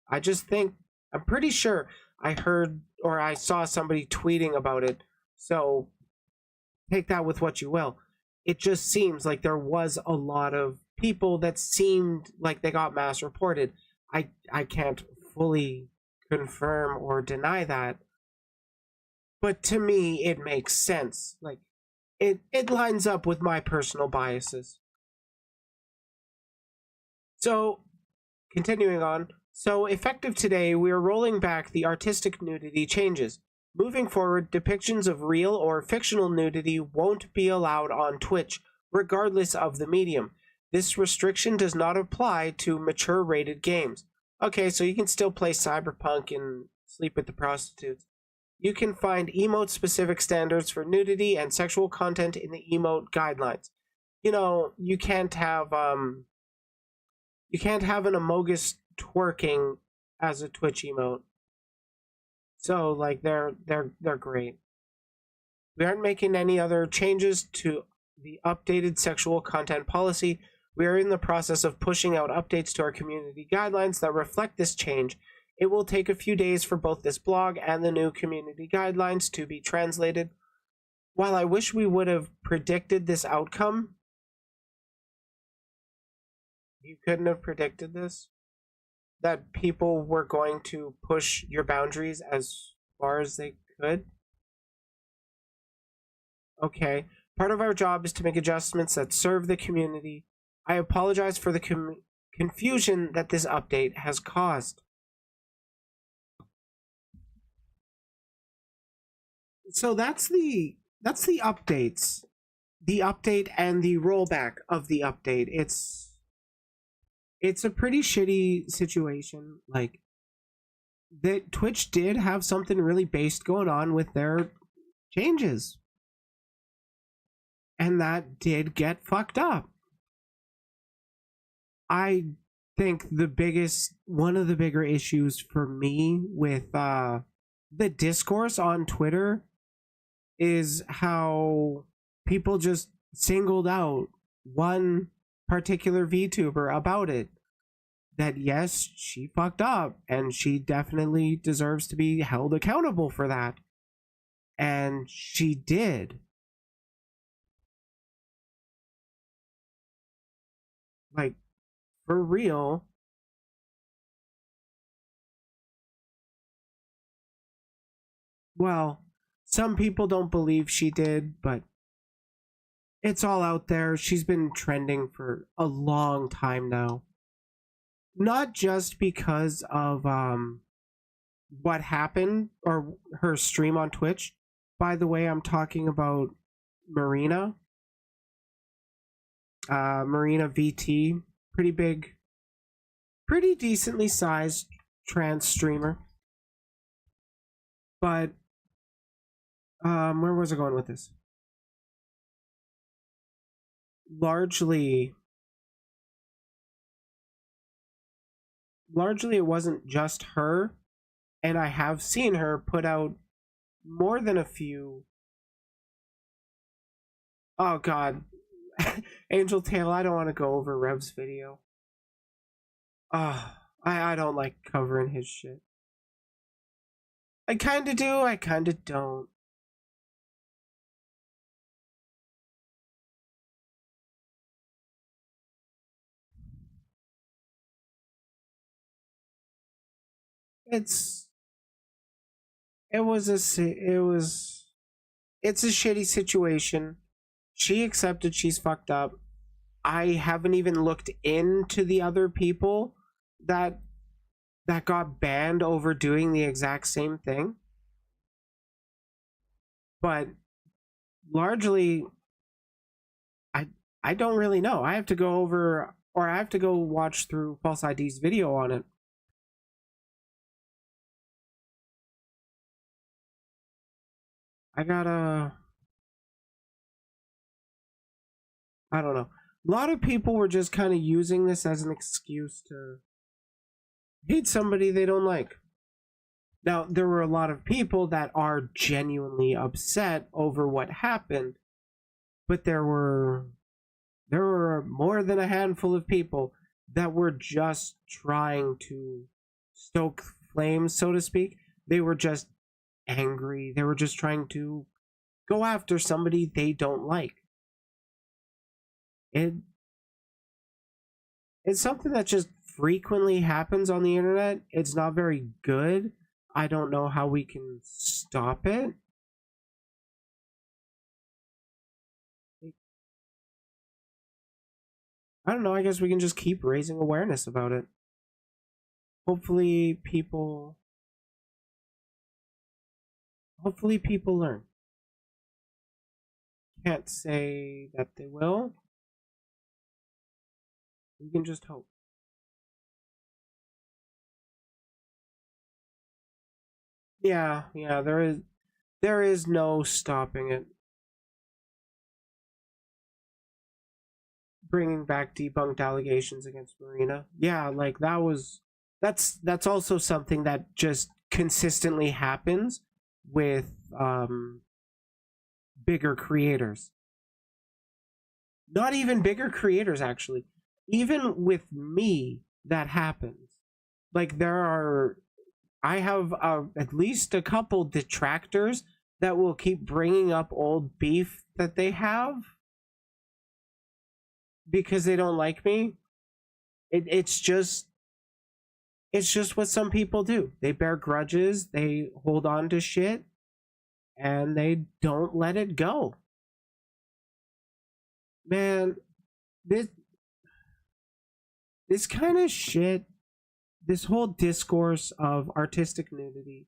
I just think, I'm pretty sure I heard or I saw somebody tweeting about it, so take that with what you will. It just seems like there was a lot of people that seemed like they got mass reported. I can't fully confirm or deny that, but to me it makes sense. Like, it lines up with my personal biases. So, continuing on. So, effective today, we are rolling back the artistic nudity changes. Moving forward, depictions of real or fictional nudity won't be allowed on Twitch, regardless of the medium. This restriction does not apply to mature rated games. Okay, so you can still play Cyberpunk and sleep with the prostitutes. You can find emote specific standards for nudity and sexual content in the emote guidelines. You know, you can't have an Amogus twerking as a Twitch emote. So like they're great. We aren't making any other changes to the updated sexual content policy. We are in the process of pushing out updates to our community guidelines that reflect this change. It will take a few days for both this blog and the new community guidelines to be translated. While I wish we would have predicted this outcome, you couldn't have predicted this. That people were going to push your boundaries as far as they could. Okay. Part of our job is to make adjustments that serve the community. I apologize for the confusion that this update has caused. So that's the updates. The update and the rollback of the update. It's a pretty shitty situation. Like that Twitch did have something really based going on with their changes. And that did get fucked up. I think one of the bigger issues for me with the discourse on Twitter is how people just singled out one particular VTuber about it. That yes, she fucked up and she definitely deserves to be held accountable for that. And she did. Like, for real. Well, some people don't believe she did, but it's all out there. She's been trending for a long time now. Not just because of what happened or her stream on Twitch. By the way, I'm talking about Marina. Marina VT, pretty big, pretty decently sized trans streamer. But where was I going with this? Largely it wasn't just her, and I have seen her put out more than a few. Oh god. Angel Tail, I don't want to go over Rev's video. I don't like covering his shit. I kinda do, I kinda don't. It's it was a it was it's a shitty situation. She accepted she's fucked up. I haven't even looked into the other people that got banned over doing the exact same thing. But largely I don't really know. I have to go over or I have to go watch through False ID's video on it. I don't know. A lot of people were just kind of using this as an excuse to hate somebody they don't like. Now, there were a lot of people that are genuinely upset over what happened, but there were more than a handful of people that were just trying to stoke flames, so to speak. They were just angry. They were just trying to go after somebody they don't like. It's something that just frequently happens on the internet. It's not very good. I don't know how we can stop it. I don't know, I guess we can just keep raising awareness about it. Hopefully people learn. Can't say that they will. We can just hope. Yeah, there is no stopping it. Bringing back debunked allegations against Marina. Yeah, like that's also something that just consistently happens with bigger creators. Not even bigger creators, actually. Even with me, that happens. Like I have at least a couple detractors that will keep bringing up old beef that they have because they don't like me. It's just what some people do. They bear grudges, they hold on to shit, and they don't let it go. Man, this kind of shit, this whole discourse of artistic nudity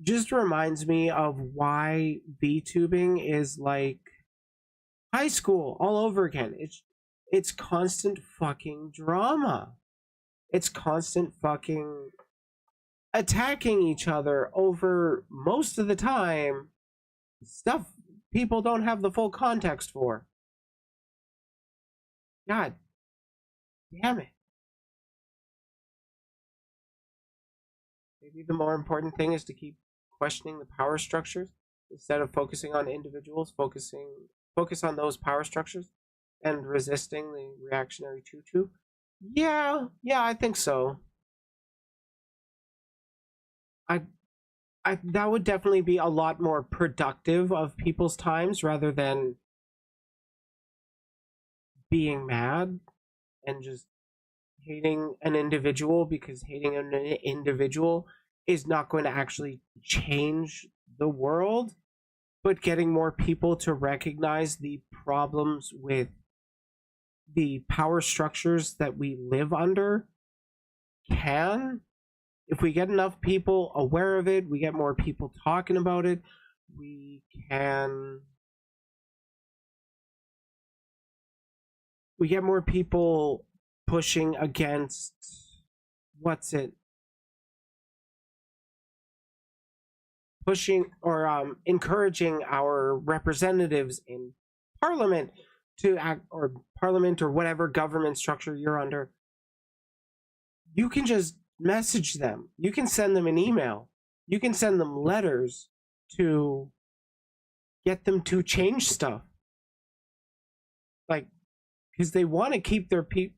just reminds me of why VTubing is like high school all over again. It's constant fucking drama. It's constant fucking attacking each other over, most of the time, stuff people don't have the full context for. God damn it. Maybe the more important thing is to keep questioning the power structures instead of focusing on individuals. Focus on those power structures and resisting the reactionary tutu. Yeah, I think so. I that would definitely be a lot more productive of people's times rather than being mad and just hating an individual, because hating an individual is not going to actually change the world, but getting more people to recognize the problems with the power structures that we live under can. If we get enough people aware of it, we get more people talking about it, we get more people pushing against pushing or encouraging our representatives in parliament to act, or parliament or whatever government structure you're under. You can just message them, you can send them an email, you can send them letters to get them to change stuff, like, because they want to keep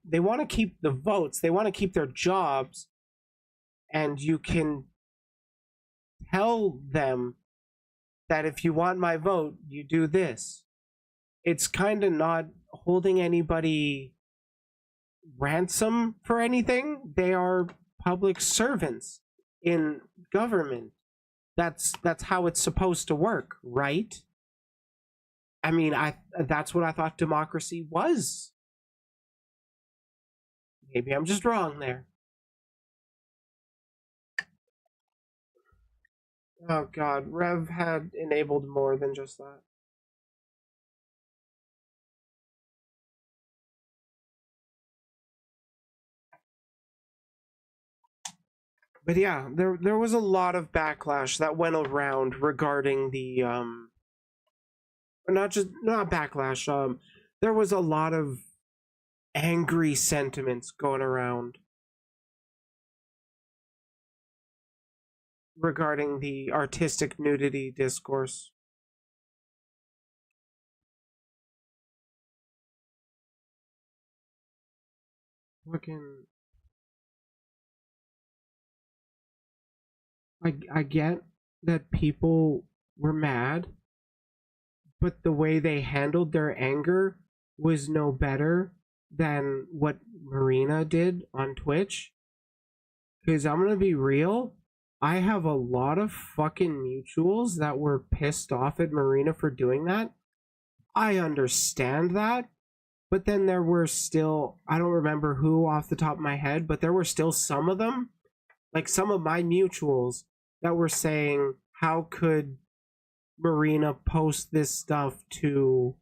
they want to keep the votes, they want to keep their jobs, and you can tell them that if you want my vote, you do this. It's kind of not holding anybody ransom for anything. They are public servants in government. That's how it's supposed to work, right? I mean, that's what I thought democracy was. Maybe I'm just wrong there. Oh god, Rev had enabled more than just that. But yeah, there was a lot of backlash that went around regarding the not backlash, there was a lot of angry sentiments going around regarding the artistic nudity discourse. Fucking, I get that people were mad, but the way they handled their anger was no better than what Marina did on Twitch. Because I'm gonna be real, I have a lot of fucking mutuals that were pissed off at Marina for doing that. I understand that, But then there were still, I don't remember who off the top of my head, but there were still some of them, like some of my mutuals, that were saying, how could Marina post this stuff to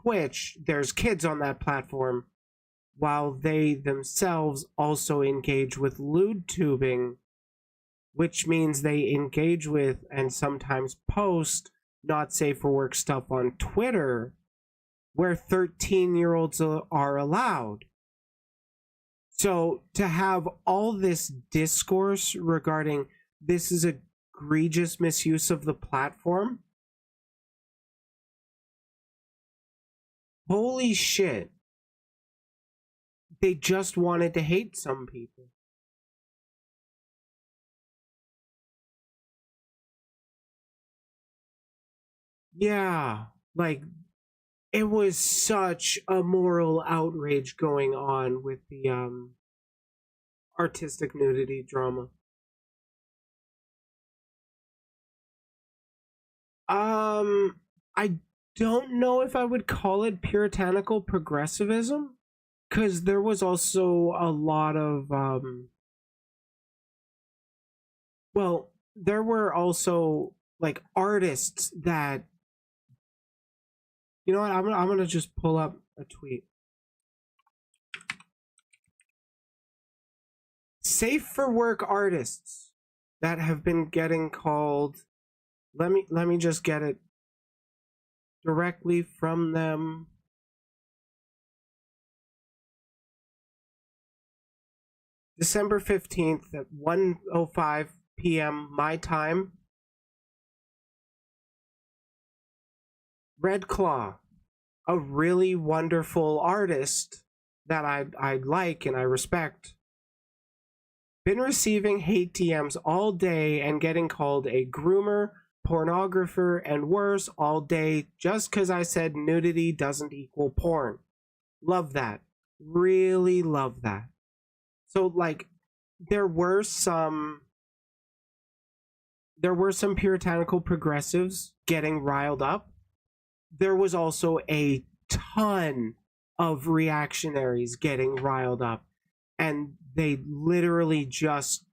Twitch? There's kids on that platform, while they themselves also engage with lewd tubing, which means they engage with and sometimes post not safe for work stuff on Twitter, where 13-year-olds are allowed. So to have all this discourse regarding this is egregious misuse of the platform, holy shit. They just wanted to hate some people. Yeah, like, it was such a moral outrage going on with the artistic nudity drama. I don't know if I would call it puritanical progressivism, because there was also a lot of well, there were also like artists that, you know what, I'm gonna just pull up a tweet. Safe for work artists that have been getting called, let me just get it directly from them. December 15th at 1:05 p.m. my time. Red Claw, a really wonderful artist that I like and I respect, been receiving hate DMs all day and getting called a groomer, pornographer, and worse all day just because I said nudity doesn't equal porn. Love that. Really love that. So, like, there were some puritanical progressives getting riled up. There was also a ton of reactionaries getting riled up, and they literally just,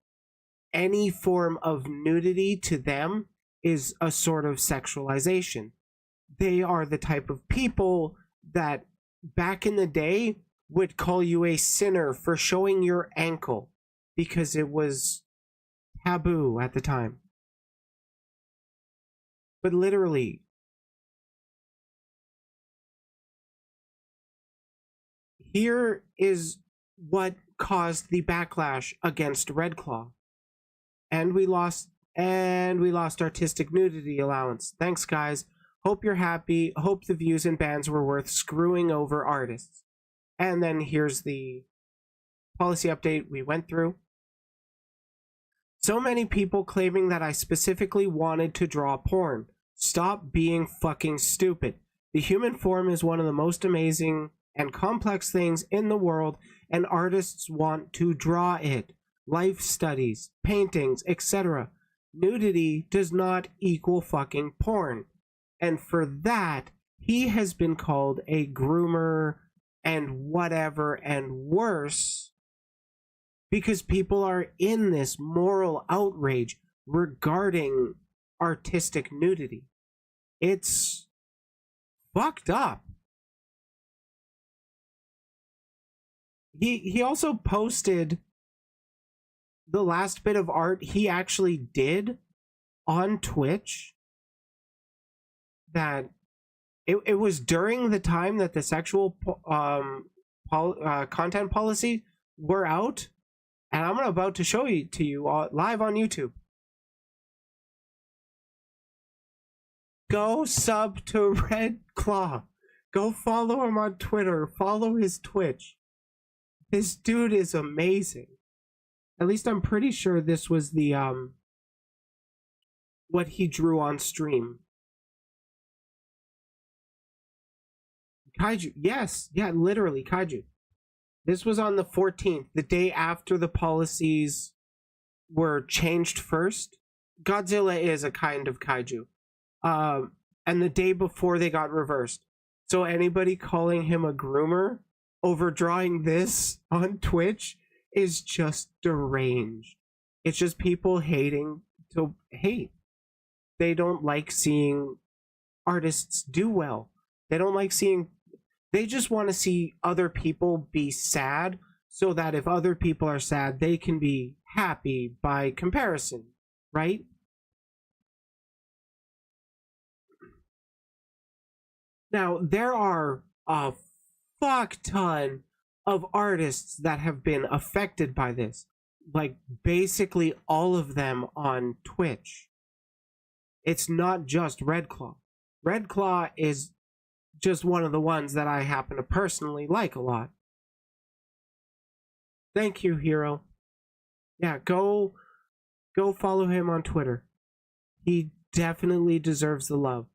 any form of nudity to them is a sort of sexualization. They are the type of people that back in the day would call you a sinner for showing your ankle because it was taboo at the time. But literally, here is what caused the backlash against Red Claw. And we lost artistic nudity allowance. Thanks, guys. Hope you're happy. Hope the views and bans were worth screwing over artists. And then here's the policy update we went through. So many people claiming that I specifically wanted to draw porn. Stop being fucking stupid. The human form is one of the most amazing and complex things in the world, and artists want to draw it. Life studies, paintings, etc. Nudity does not equal fucking porn. And for that, he has been called a groomer and whatever and worse, because people are in this moral outrage regarding artistic nudity. It's fucked up. He also posted the last bit of art he actually did on Twitch, that it was during the time that the sexual content policy were out, and I'm about to show you to you live on YouTube. Go sub to Red Claw. Go follow him on Twitter. Follow his Twitch. This dude is amazing. At least I'm pretty sure this was the what he drew on stream. Kaiju, yes, yeah, literally Kaiju. This was on the 14th, the day after the policies were changed first. Godzilla is a kind of kaiju. And the day before they got reversed. So anybody calling him a groomer over drawing this on Twitch is just deranged. It's just people hating to hate. They don't like seeing artists do well. They don't like seeing, they just want to see other people be sad so that if other people are sad, they can be happy by comparison, right? Now, there are a fuck ton of artists that have been affected by this. Like, basically all of them on Twitch. It's not just Redclaw. Redclaw is just one of the ones that I happen to personally like a lot. Thank you, Hero. Yeah, go follow him on Twitter. He definitely deserves the love.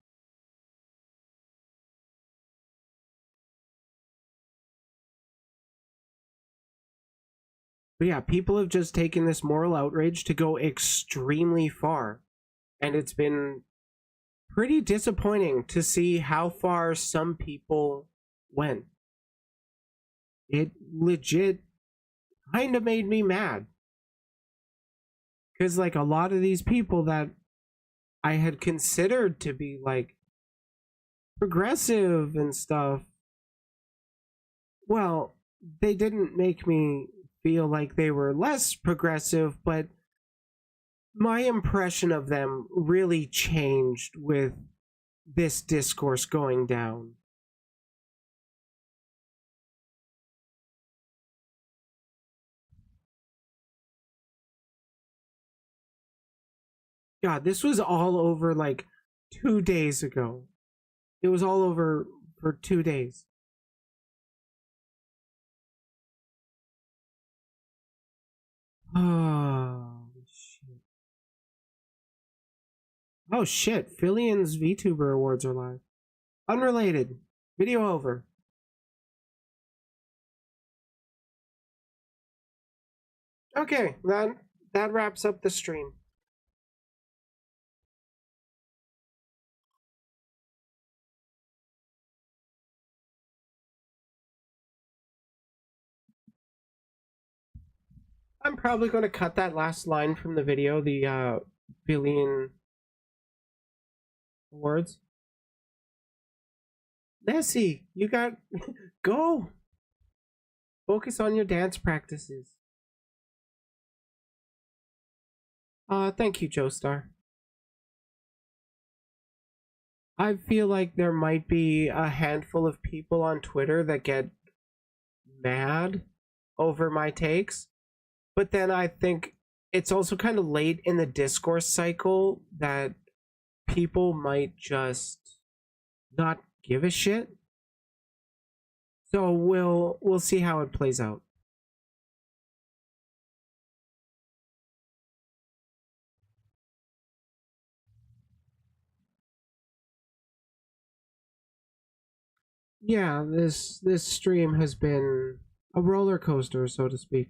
But yeah, people have just taken this moral outrage to go extremely far. And it's been pretty disappointing to see how far some people went. It legit kind of made me mad. Because, like, a lot of these people that I had considered to be, like, progressive and stuff, well, they didn't make me feel like they were less progressive, but my impression of them really changed with this discourse going down. God, this was all over like 2 days ago. It was all over for 2 days. Oh shit. Oh shit, Fillian's VTuber Awards are live. Unrelated. Video over. Okay, that wraps up the stream. I'm probably going to cut that last line from the video, the Fillian Awards. Nessie, you got... Go! Focus on your dance practices. Thank you, Joestar. I feel like there might be a handful of people on Twitter that get mad over my takes, but then I think it's also kind of late in the discourse cycle that people might just not give a shit. So we'll see how it plays out. Yeah, this stream has been a roller coaster, so to speak.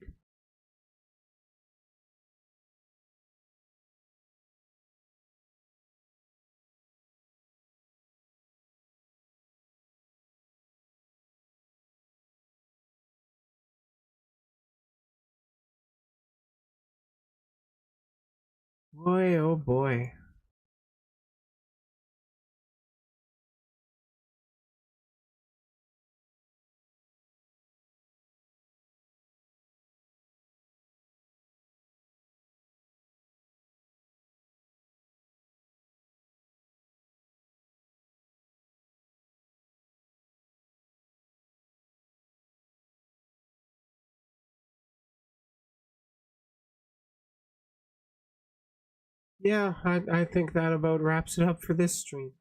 Boy, oh boy. Yeah, I think that about wraps it up for this stream.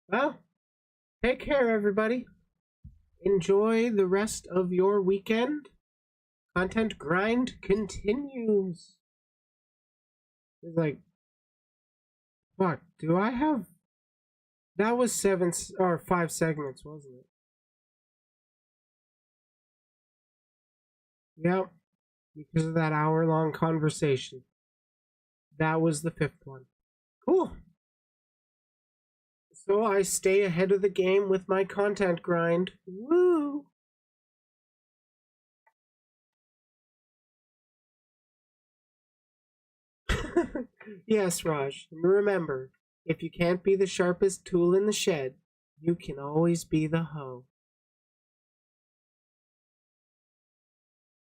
Well, take care, everybody. Enjoy the rest of your weekend. Content grind continues. It's like Fuck, do I have... That was 5 segments, wasn't it? Yep, because of that hour-long conversation. That was the 5th one. Cool. So I stay ahead of the game with my content grind. Woo! Yes, Raj. Remember, if you can't be the sharpest tool in the shed, you can always be the hoe.